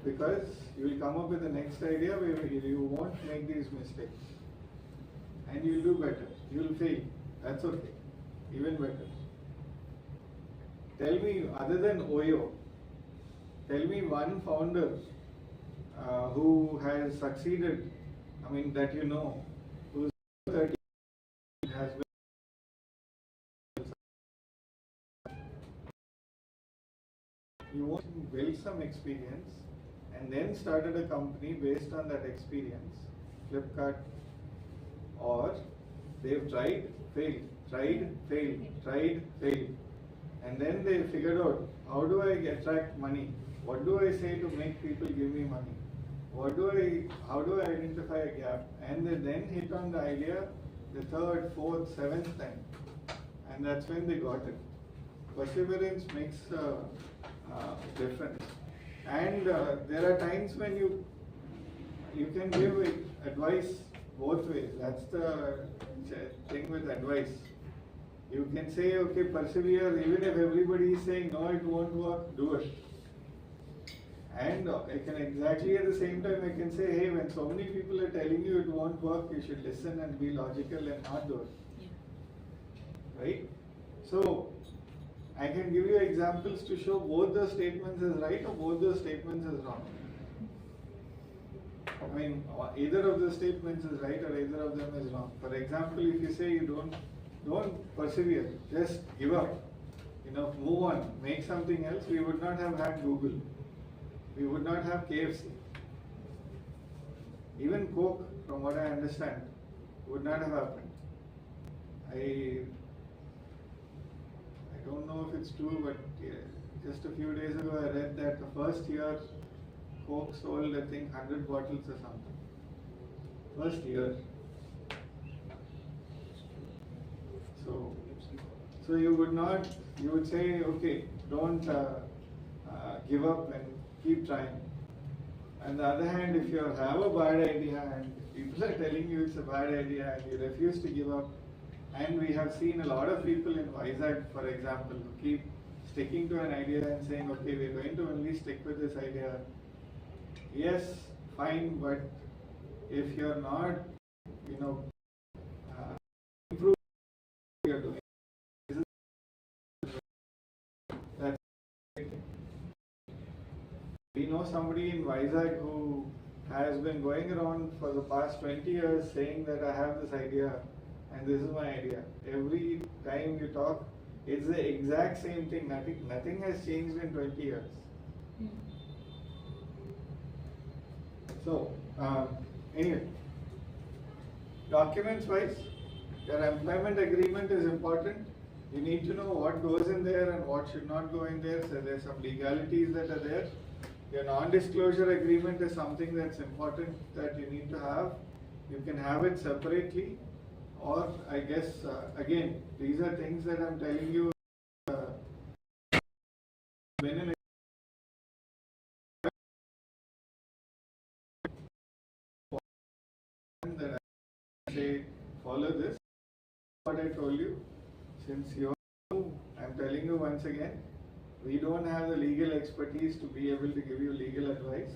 Because you will come up with the next idea where you won't make these mistakes. And you'll do better. You'll fail. That's okay. Even better. Tell me, other than Oyo, tell me one founder who has succeeded, that you know, who's 30 has been. You want to build some experience and then started a company based on that experience, Flipkart, or they've tried, failed, tried, failed, tried, failed, and then they figured out, how do I attract money? What do I say to make people give me money? How do I identify a gap? And they then hit on the idea the third, fourth, seventh time, and that's when they got it. Perseverance makes a difference. And there are times when you can give advice both ways. That's the thing with advice. You can say, okay, persevere, even if everybody is saying, no, it won't work, do it. And I can exactly at the same time, I can say, hey, when so many people are telling you it won't work, you should listen and be logical and not do it. Yeah. Right? So, I can give you examples to show both the statements is right or both the statements is wrong. Either of the statements is right or either of them is wrong. For example, if you say you don't persevere, just give up, move on, make something else, we would not have had Google. We would not have KFC. Even Coke, from what I understand, would not have happened. I don't know if it's true, but just a few days ago I read that the first year Coke sold, I think, 100 bottles or something. First year. So you would say, okay, don't give up and keep trying. On the other hand, if you have a bad idea and people are telling you it's a bad idea and you refuse to give up, and we have seen a lot of people in Vizag, for example, who keep sticking to an idea and saying, okay, we're going to only stick with this idea. Yes, fine, but if you're not, improve what you're doing. That's it. We know somebody in Vizag who has been going around for the past 20 years saying that I have this idea and this is my idea. Every time you talk, it's the exact same thing. Nothing has changed in 20 years. So, anyway, documents wise, your employment agreement is important. You need to know what goes in there and what should not go in there. So there's some legalities that are there. Your non-disclosure agreement is something that's important that you need to have. You can have it separately, or I guess again, these are things that I'm telling you. That I say follow this. What I told you, since I'm telling you once again, we don't have the legal expertise to be able to give you legal advice.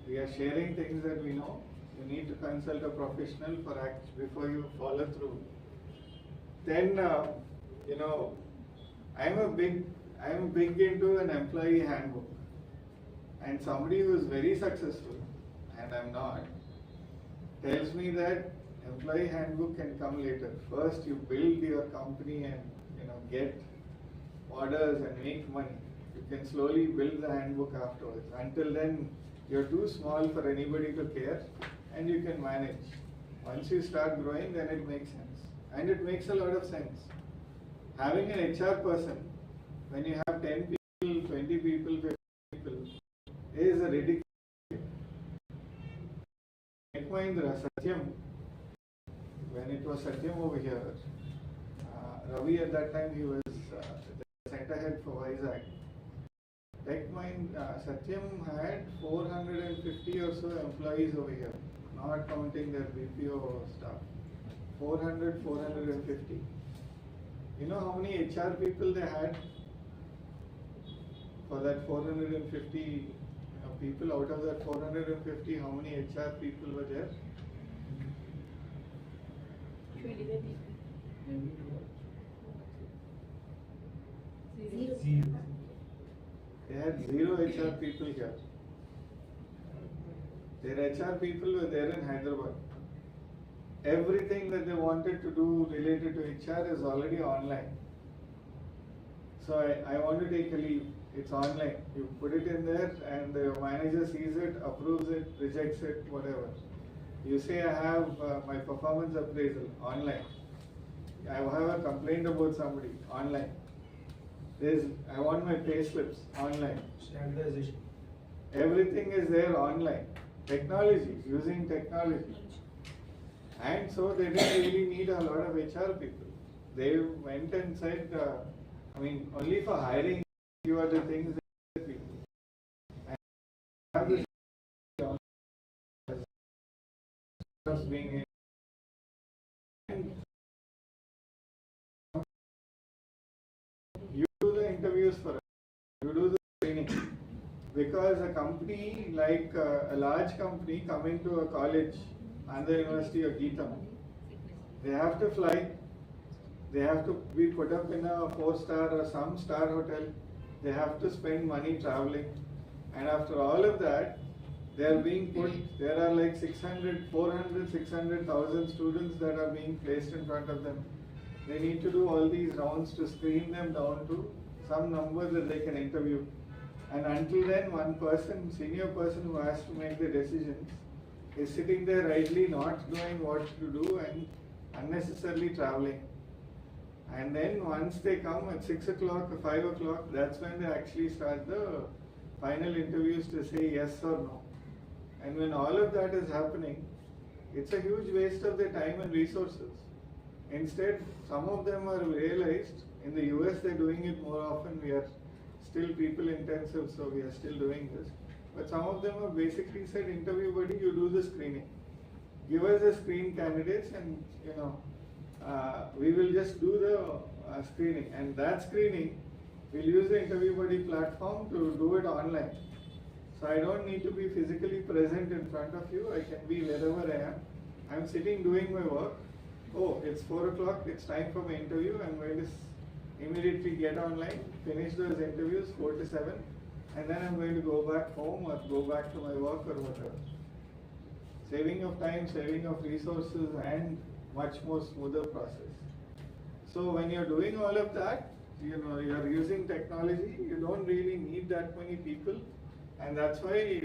We are sharing things that we know. You need to consult a professional for before you follow through. Then, I'm big into an employee handbook, and somebody who is very successful, and I'm not, tells me that employee handbook can come later. First, you build your company and get orders and make money. You can slowly build the handbook afterwards. Until then, you're too small for anybody to care, and you can manage. Once you start growing, then it makes sense. And it makes a lot of sense. Having an HR person, when you have 10 people, 20 people, 50 people, is a ridiculous. Mahindra, Satyam, when it was Satyam over here, Ravi at that time, he was the center head for Vizag. TechMind, Satyam had 450 or so employees over here, not counting their BPO staff. 450. You know how many HR people they had for that 450 people? Out of that 450, how many HR people were there? 25 people. Zero. They had 0 HR people here. Their HR people were there in Hyderabad. Everything that they wanted to do related to HR is already online. So I want to take a leave. It's online. You put it in there and the manager sees it, approves it, rejects it, whatever. You say I have my performance appraisal online. I have a complaint about somebody online. I want my pay slips online. Standardization. Everything is there online. Technology, using technology. And so they didn't really need a lot of HR people. They went and said, only for hiring you are the things that we and have this being and you do the interviews for us, you do the training. Because a company like a large company coming to a college, Andhra University or Geetam, they have to fly, they have to be put up in a 4-star or some star hotel, they have to spend money traveling, and after all of that, they are being put, there are like 600,000 students that are being placed in front of them. They need to do all these rounds to screen them down to some number that they can interview. And until then, one person, senior person who has to make the decisions, is sitting there idly not knowing what to do and unnecessarily traveling. And then once they come at 6 o'clock or 5 o'clock, that's when they actually start the final interviews to say yes or no. And when all of that is happening, it's a huge waste of their time and resources. Instead, some of them are realized, in the US they're doing it more often, we are still people intensive, so we are still doing this. But some of them have basically said, interview buddy, you do the screening. Give us the screen candidates and, we will just do the screening. And that screening, we'll use the interview buddy platform to do it online. So I don't need to be physically present in front of you. I can be wherever I am. I'm sitting doing my work. Oh, it's 4 o'clock, it's time for my interview. I'm going to immediately get online, finish those interviews 4 to 7, and then I'm going to go back home or go back to my work or whatever. Saving of time, saving of resources, and much more smoother process. So when you're doing all of that, you're using technology, you don't really need that many people, and that's why,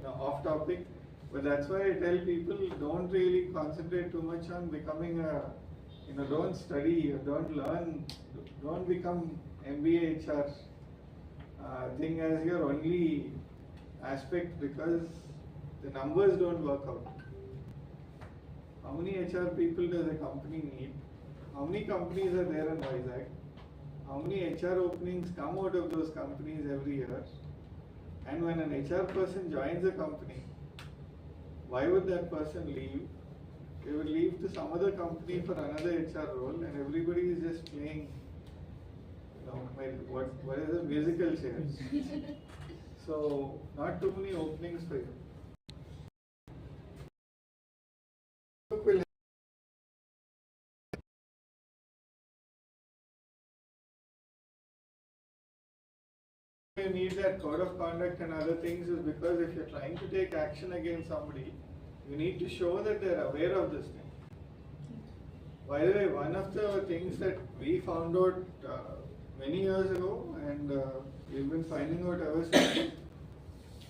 off topic, but that's why I tell people don't really concentrate too much on becoming don't study, don't learn, don't become MBA HR thing as your only aspect, because the numbers don't work out. How many HR people does a company need? How many companies are there in Vizag? How many HR openings come out of those companies every year? And when an HR person joins a company, why would that person leave? They will leave to some other company for another HR role, and everybody is just playing, what is a musical chairs. So, not too many openings for you. You need that code of conduct and other things is because if you're trying to take action against somebody, you need to show that they're aware of this thing. By the way, one of the things that we found out many years ago, and we've been finding out ever since,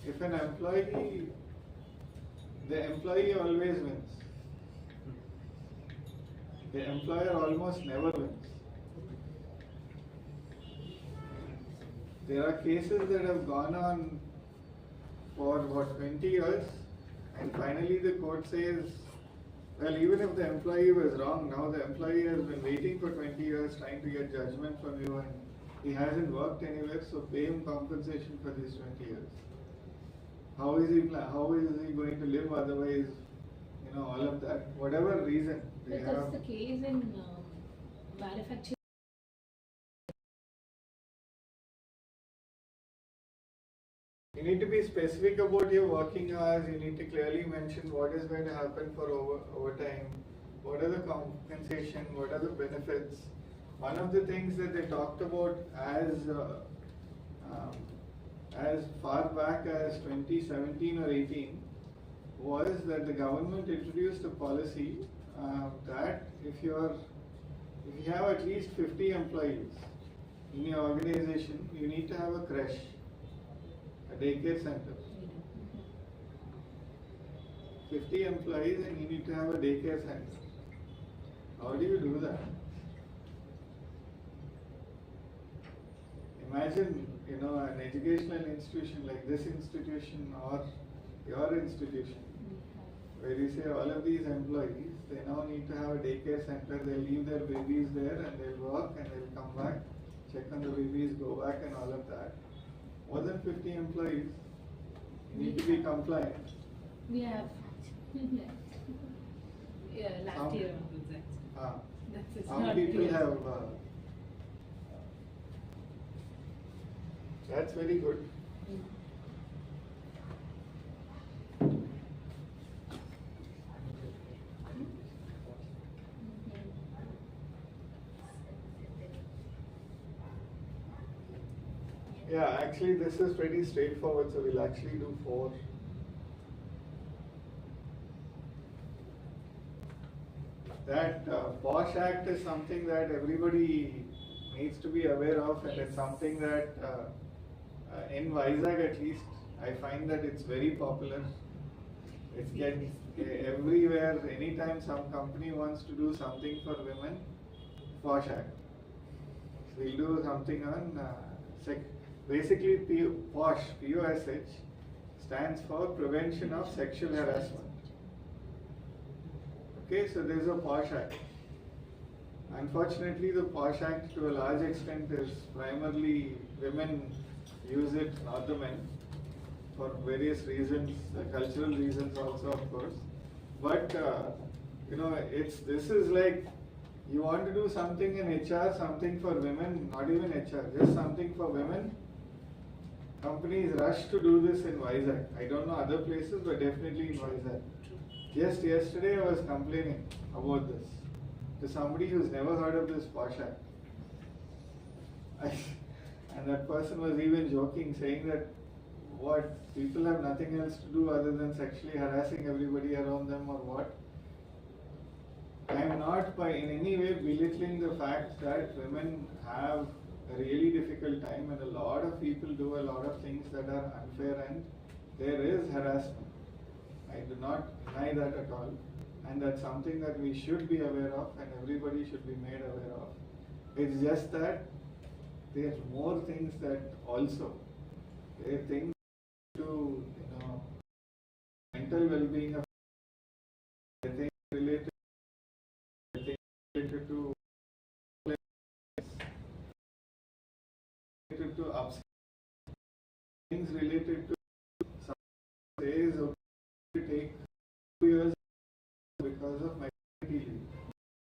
if an employee, the employee always wins. The employer almost never wins. There are cases that have gone on for 20 years, and finally the court says Well, even if the employee was wrong, now the employee has been waiting for 20 years trying to get judgment from you and he hasn't worked anywhere, so pay him compensation for these 20 years. How is he going to live otherwise, all of that, whatever reason they That's have. the case in manufacturing. You need to be specific about your working hours. You need to clearly mention what is going to happen for overtime, what are the compensation, what are the benefits. One of the things that they talked about as far back as 2017 or 18 was that the government introduced a policy that if you have at least 50 employees in your organization, you need to have a creche, a daycare center. 50 employees and you need to have a daycare center. How do you do that? Imagine, an educational institution like this institution or your institution, where you say all of these employees, they now need to have a daycare center, they'll leave their babies there and they'll work and they'll come back, check on the babies, go back and all of that. More than 50 employees need to be compliant. We have. Yeah, last year onwards actually. Some people have. That's very good. Yeah, actually this is pretty straightforward, so we'll actually do 4. That POSH Act is something that everybody needs to be aware of, and it's something that in Vizag at least, I find that it's very popular. It's getting everywhere. Anytime some company wants to do something for women, POSH Act. So we'll do something on basically POSH, POSH stands for Prevention of Sexual Harassment. Okay, so there is a POSH Act. Unfortunately, the POSH Act to a large extent is primarily women use it, not the men, for various reasons, cultural reasons also, of course. But this is like you want to do something in HR, something for women, not even HR, just something for women. Companies rush to do this in Vizag. I don't know other places, but definitely in Vizag. Just yesterday I was complaining about this to somebody who's never heard of this POSH Act. And that person was even joking, saying that people have nothing else to do other than sexually harassing everybody around them or what. I am not in any way belittling the fact that women have a really difficult time and a lot of people do a lot of things that are unfair and there is harassment. I do not deny that at all, and that's something that we should be aware of and everybody should be made aware of. It's just that there's more things that also, there are things to, mental well-being of things related to upset, things related to some days of to take 2 years because of my maternity leave.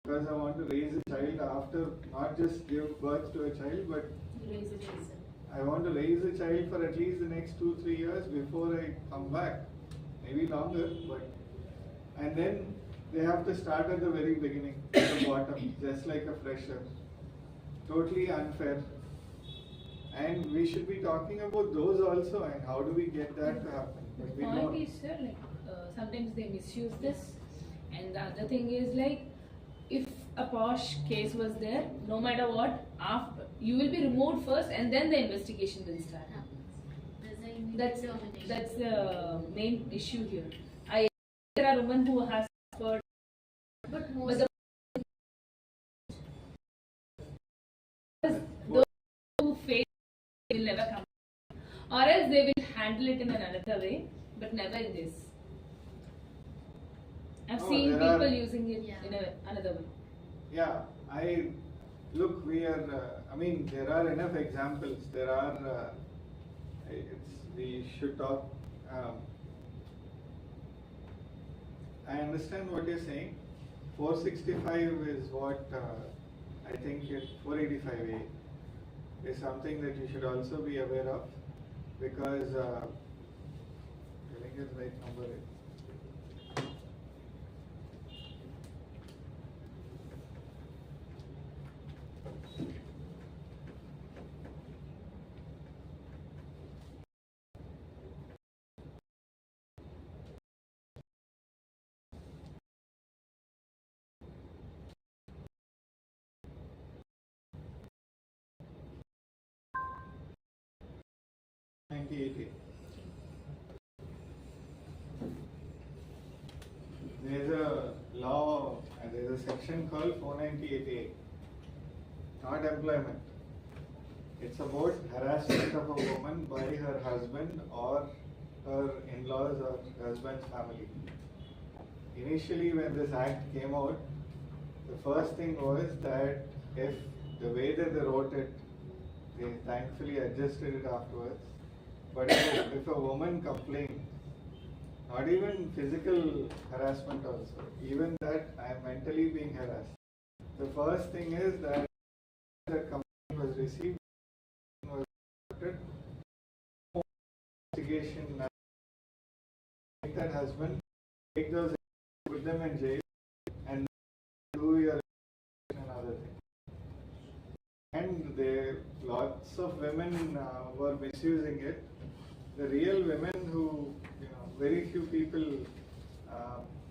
Because I want to raise a child after, not just give birth to a child, but Raise a child. I want to raise a child for at least the next 2-3 years before I come back. Maybe longer, and then they have to start at the very beginning, at the bottom, just like a fresher. Totally unfair. And we should be talking about those also, and how do we get that to happen? But The point is, sir, sometimes they misuse this, and the other thing is if a POSH case was there, no matter what, you will be removed first, and then the investigation will start. That's the main issue here. There are women who have suffered, but those who face will never come, or else they will handle it in another way, but never in this. I've No, seen there people are- using it Yeah. in another way. Yeah, look, we are, I mean, there are enough examples. There are, we should talk. I understand what you're saying. 465 is what I think 485A is something that you should also be aware of, because telling is right number. There's a law, there's a section called 498A, not employment. It's about harassment of a woman by her husband or her in-laws or husband's family. Initially, when this act came out, the first thing was that if the way that they wrote it, they thankfully adjusted it afterwards. But if a woman complained, not even physical harassment also, even that I am mentally being harassed, the first thing is that the complaint was received, was reported, investigation, take that husband, take those, put them in jail, and do your another thing. And lots of women were misusing it. The real women who, very few people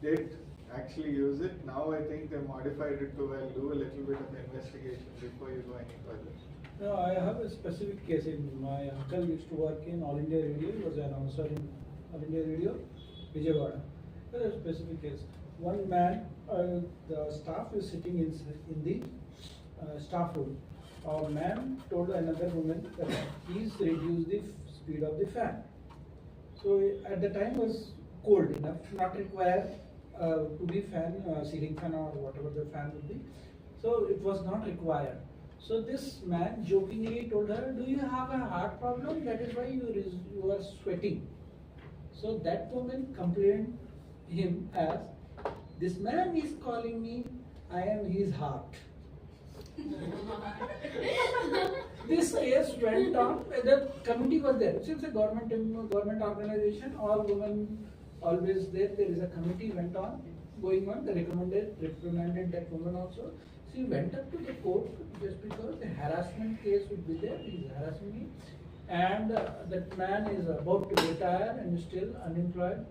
did actually use it. Now I think they modified it to, well, do a little bit of investigation before you go any further. No, I have a specific case. My uncle used to work in All India Radio. He was an announcer in All India Radio, Vijayawada. There is a specific case. One man, the staff is sitting in the staff room. A man told another woman that he's reduced the speed of the fan. So at the time was cold enough, not require to be fan, ceiling fan or whatever the fan would be. So it was not required. So this man jokingly told her, "Do you have a heart problem? That is why you are sweating." So that woman complained him as, "This man is calling me, I am his heart." This case went on. The committee was there. Since a government organization, all women always there. There is a committee went on, going on. They reprimanded that woman also. She went up to the court just because the harassment case would be there. He is harassing me, and that man is about to retire and still unemployed.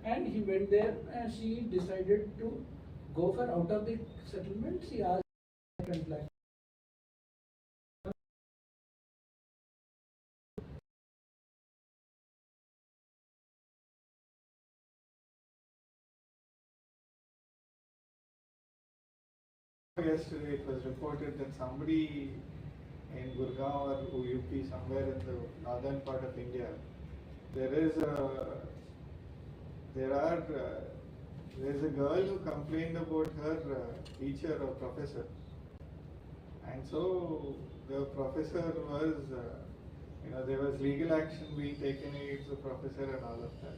And he went there, and she decided to go for out of the settlement. She asked 20 lakh. Yesterday it was reported that somebody in Gurgaon or UP, somewhere in the northern part of India, there's a girl who complained about her teacher or professor, and so the professor was, there was legal action being taken against the professor and all of that.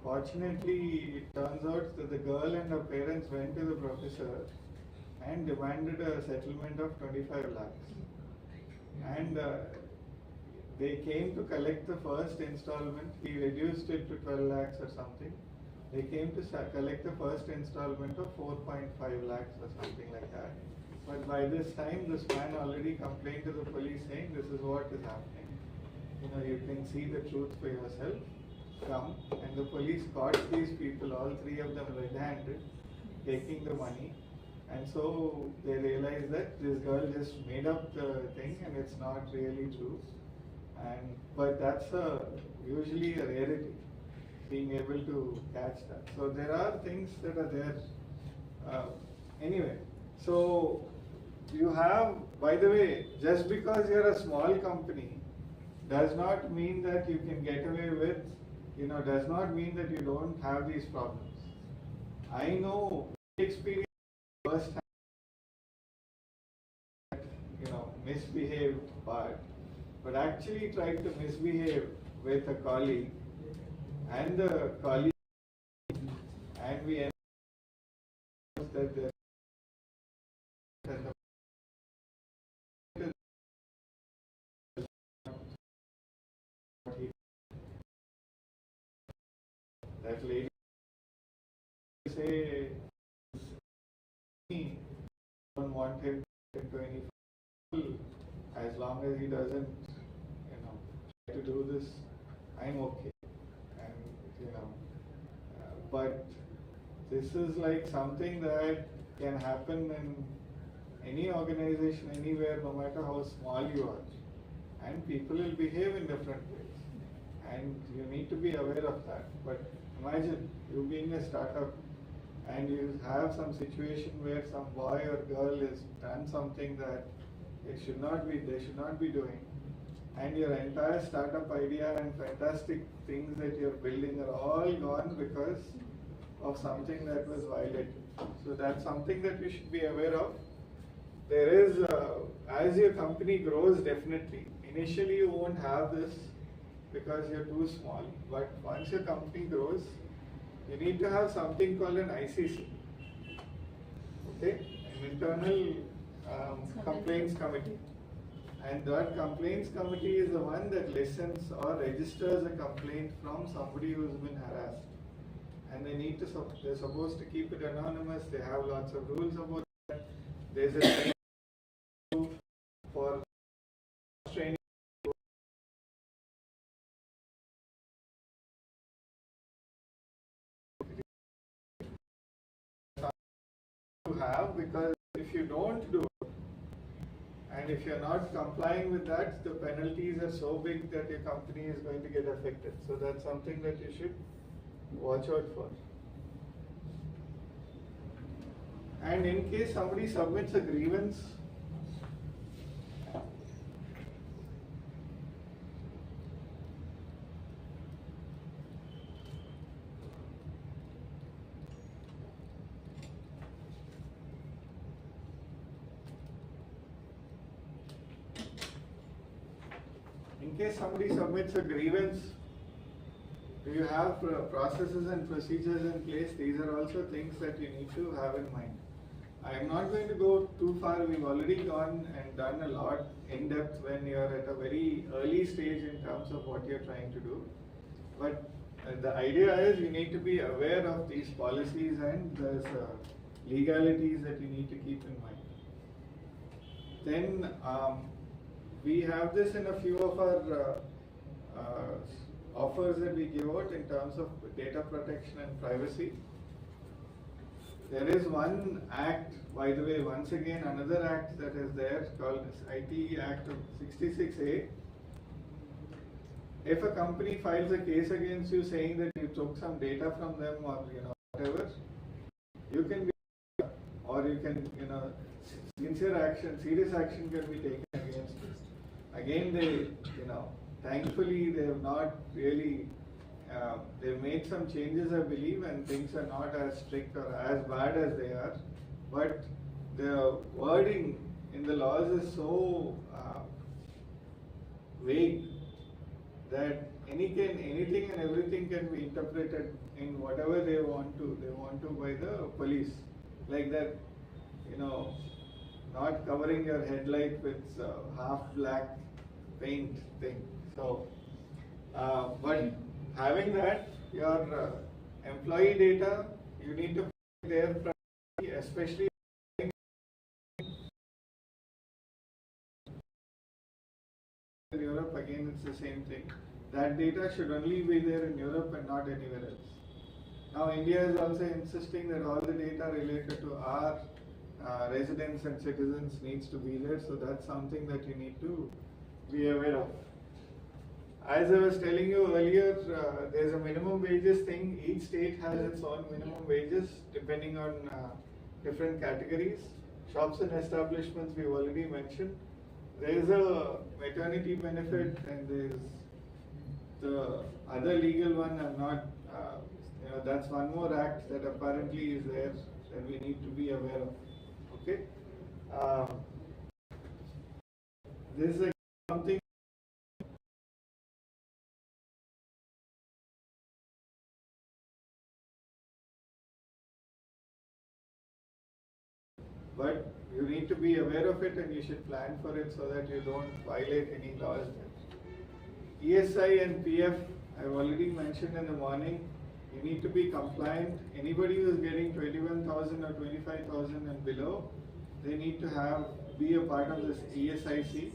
Fortunately, it turns out that the girl and her parents went to the professor and demanded a settlement of 25 lakhs. And they came to collect the first installment. He reduced it to 12 lakhs or something. They came to collect the first installment of 4.5 lakhs or something like that. But by this time, this man already complained to the police saying, "This is what is happening. You can see the truth for yourself. Come." And the police caught these people, all three of them red-handed, taking the money. And so they realized that this girl just made up the thing and it's not really true. But that's usually a rarity, being able to catch that. So there are things that are there. Anyway, so you have, by the way, just because you're a small company does not mean that you can get away with, does not mean that you don't have these problems. I know experience first hand, misbehaved part, but actually tried to misbehave with a colleague, and the colleague, and we ended that there that lady say don't want him into any trouble as long as he doesn't try to do this. I'm okay, and but this is like something that can happen in any organization anywhere, no matter how small you are, and people will behave in different ways, and you need to be aware of that. But imagine you being a startup and you have some situation where some boy or girl has done something that they should not be doing, and your entire startup idea and fantastic things that you're building are all gone because of something that was violated. So that's something that you should be aware of. There is, as your company grows, definitely, initially you won't have this because you're too small, but once your company grows, you need to have something called an ICC, okay, an internal complaints committee. And that complaints committee is the one that listens or registers a complaint from somebody who's been harassed. And they're supposed to keep it anonymous. They have lots of rules about that. There's a training for training to have, because if you don't do it, and if you're not complying with that, the penalties are so big that your company is going to get affected. So that's something that you should watch out for. And in case somebody submits a grievance, do you have processes and procedures in place? These are also things that you need to have in mind. I am not going to go too far. We've already gone and done a lot in depth when you're at a very early stage in terms of what you're trying to do. But the idea is you need to be aware of these policies, and there's legalities that you need to keep in mind. Then we have this in a few of our offers that we give out in terms of data protection and privacy. There is one act, by the way, once again another act that is there called TiE Act of 66A. If a company files a case against you saying that you took some data from them or whatever, you can be, or you can serious action can be taken against you. Again, they thankfully they have not really they've made some changes, I believe, and things are not as strict or as bad as they are. But the wording in the laws is so vague that anything and everything can be interpreted in whatever they want to. They want to by the police, like that, not covering your headlight with half black paint thing. So, but having that, your employee data, you need to put their privacy, especially in Europe. Again, it's the same thing. That data should only be there in Europe and not anywhere else. Now, India is also insisting that all the data related to our residents and citizens needs to be there. So that's something that you need to be aware of. As I was telling you earlier, there's a minimum wages thing. Each state has its own minimum wages depending on different categories. Shops and establishments we've already mentioned. There is a maternity benefit, and there is the other legal one. I'm not that's one more act that apparently is there that we need to be aware of. Okay. This is something. But you need to be aware of it and you should plan for it so that you don't violate any laws. ESI and PF, I've already mentioned in the morning, you need to be compliant. Anybody who is getting 21,000 or 25,000 and below, they need to be a part of this ESIC.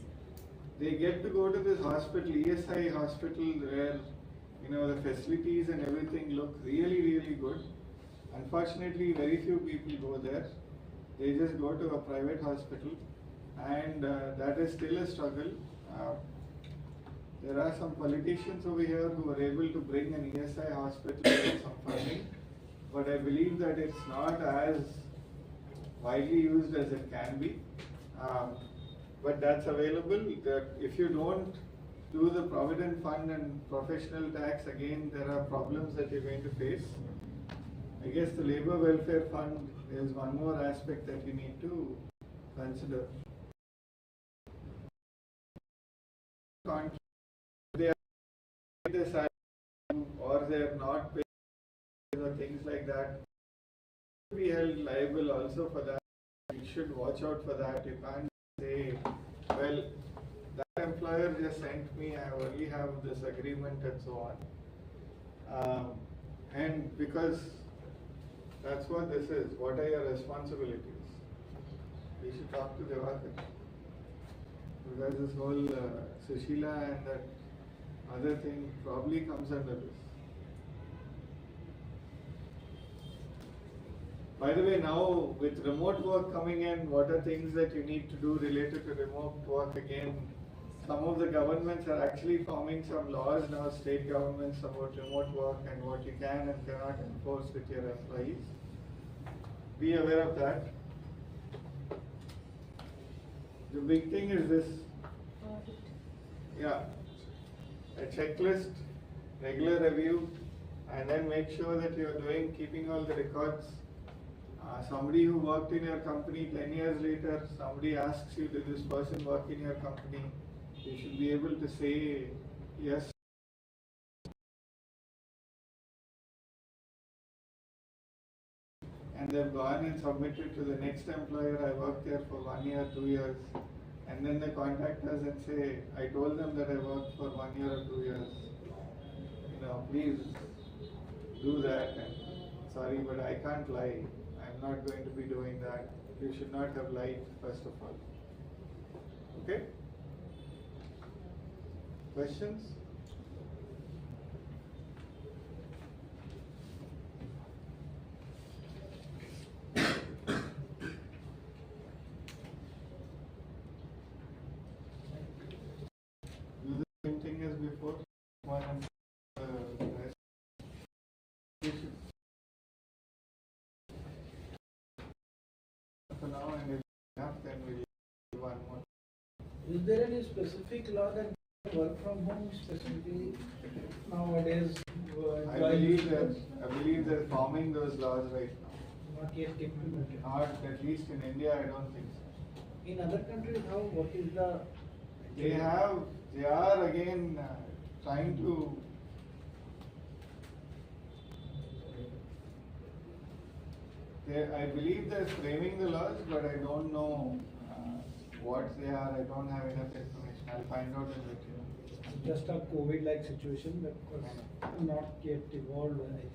They get to go to this hospital, ESI hospital, where the facilities and everything look really, really good. Unfortunately, very few people go there. They just go to a private hospital, and that is still a struggle. There are some politicians over here who are able to bring an ESI hospital with some funding, but I believe that it's not as widely used as it can be. But that's available. That if you don't do the provident fund and professional tax, again there are problems that you're going to face. I guess the labor welfare fund is one more aspect that you need to consider. They are the salary or they are not paying or things like that. Be held liable also for that. You should watch out for that. You can't say, well, that employer just sent me, I only have this agreement and so on. And because that's what this is. What are your responsibilities? You should talk to Devakar. Because this whole Sushila and that other thing probably comes under this. By the way, now with remote work coming in, what are things that you need to do related to remote work again? Some of the governments are actually forming some laws now, state governments, about remote work and what you can and cannot enforce with your employees. Be aware of that. The big thing is this. Yeah, a checklist, regular review, and then make sure that you are keeping all the records. Somebody who worked in your company 10 years later, somebody asks you, did this person work in your company? You should be able to say yes. And they've gone and submitted to the next employer. I worked there for 1 year, 2 years. And then they contact us and say, I told them that I worked for 1 year or 2 years. Please do that. And sorry, but I can't lie. I'm not going to be doing that. You should not have lied, first of all. Okay? Questions? Do the same thing as before. One and rest. For now, and if enough, then we'll do one more. Is there any specific law that work from home specifically nowadays? I believe they're forming those laws right now. Not yet implemented. Not at least in India, I don't think so. In other countries, how? What is the? They are again trying to. I believe they're framing the laws, but I don't know what they are. I don't have enough information. I'll find out and let you know. Just a COVID-like situation that was not yet evolved, I think.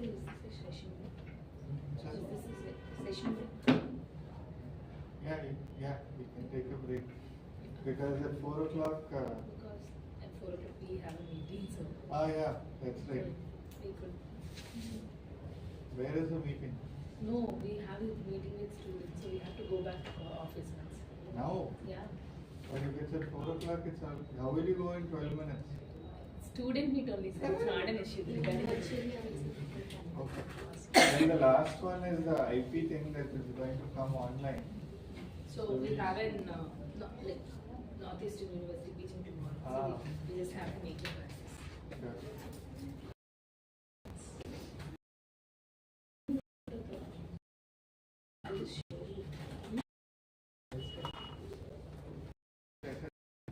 is this a session? So, Is this a session? yeah, we can take a break. Because at 4 o'clock, Because at 4 o'clock we have a meeting, so. yeah, that's right. We could. Where is the meeting? No, we have a meeting with students, so we have to go back to our office once. Now? Yeah. But if it's at 4 o'clock, how will you go in 12 minutes? Student meet only, sir. It's not an issue. Okay. Then the last one is the IP thing that is going to come online. So we have an like Northeastern University teaching tomorrow. So we just have to make it practice. Sure. I'll just show you.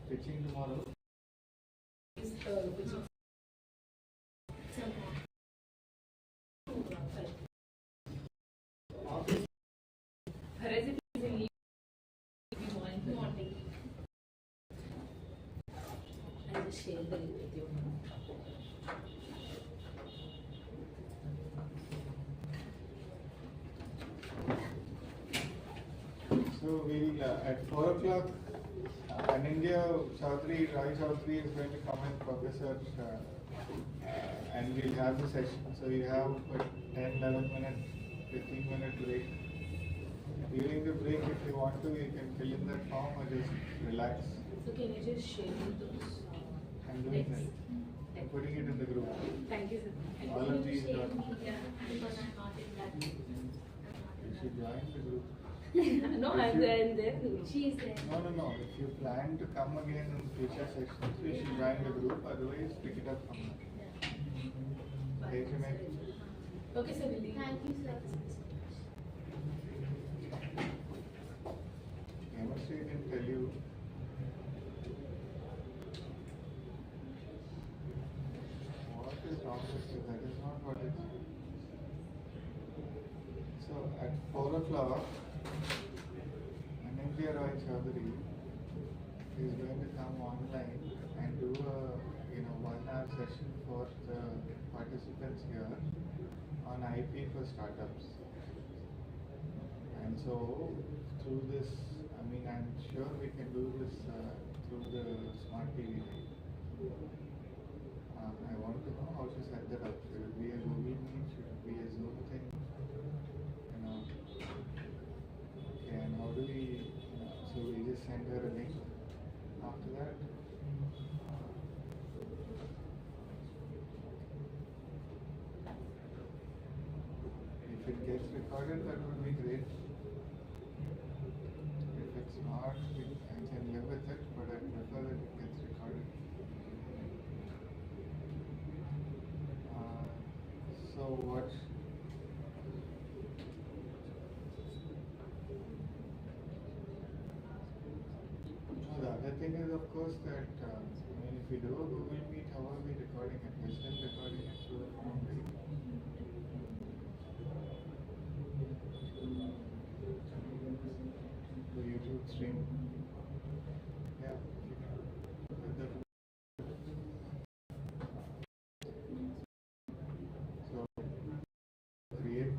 Pitching tomorrow. Is which is Whereas it is in leave, morning. I'll just share the link with you. So we'll at 4 o'clock, Anindya Chaudhary, Roy Chaudhary is going to come and professor, and we'll have the session. So we have 10, 11 minutes, 15-minute break. During the break, if you want to, you can fill in that form or just relax. So can you just share me those? I'm doing links? that. I'm putting it in the group. Thank you, sir. All of these Share are. me, because I'm not in that. You should join the group. No, If I'm you- there in there. She is there. No. If you plan to come again in future sessions, you should join the group. Otherwise, pick it up from there. Okay, Jimmy? Okay, sir, we'll leave. Thank you, sir. Chemistry can tell you. What is wrong with you? That is not what it is. So at 4 o'clock, Anindya Roy Chaudhary is going to come online and do a 1-hour session for the participants here on IP for startups. And so through this, I'm sure we can do this through the smart TV. I want to know how to set that up. Should it be a Google Meet? Should it be a Zoom thing? Okay, and how do we, so we just send her a link after that? If it gets recorded, that would be great. If it's not, I can live with it, but I prefer that it gets recorded. So what? The other thing is, of course, that if we do a Google Meet, how are we recording it? We're still recording it through the phone, right? The YouTube stream. Yeah. With the so create,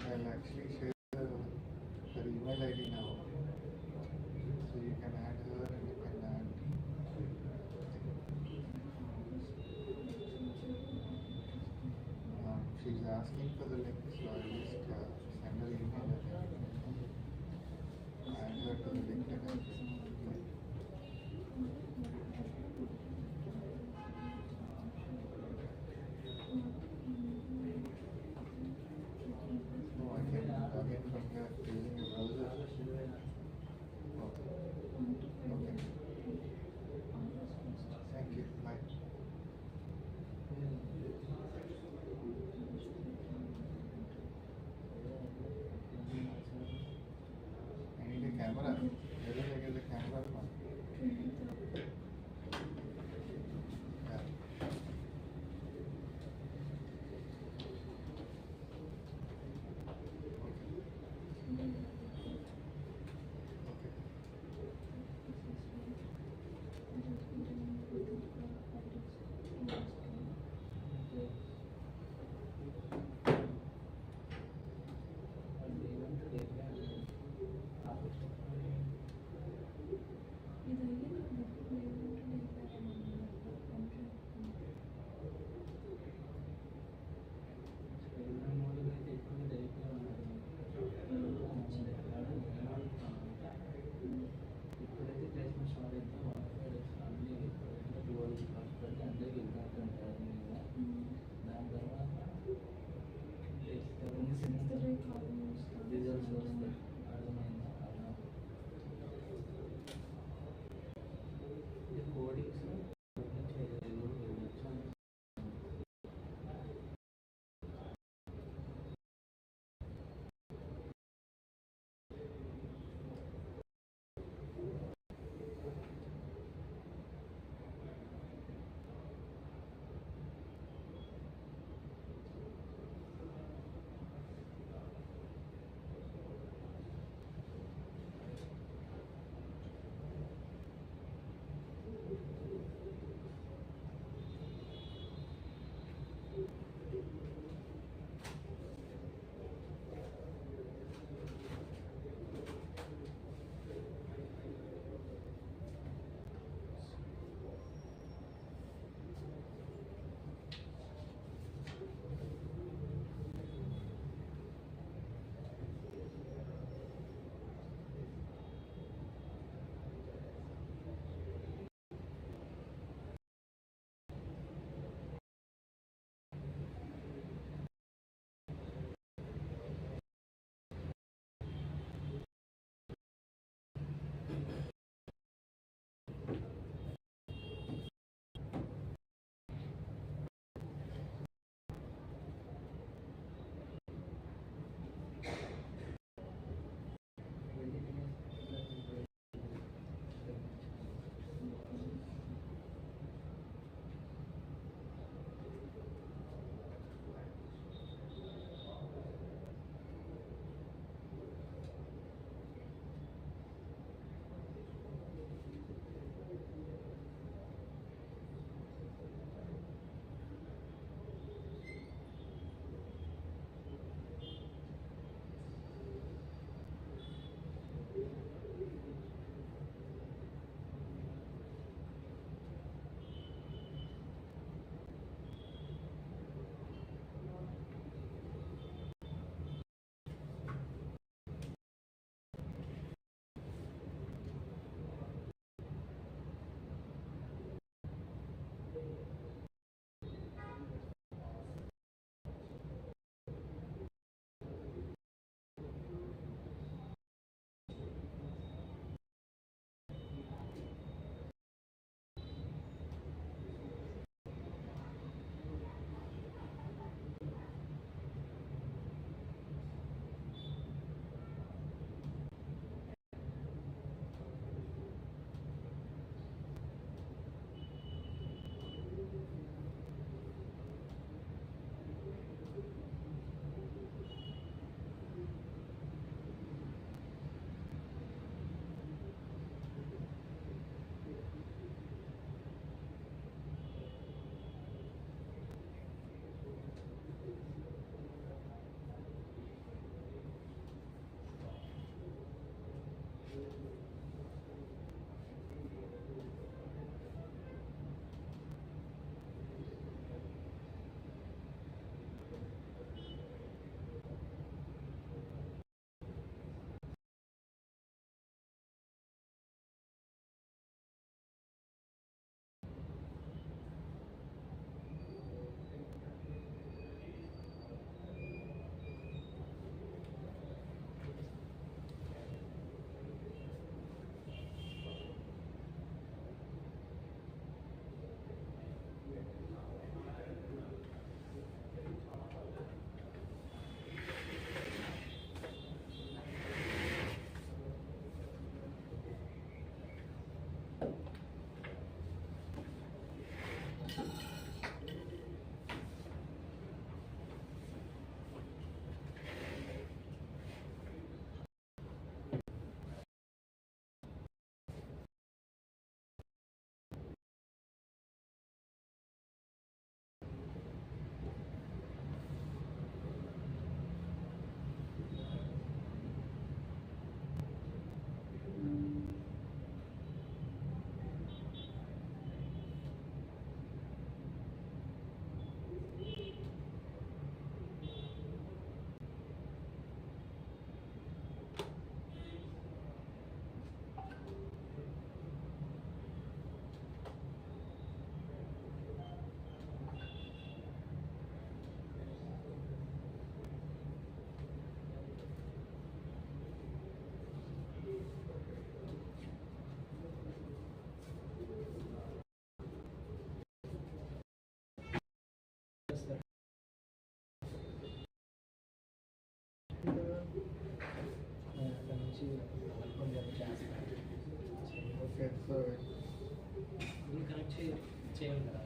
I'll actually share her email ID now. So you can add her and you can add. She's asking for the link, so I'll just send her email and add her to the link that I've written. Oh, I can log in from here using a browser. Oh. Okay. Thank you. Bye. I need a camera. Where did I get the చేయాలి కదా.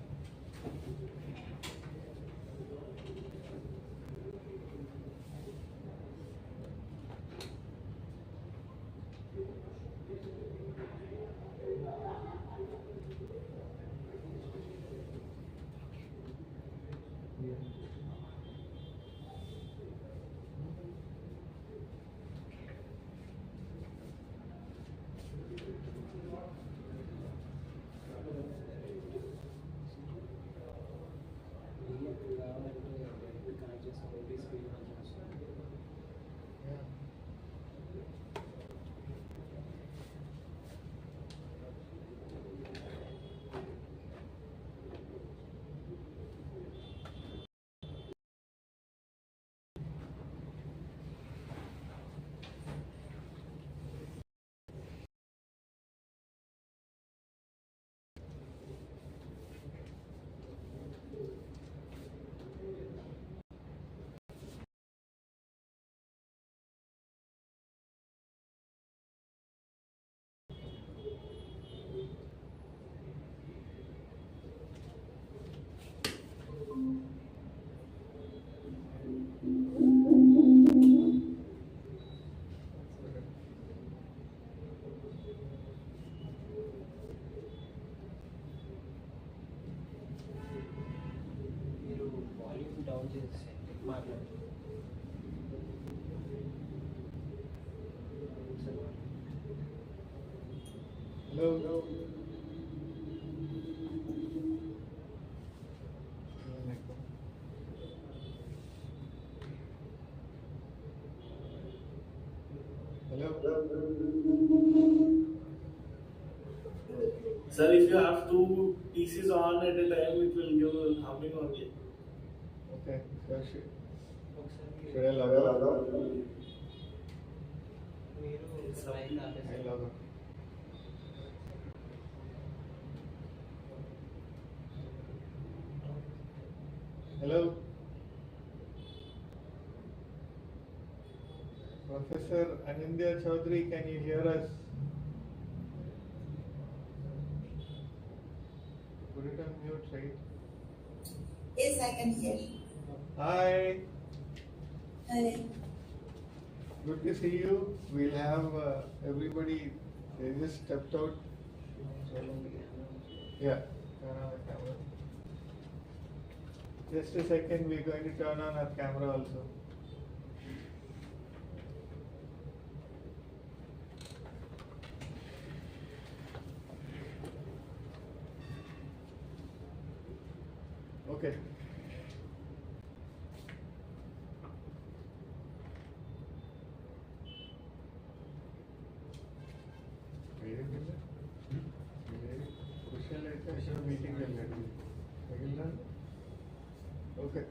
మీరు volume down చేసేయండి మాట్లాడండి. Hello. Sir, if you have two PCs on at a time, it will give humming only. Okay, so should I log out? మీరు It's up mic to you. ఆపేసి I log out. Hello. Professor Anindya Chaudhary, can you hear us? Put it on mute, right? Yes, I can hear you. Hi, Hi. good to see you. We'll have everybody, they just stepped out. Yeah, turn on the camera. Just a second, we're going to turn on our camera also. Okay. Meeting okay.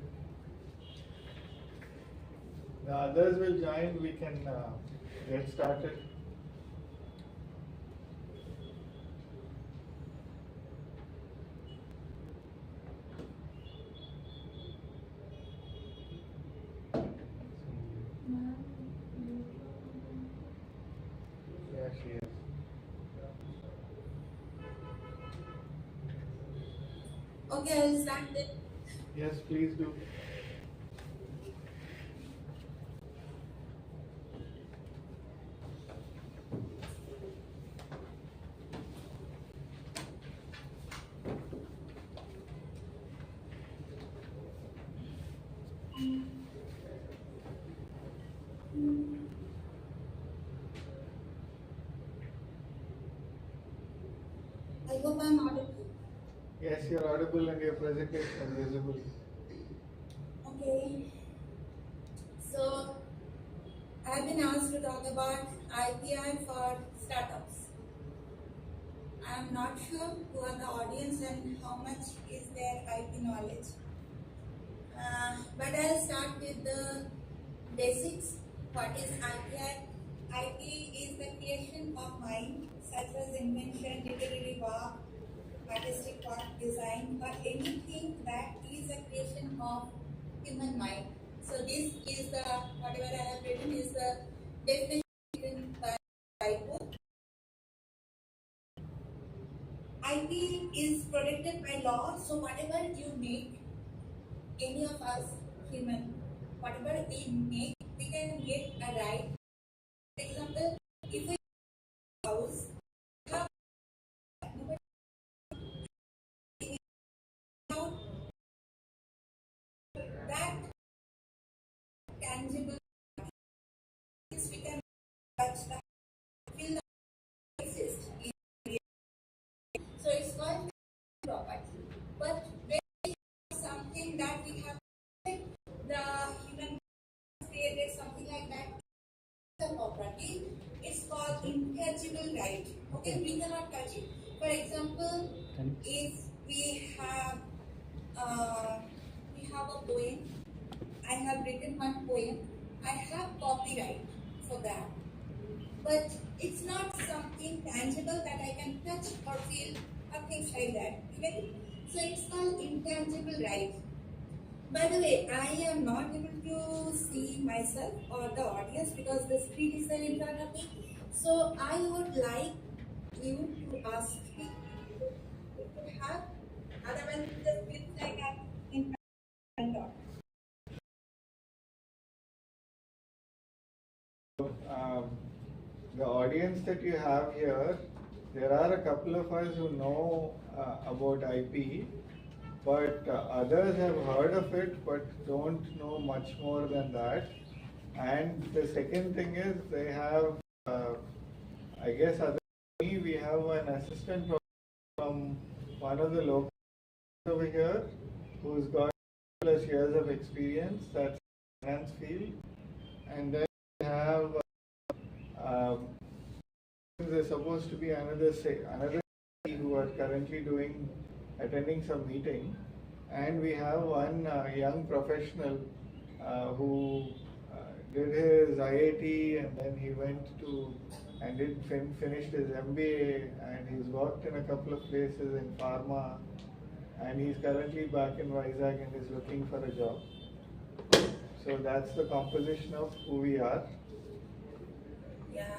The others will join, we can get started. Yeah, she is. Okay, I'll start it. Yes, please do. I hope I'm audible. Yes, you're audible and your presentation is visible. Okay. So, I've been asked to talk about IPI for startups. I'm not sure who are the audience and how much is their IP knowledge. But I'll start with the basics. What is IPI? IP is the creation of mind, such as invention, literary work, artistic work, design, or anything that is a creation of human mind. So this is the, whatever I have written is the definition by book. IP is protected by law, so whatever you make, any of us human, whatever we make, we can get a right. For example, if we house, how that tangible things we can touch that will not exist in reality. So it's called property. But there is something that we have, the human created something like that. The property is called intangible right. Okay, we cannot touch it. For example, if we have a poem, I have written one poem, I have copyright for that. But it's not something tangible that I can touch or feel or things like that. Okay? So it's called intangible right. By the way, I am not able to see myself or the audience because the screen is there in front of me. So I would like you to ask me to have, otherwise just look like I'm in front of. The audience that you have here, there are a couple of us who know about IP, but others have heard of it but don't know much more than that. And the second thing is they have, I guess, other than me, we have an assistant from one of the locals over here who's got plus years of experience, that's finance field. And then we have there's supposed to be another who are currently attending some meeting, and we have one young professional who did his IIT and then he went to and finished his MBA, and he's worked in a couple of places in pharma, and he's currently back in Vizag and is looking for a job. So that's the composition of who we are. Yeah.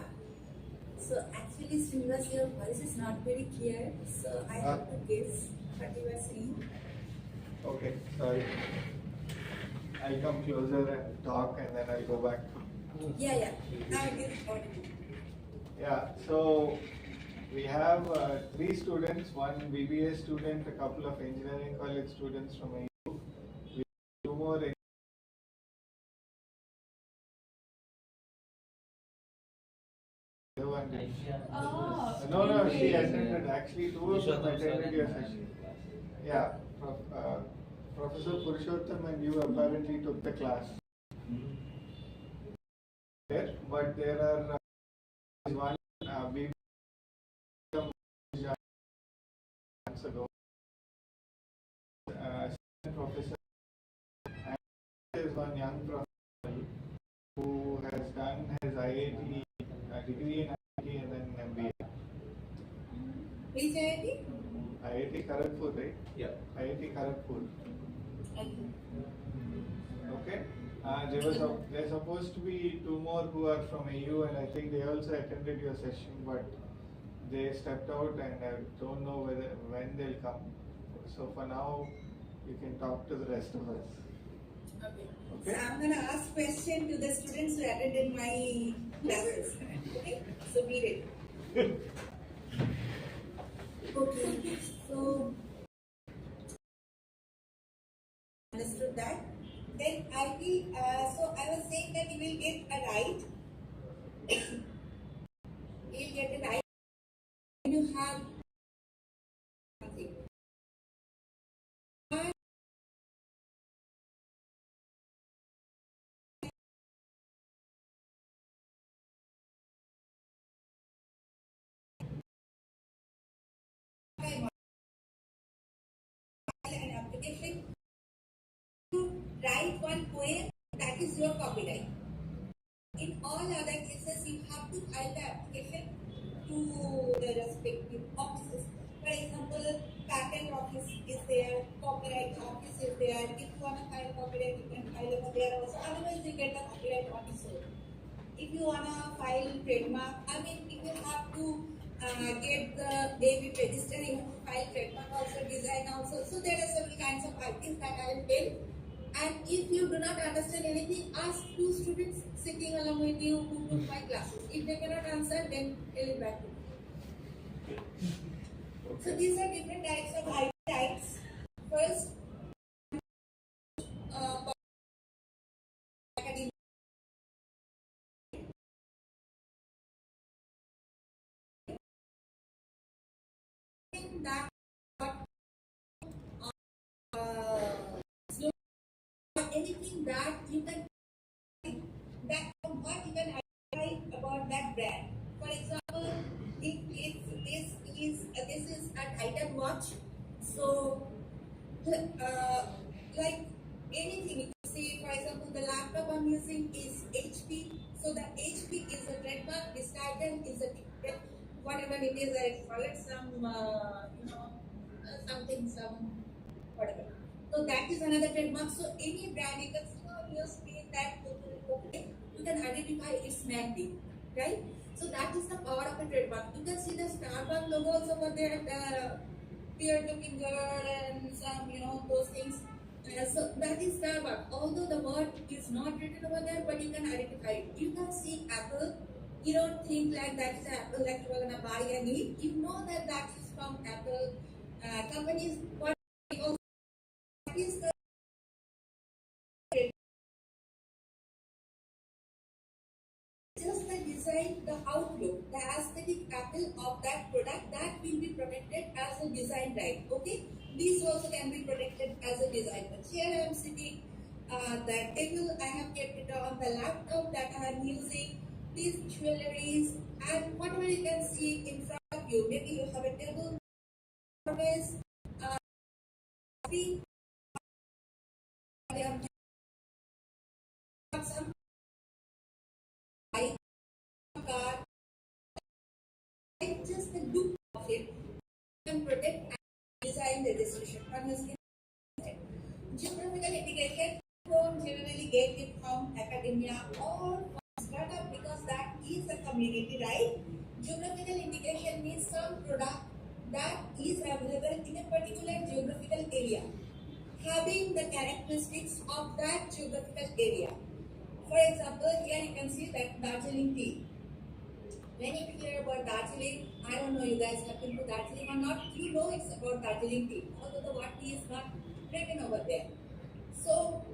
So actually, Srinivas, your voice is not very clear, so I have to guess what you are saying. Okay, sorry. I'll come closer and talk and then I'll go back. Yeah. Now it is audible. Yeah, so we have 3 students, one BBA student, a couple of engineering college students from AU. We have 2 more No, she attended. Actually, 2 of them attended your session. Yeah, Professor Purushottam and you apparently took the class. But there are one BB months ago, professor, and there is one young professor who has done his IIT degree in IIT and then MBA. Which IIT? IIT Kharagpur, right? Yeah. IIT Kharagpur. Okay. There's supposed to be 2 more who are from AU, and I think they also attended your session, but they stepped out and I don't know when they'll come. So for now, you can talk to the rest of us. Okay. Okay. So I'm going to ask questions to the students who attended my classes. Okay? So be ready. Okay. So understood that. Then IP, so I was saying that you will get a right. You will get a right. You have something. An application to write one poem, that is your copyright. In all other cases, you have to file the application to the respective offices. For example, patent office is there, copyright office is there. If you want to file copyright, you can file over there also. Otherwise, you get the copyright office. If you want to file trademark, if you have to get the David register, you have to file trademark also, design also. So there are several kinds of IPs that I will tell. And if you do not understand anything, ask two students sitting along with you who took my classes. If they cannot answer, then tell it back to me. So these are different types of IP types. First, academic. That anything that you can what you can identify about that brand. For example, if this is an item watch, so like anything, you can say for example the laptop I'm using is HP, so the HP is a trademark. This item is a whatever it is, I call it some something whatever. So that is another trademark. So any brand you can see on your screen that you can identify its branding, right? So that is the power of a trademark. You can see the Starbucks logos over there, the peer-looking girl and some, those things. So that is Starbucks. Although the word is not written over there, but you can identify it. You can see Apple. You don't think like that is Apple that you are gonna buy and eat. You know that that is from Apple companies. But that is the just the design, the outlook, the aesthetic appeal of that product that will be protected as a design right. Okay, these also can be protected as a design. But here I am sitting, the table I have kept it on the laptop that I am using. These jewelries and whatever you can see in front of you. Maybe you have a table, always screen. They have some card. Just the look of it can protect and design the description on your skin. Geographical indication don't generally get it from academia or from startup because that is a community, right? Geographical indication means some product that is available in a particular geographical area, having the characteristics of that geographical area. For example, here you can see that Darjeeling tea. When you hear about Darjeeling, I don't know you guys have been to Darjeeling or not, you know it's about Darjeeling tea, although the word tea is not written over there. So,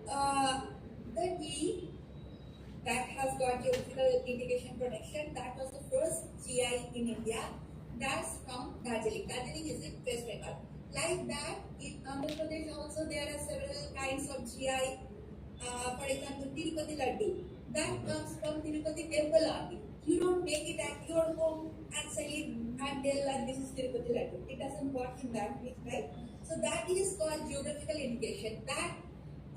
the tea that has got geographical indication protection, that was the first GI in India, that's from Darjeeling. Darjeeling is in West Bengal. Like that, in Andhra Pradesh also there are several kinds of GI. For example, Tirupati Laddu, that comes from Tirupati temple only. You don't make it at your home and sell it and tell like this is Tirupati Laddu. It doesn't work in that way, right? So that is called geographical indication. That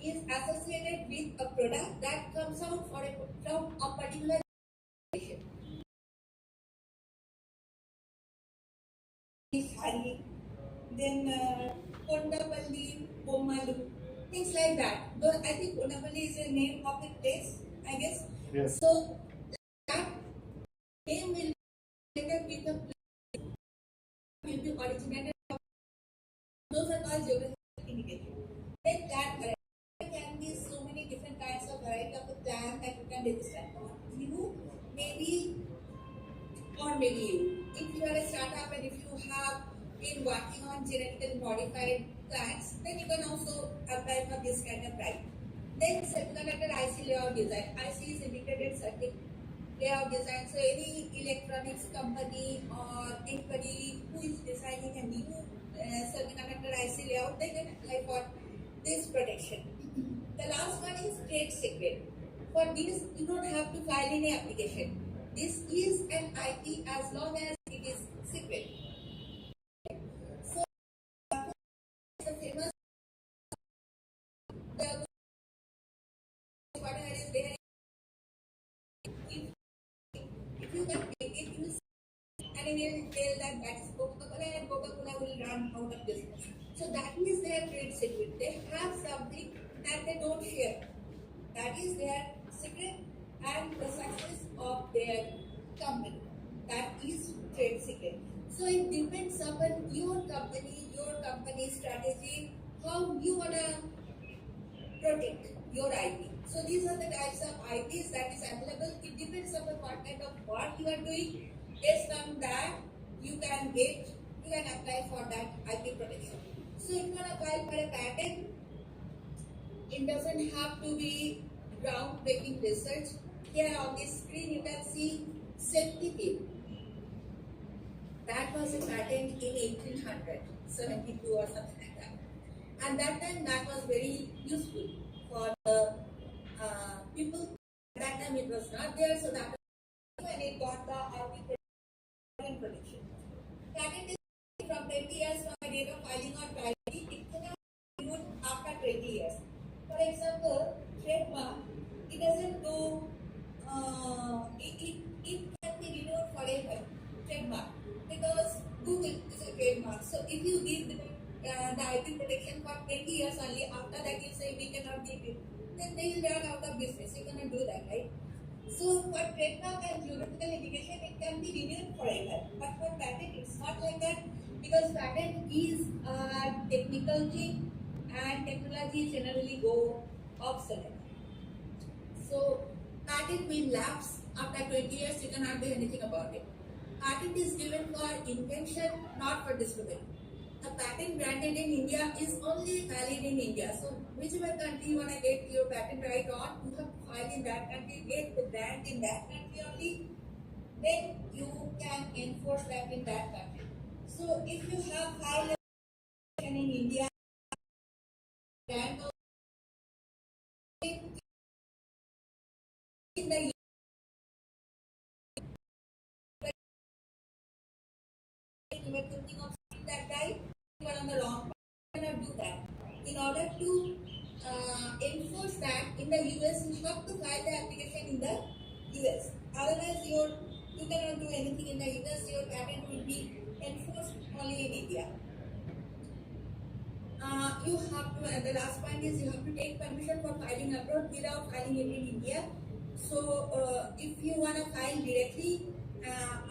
is associated with a product that comes out from a particular location. Then Kondapalli, Bommalu, things like that. Though I think Kondapalli is a name of the place, I guess. Yes. So that name will be related with the place will be originated. Those are called geographical indication. Then that can be so many different kinds of variety of the plant that you can register. You maybe or maybe you. If you are a startup and if you have been working on genetically modified plants, then you can also apply for this kind of right. Then semiconductor IC layout design. IC is integrated circuit layout design. So any electronics company or anybody who is designing a new semiconductor IC layout, they can apply for this protection. The last one is trade secret. For this, you don't have to file any application. This is an IP as long as it is secret. So, the famous whatever is there. If you can make it, you and it will tell that that is Coca-Cola and Coca-Cola will run out of business. So that is their trade secret. They have something that they don't share. That is their secret and the success of their company. That is trade secret. So it depends upon your company strategy, how you wanna protect your IP. So these are the types of IPs that is available. It depends upon what kind of work you are doing. Based on that, you can apply for that IP protection. So if you want to apply for a patent, it doesn't have to be groundbreaking research. Here on this screen you can see safety pin. That was a patent in 1872 or something like that. And that time that was very useful for the people. At that time it was not there, so that was when it got the patent protection. Patent is from 20 years from the date of filing or priority. It cannot be renewed after 20 years. For example, trademark, it doesn't do, it can be renewed forever, trademark, because Google is a trademark. So if you give the IP protection for 20 years only, after that you say we cannot give it, then they will run out of business. You cannot do that, right? So for trademark and geographical indication, it can be renewed forever. But for patent, it's not like that, because patent is a technical thing and technology generally go obsolete. So patent will lapse after 20 years, you cannot do anything about it. Patent is given for invention, not for distribution. A patent granted in India is only valid in India. So whichever country you want to get your patent right on, you have to file in that country, get the grant in that country only, then you can enforce that in that country. So if you have filed in India, grant in the you were thinking of that guy, you were on the wrong path. You cannot do that. In order to enforce that in the US, you have to file the application in the US. Otherwise, you cannot do anything in the US. Your patent will be enforced only in India. You have to, and the last point is you have to take permission for filing abroad without filing it in India. So if you want to file directly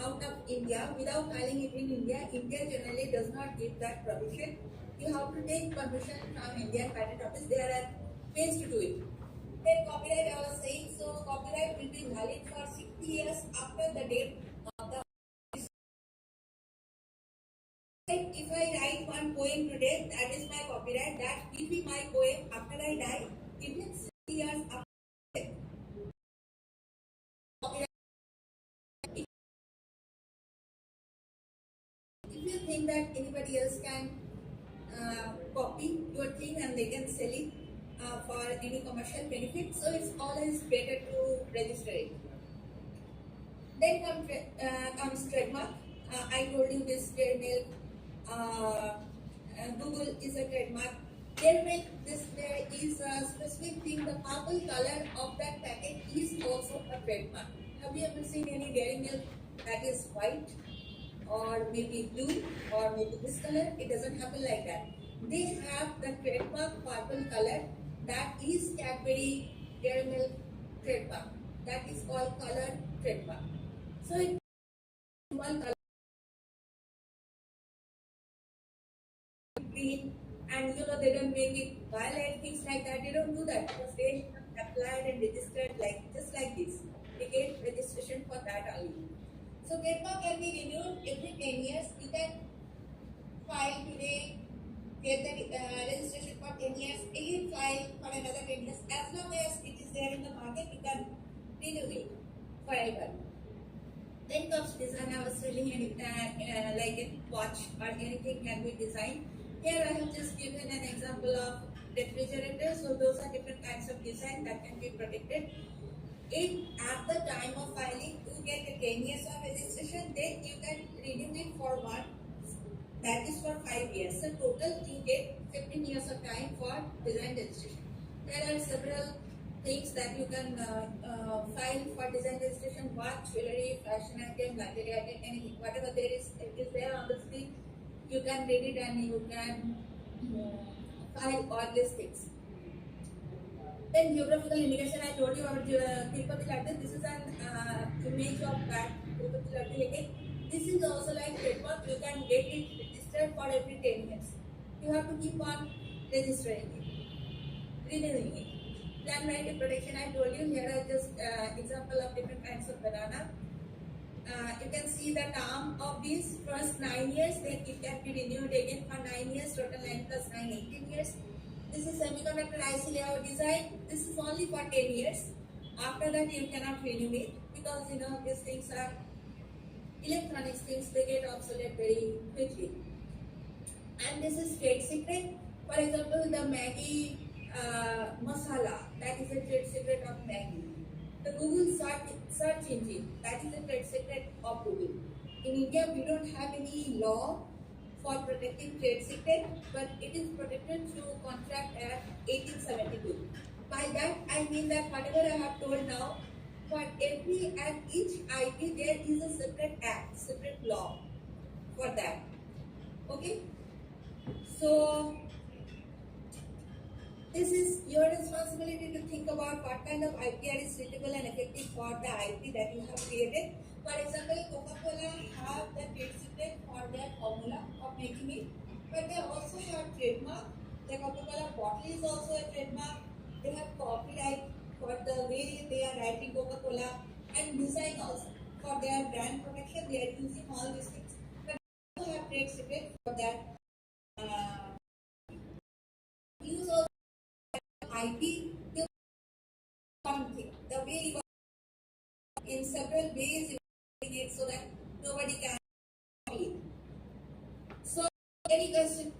out of India without filing it in India, India generally does not give that permission. You have to take permission from Indian Patent Office. They are pays to do it. Then copyright, I was saying, so copyright will be valid for 60 years after the date of the. If I write one poem today, that is my copyright. That will be my poem after I die. Even 60 years after. If you think that anybody else can copy your thing and they can sell it for any commercial benefit, so it's always better to register it. Then comes trademark. I told you this trademark. Google is a trademark. There is a specific thing. The purple color of that packet is also a trademark. Have you ever seen any dairy milk that is white, or maybe blue, or maybe this color? It doesn't happen like that. They have the trademark purple color. That is Cadbury dairy milk trademark. That is called color trademark. So it one color green, and they don't make it violet, things like that. They don't do that because they have applied and registered just like this. They get registration for that only. So trademark can be renewed every 10 years. You can file today, get the registration for 10 years, again file for another 10 years. As long as it is there in the market, you can renew it forever. Then comes design. I was telling you, like a watch or anything can be designed. Here I have just given an example of refrigerators. So those are different kinds of design that can be protected. If at the time of filing you get a 10 years of registration, then you can renew it for one. That is for 5 years. So total you get 15 years of time for design registration. There are several things that you can file for design registration: watch, jewelry, fashion item, luxury item, anything. Whatever there is, it is there on the screen. You can read it and you can file all these things. Then geographical indication. I told you about Tirupati Laddu. This is an image of that Tirupati Laddu. This is also like trademark, you can get it registered for every 10 years. You have to keep on registering it, renewing it. Plant variety protection, I told you, here are just example of different kinds of banana. You can see the term of these first 9 years, then it can be renewed again for 9 years, total 9 plus 9, 18 years. This is semiconductor IC layout design. This is only for 10 years. After that, you cannot renew it because these things are electronics things, they get obsolete very quickly. And this is trade secret. For example, the Maggi masala, that is a trade secret of Maggi. The Google search engine, that is a trade secret of Google. In India, we don't have any law for protecting trade secret, but it is protected through Contract Act 1872. By that, I mean that whatever I have told now, for every and each IP, there is a separate act, separate law for that. Okay? So, this is your responsibility to think about what kind of IPR is suitable and effective for the IP that you have created. For example, Coca-Cola have the trade secret for their formula of making it, but they also have trademark. The Coca-Cola bottle is also a trademark. They have copyright for the way they are writing Coca-Cola and design also. For their brand protection, they are using all these things. But they also have trade secret for that. Use also IP to something. The way you are in several ways you are doing it so that nobody can copy it. So, any question?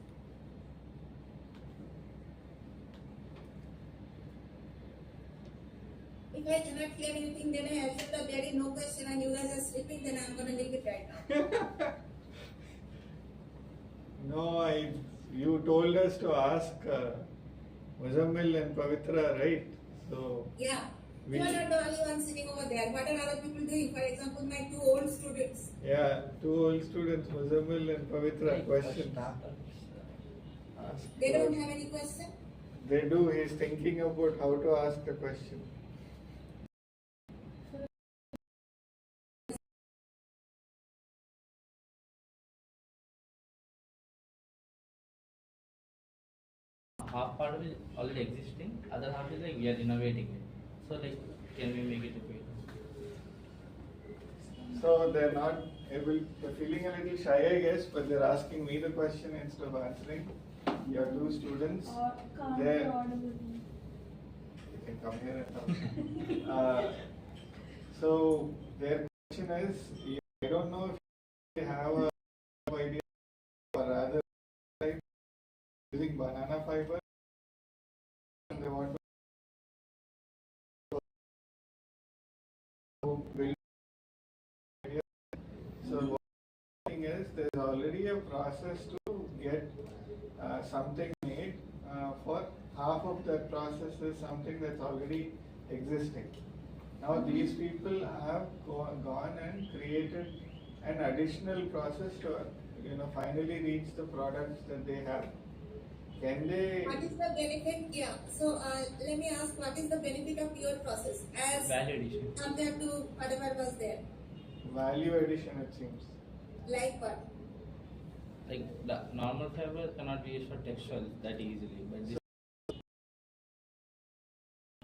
If I cannot hear anything, then I assume that there is no question and you guys are sleeping, then I'm going to leave it right now. No, you told us to ask Muzammil and Pavitra, right? So yeah. You are not the only one sitting over there. What are other people doing? For example, my 2 old students. Yeah, 2 old students, Muzammil and Pavitra, questions. They don't have any question? They do. He's thinking about how to ask the question. Half part of it already existing, other half is like we are innovating it. So like, can we make it a bit? So they're not able, they're feeling a little shy, I guess, but they're asking me the question instead of answering. Your 2 students. They're, you can come here and talk. So their question is, I don't know if they have a idea or rather like using banana fiber and they want to build. So what thing is, there's already a process to get something made. For half of that process is something that's already existing. Now these people have gone and created an additional process to finally reach the products that they have. Can they? What is the benefit? Yeah. So let me ask, what is the benefit of your process as value addition compared to whatever was there? Value addition, it seems. Like what? Like the normal fiber cannot be used for textiles that easily, but this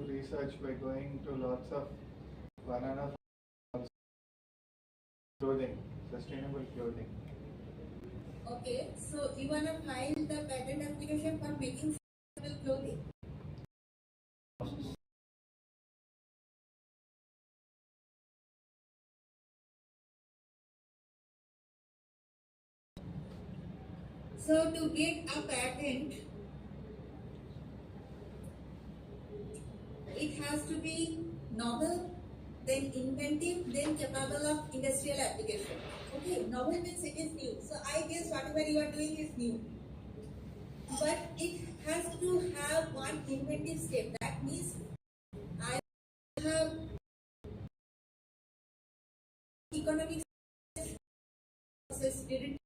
Research by going to lots of banana clothing, sustainable clothing. Okay, so you wanna file the patent application for making sustainable clothing? So to get a patent, it has to be novel, then inventive, then capable of industrial application. Okay, novel means it is new. So I guess whatever you are doing is new. But it has to have one inventive step. That means I have economic process didn't,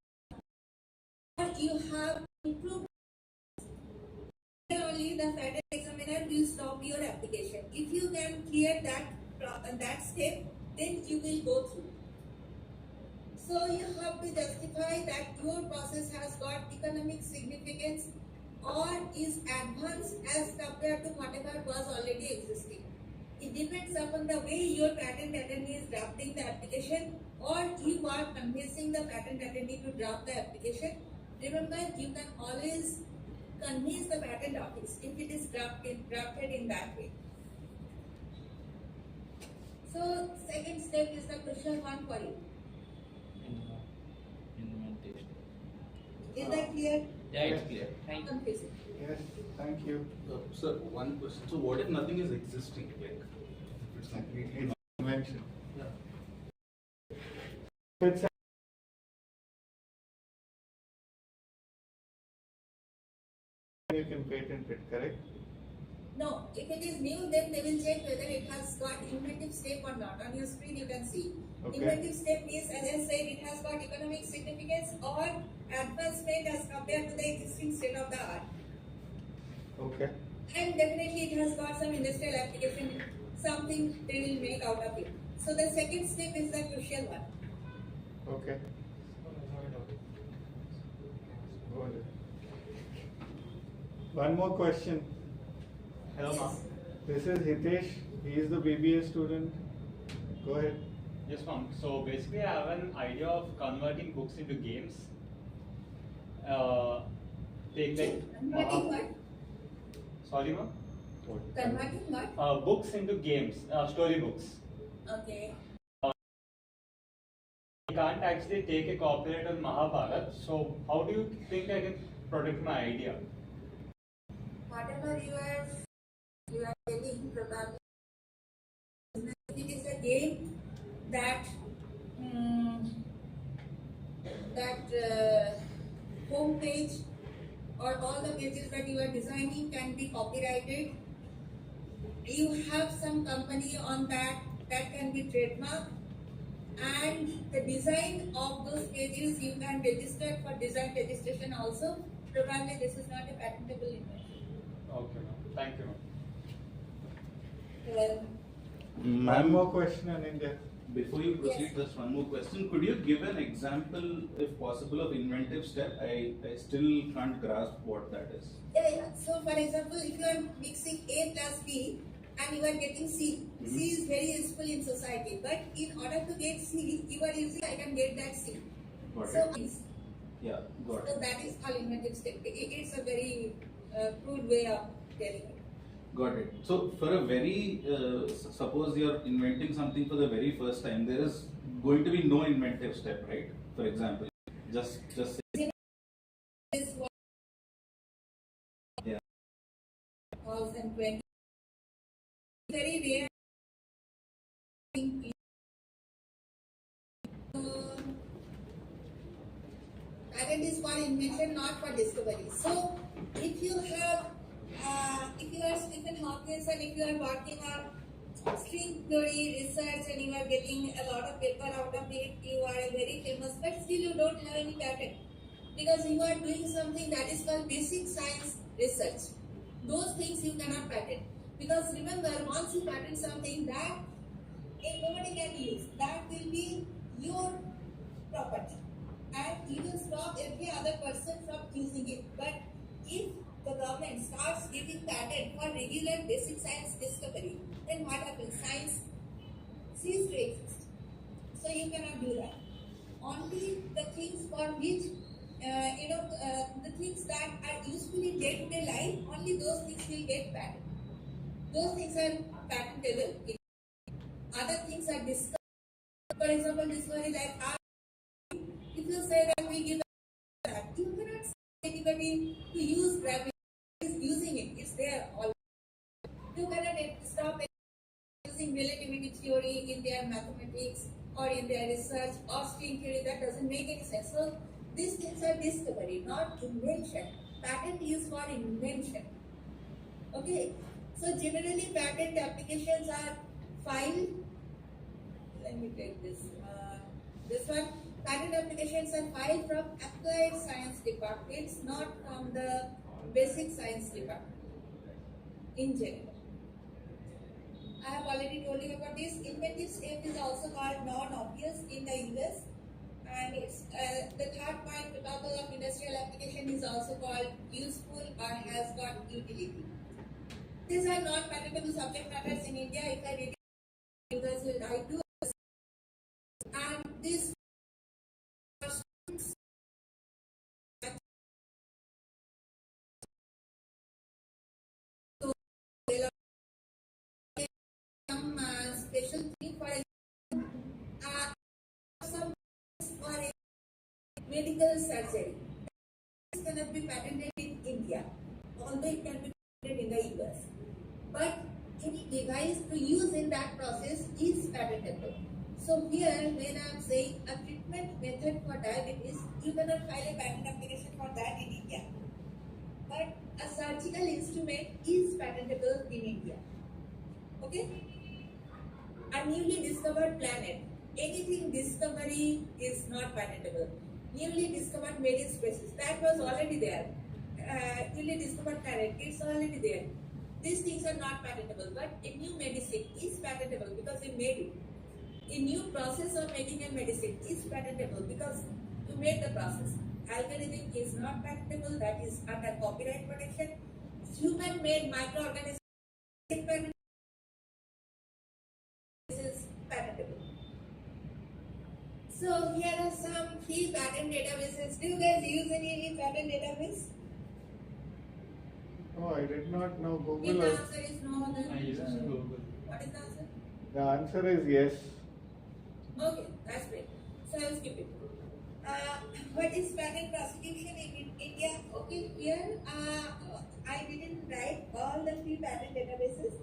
you have improved. Only the patent examiner will stop your application. If you can clear that step, then you will go through. So you have to justify that your process has got economic significance or is advanced as compared to whatever was already existing. It depends upon the way your patent attorney is drafting the application, or you are convincing the patent attorney to draft the application. Remember, you can always convince the patent office if it is drafted in that way. So, second step is the crucial one for you. Implementation. Is that clear? Yeah, it's clear. Thank you. Confusing. Yes, thank you. Sir, one question. So what if nothing is existing? Like, if it's completely not. Invention. Yeah. It's you can patent it, correct? No, if it is new, then they will check whether it has got inventive step or not. On your screen, you can see. Okay. Inventive step means, as I said, it has got economic significance or advancement as compared to the existing state of the art. Okay. And definitely, it has got some industrial application, something they will make out of it. So the second step is the crucial one. Okay. Go ahead. One more question. Hello, ma'am. This is Hitesh. He is the BBA student. Go ahead. Yes, ma'am. So basically, I have an idea of converting books into games. Take like. Converting what? Sorry, ma'am. Converting what? Books into games, story books. Okay. I can't actually take a copyright on Mahabharat. So how do you think I can protect my idea? Whatever you are telling, probably it is a game that home page or all the pages that you are designing can be copyrighted. You have some company on that can be trademarked, and the design of those pages you can register for design registration also. Probably this is not a patentable invention. Okay, ma'am. Thank you, ma'am. Well, One more question, Anindya. Before you proceed, Yes. just one more question. Could you give an example, if possible, of inventive step? I still can't grasp what that is. yeah. So, for example, if you are mixing A plus B and you are getting C, C is very useful in society. But in order to get C, you are using I can get that C. Got So, it. Yeah, got so it. that is called inventive step. It's a very crude way of telling it. Got it. So for a very, suppose you're inventing something for the very first time, there is going to be no inventive step, right? For example, just say. This was Yeah. 2020. Very rare. Patent is for invention, not for discovery. So, if you have, if you are Stephen Hawking and if you are working on string theory research and you are getting a lot of paper out of it, you are a very famous, but still you don't have any patent because you are doing something that is called basic science research. Those things you cannot patent because remember, once you patent something that nobody can use, that will be your property. And you will stop every other person from using it. But if the government starts giving patent for regular basic science discovery, then what happens? Science ceases to exist. So you cannot do that. Only the things for which, the things that are useful in day-to-day life, only those things will get patent. Those things are patentable. Other things are discovered. For example, discovery like if you say that we give that, you cannot say anybody to use gravity is using it. It's there already. You cannot stop using relativity theory in their mathematics or in their research or string theory. That doesn't make any sense. So these things are discovery, not invention. Patent is for invention. Okay. So generally, patent applications are filed. Let me take this. This one. Patent applications are filed from applied science departments, not from the basic science department in general. I have already told you about this. Inventive step is also called non-obvious in the US And it's the third point, the purpose of industrial application is also called useful or has got utility. These are not patentable subject matters in India. If I read it, users will write to us. And this some special thing for some for a medical surgery. This cannot be patented in India, although it can be patented in the US. But any device to use in that process is patentable. So here, when I am saying a treatment method for diabetes, you cannot file a patent application for that in India. But a surgical instrument is patentable in India. Okay? A newly discovered planet. Anything discovery is not patentable. Newly discovered made in species, that was already there. Newly discovered planet, it's already there. These things are not patentable, but a new medicine is patentable because you made it. A new process of making a medicine is patentable because you made the process. Algorithm is not patentable, that is under copyright protection. Human-made microorganisms is patentable. This is patentable. So here are some key patent databases. Do you guys use any patent database? No, I did not know If Google. the answer is no, then I use Google. what is the answer? The answer is yes. Okay, that's great. So I will skip it. What is patent prosecution in India? Okay, here I didn't write all the free patent databases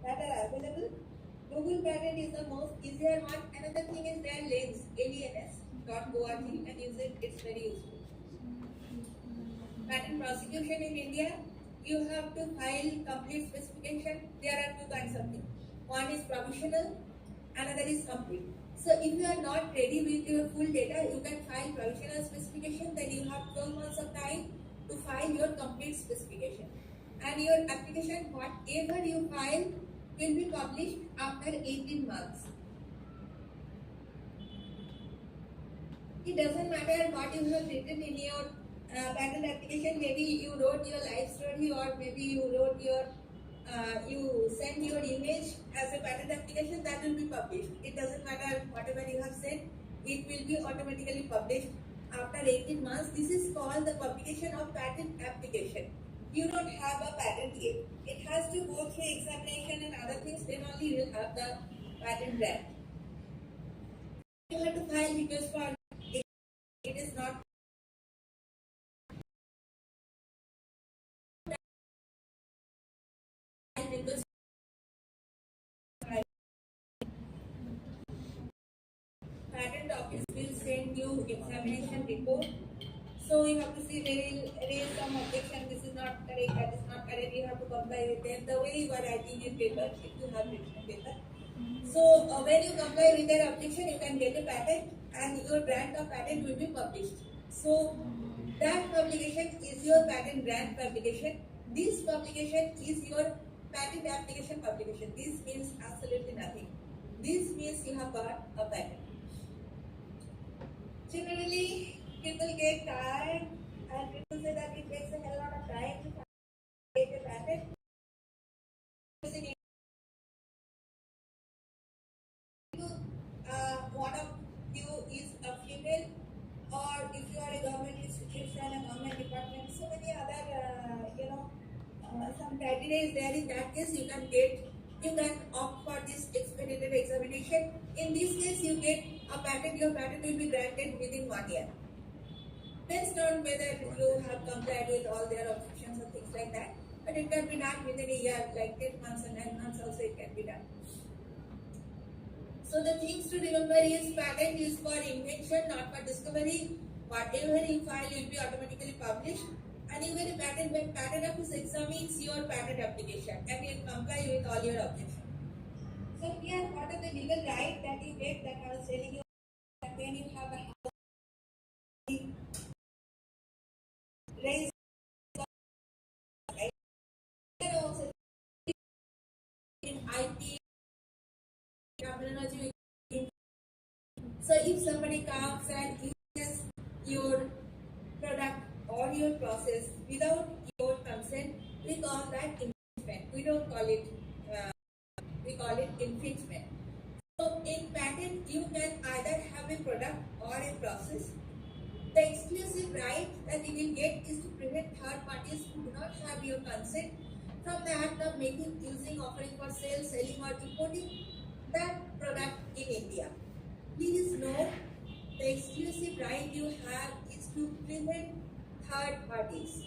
that are available. Google patent is the most easier one. Another thing is their LENS, LENS.org. You can use it, it's very useful. Patent prosecution in India, you have to file complete specification. There are two kinds of things. One is provisional, another is complete. So if you are not ready with your full data, you can file provisional specification, then you have 12 months of time to file your complete specification. And your application, whatever you file, will be published after 18 months. It doesn't matter what you have written in your patent application. Maybe you wrote your life story, or maybe you wrote your you send your image as a patent application, that will be published. It doesn't matter whatever you have said, it will be automatically published after 18 months. This is called the publication of patent application. You don't have a patent yet. It has to go through examination and other things, then only you will have the patent grant. You have to file request for it. It is not request. Patent office will send you examination report. So you have to see, they will raise some objection, this is not correct, that is not correct, you have to comply with them. The way you are writing in paper, if you have written in paper. So when you comply with their objection, you can get a patent and your grant of patent will be published. So that publication is your patent grant publication. This publication is your patent application publication. This means absolutely nothing. This means you have got a patent. Generally, people get tired and people say that it takes a hell lot of time to get a patent. One of you is a female, or if you are a government institution, a government department, so many other, some criteria is there. In that case, you can opt for this expedited examination. In this case, you get a patent. Your patent will be granted within 1 year. Based on whether you have complied with all their objections and things like that. But it can be done within a year, like 10 months and 9 months also it can be done. So the things to remember is patent is for invention, not for discovery. Whatever you file will be automatically published. And you get a patent when patent office examines your patent application and you comply with all your objections. So here, what are the legal rights that you get that I was telling you that when you have a house, raise also in IP terminology. So if somebody comes and your product or your process without your consent, we call that infringement. We don't call it, we call it infringement. So in patent, you can either have a product or a process. The exclusive right that you will get is to prevent third parties who do not have your consent from the act of making, using, offering for sale, selling or importing that product in India. Please note, the exclusive right you have is to prevent third parties.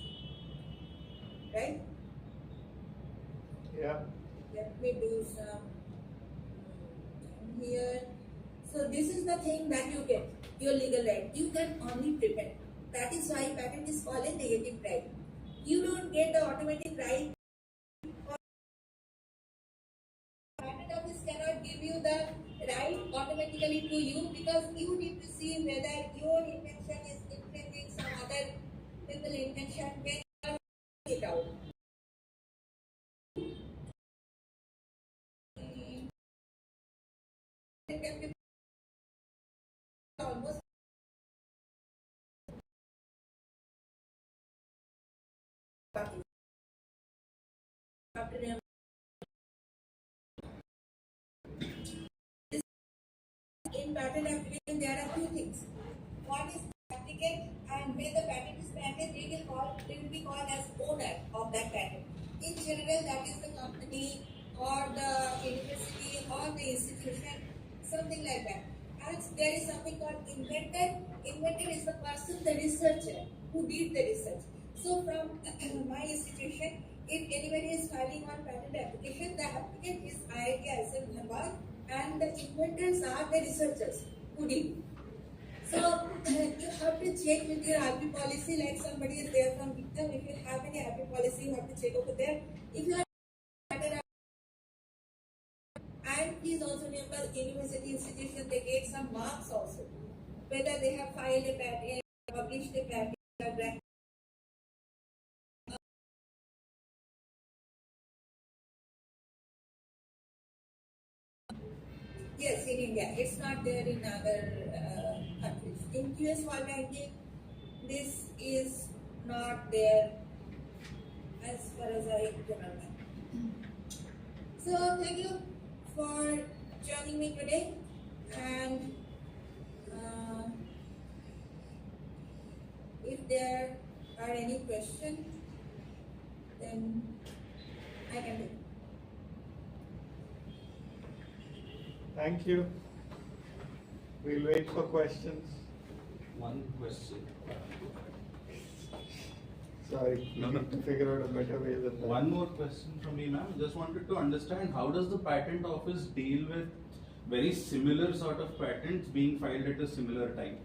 Right? Yeah. Let me do some here. So this is the thing that you get, your legal right. You can only prevent. That is why patent is called a negative right. You don't get the automatic right. Patent office cannot give you the right automatically to you, because you need to see whether your invention is infringing some other people's invention when you are it out. Almost in patent application, there are two things. One is applicant, and when the patent is granted, they will be called as owner of that patent. In general, that is the company or the university or the institution, something like that. And there is something called inventor. Inventor is the person, the researcher, who did the research. So from my institution, if anybody is filing on patent application, the applicant is IIT ISM Dhanbad, and the inventors are the researchers who did. So you have to check with your IP policy, like somebody is there from Victim. If you have any IP policy, you have to check over there. If you are and please also remember, university institution, they get some marks also. Whether they have filed a patent, published a patent, or granted. Yes, in India. It's not there in other countries. In US 190, this is not there as far as I remember. So thank you for joining me today, and if there are any questions, then I can do. Thank you. We'll wait for questions. One question. Sorry, we need to figure out a better way than that. One more question from me, ma'am. Just wanted to understand, how does the patent office deal with very similar sort of patents being filed at a similar time?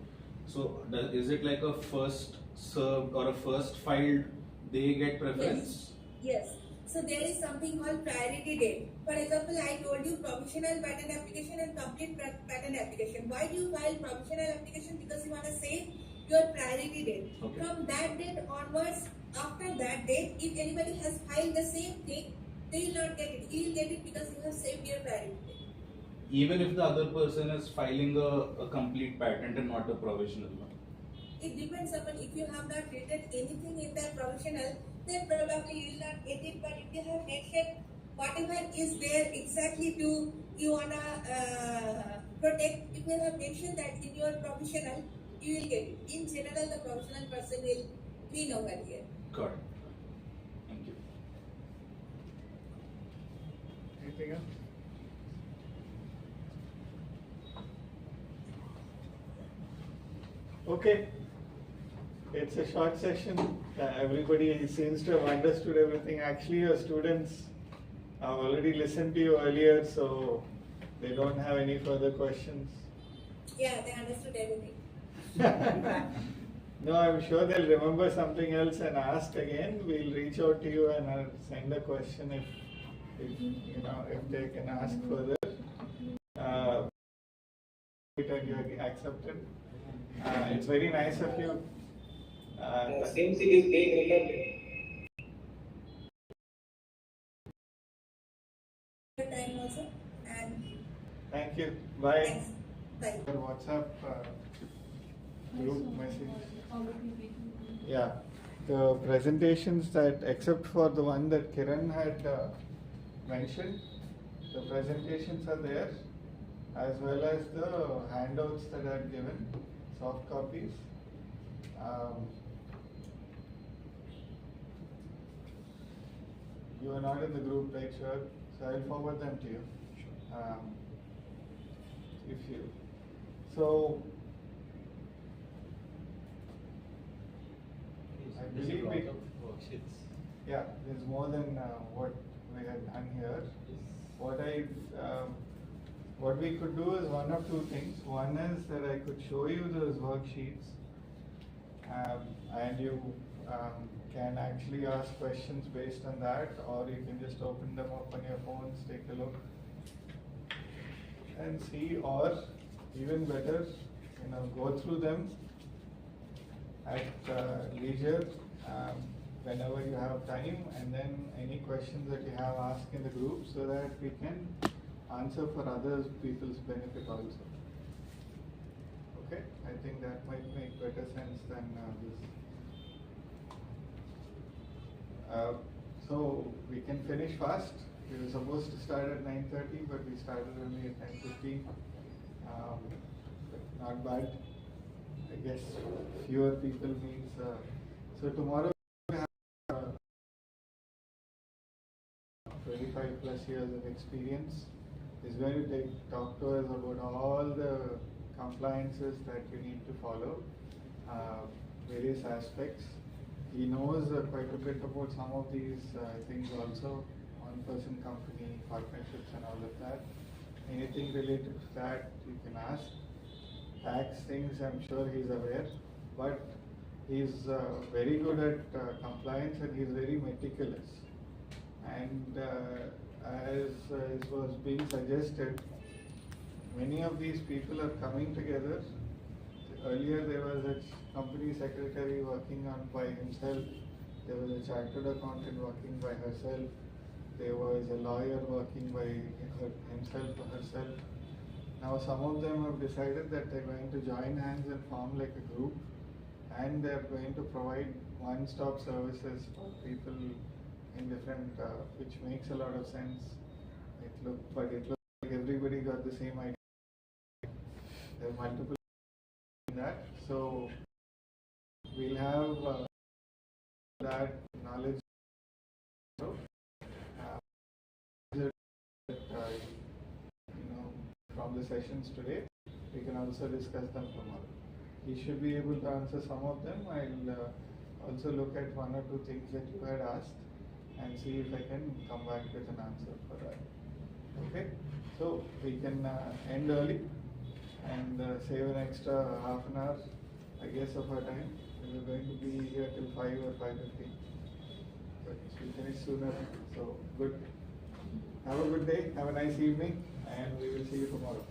So is it like a first served or a first filed, they get preference? Yes. So there is something called priority date. For example, I told you provisional patent application and complete patent application. Why do you file provisional application? Because you want to save your priority date. Okay. From that date onwards, after that date, if anybody has filed the same thing, they will not get it. You will get it because you have saved your priority date. Even if the other person is filing a complete patent and not a provisional one? It depends upon, if you have not written anything in that provisional, then probably you will not get it. But if you have mentioned whatever is there exactly to you wanna protect, if you have mentioned that in your provisional, you will get it. In general, the provisional person will be over here. Got it. Thank you. Anything else? Okay. It's a short session. Everybody seems to have understood everything. Actually, your students have already listened to you earlier, so they don't have any further questions. Yeah, they understood everything. No, I'm sure they'll remember something else and ask again. We'll reach out to you and send a question if if they can ask further. And you accepted. It's very nice of you. Same thing is being recorded. Time also, and thank you. Bye. thanks. Bye. Your WhatsApp group message. Yeah, the presentations that, except for the one that Kiran had mentioned, the presentations are there, as well as the handouts that I've given, soft copies. You are not in the group, right, sure? So I'll forward them to you. If you. So, I believe we. Yeah, there's more than what we had done here. What we could do is one of two things. One is that I could show you those worksheets, and you can actually ask questions based on that, or you can just open them up on your phones, take a look, and see, or even better, go through them at leisure, whenever you have time, and then any questions that you have, ask in the group so that we can answer for other people's benefit also. Okay, I think that might make better sense than this. So we can finish fast. We were supposed to start at 9:30, but we started only at 9:15. Not bad. I guess fewer people means. So tomorrow we have 25 plus years of experience. Is going to talk to us about all the compliances that you need to follow, various aspects. He knows quite a bit about some of these things also, one-person company, partnerships and all of that. Anything related to that you can ask. Tax things I'm sure he's aware, but he's very good at compliance and he's very meticulous. And as was being suggested, many of these people are coming together. Earlier there was a company secretary working on by himself, there was a chartered accountant working by herself, there was a lawyer working by himself or herself. Now some of them have decided that they're going to join hands and form like a group, and they're going to provide one-stop services for people in different, which makes a lot of sense. It looks like everybody got the same idea. There are multiple in that, so we'll have that knowledge. From the sessions today, we can also discuss them tomorrow. He should be able to answer some of them. I'll also look at one or two things that you had asked and see if I can come back with an answer for that. Okay, so we can end early and save an extra half an hour, I guess, of our time. We were going to be here till 5 or 5:15, but we finished sooner, so good. Have a good day, have a nice evening, and we will see you tomorrow.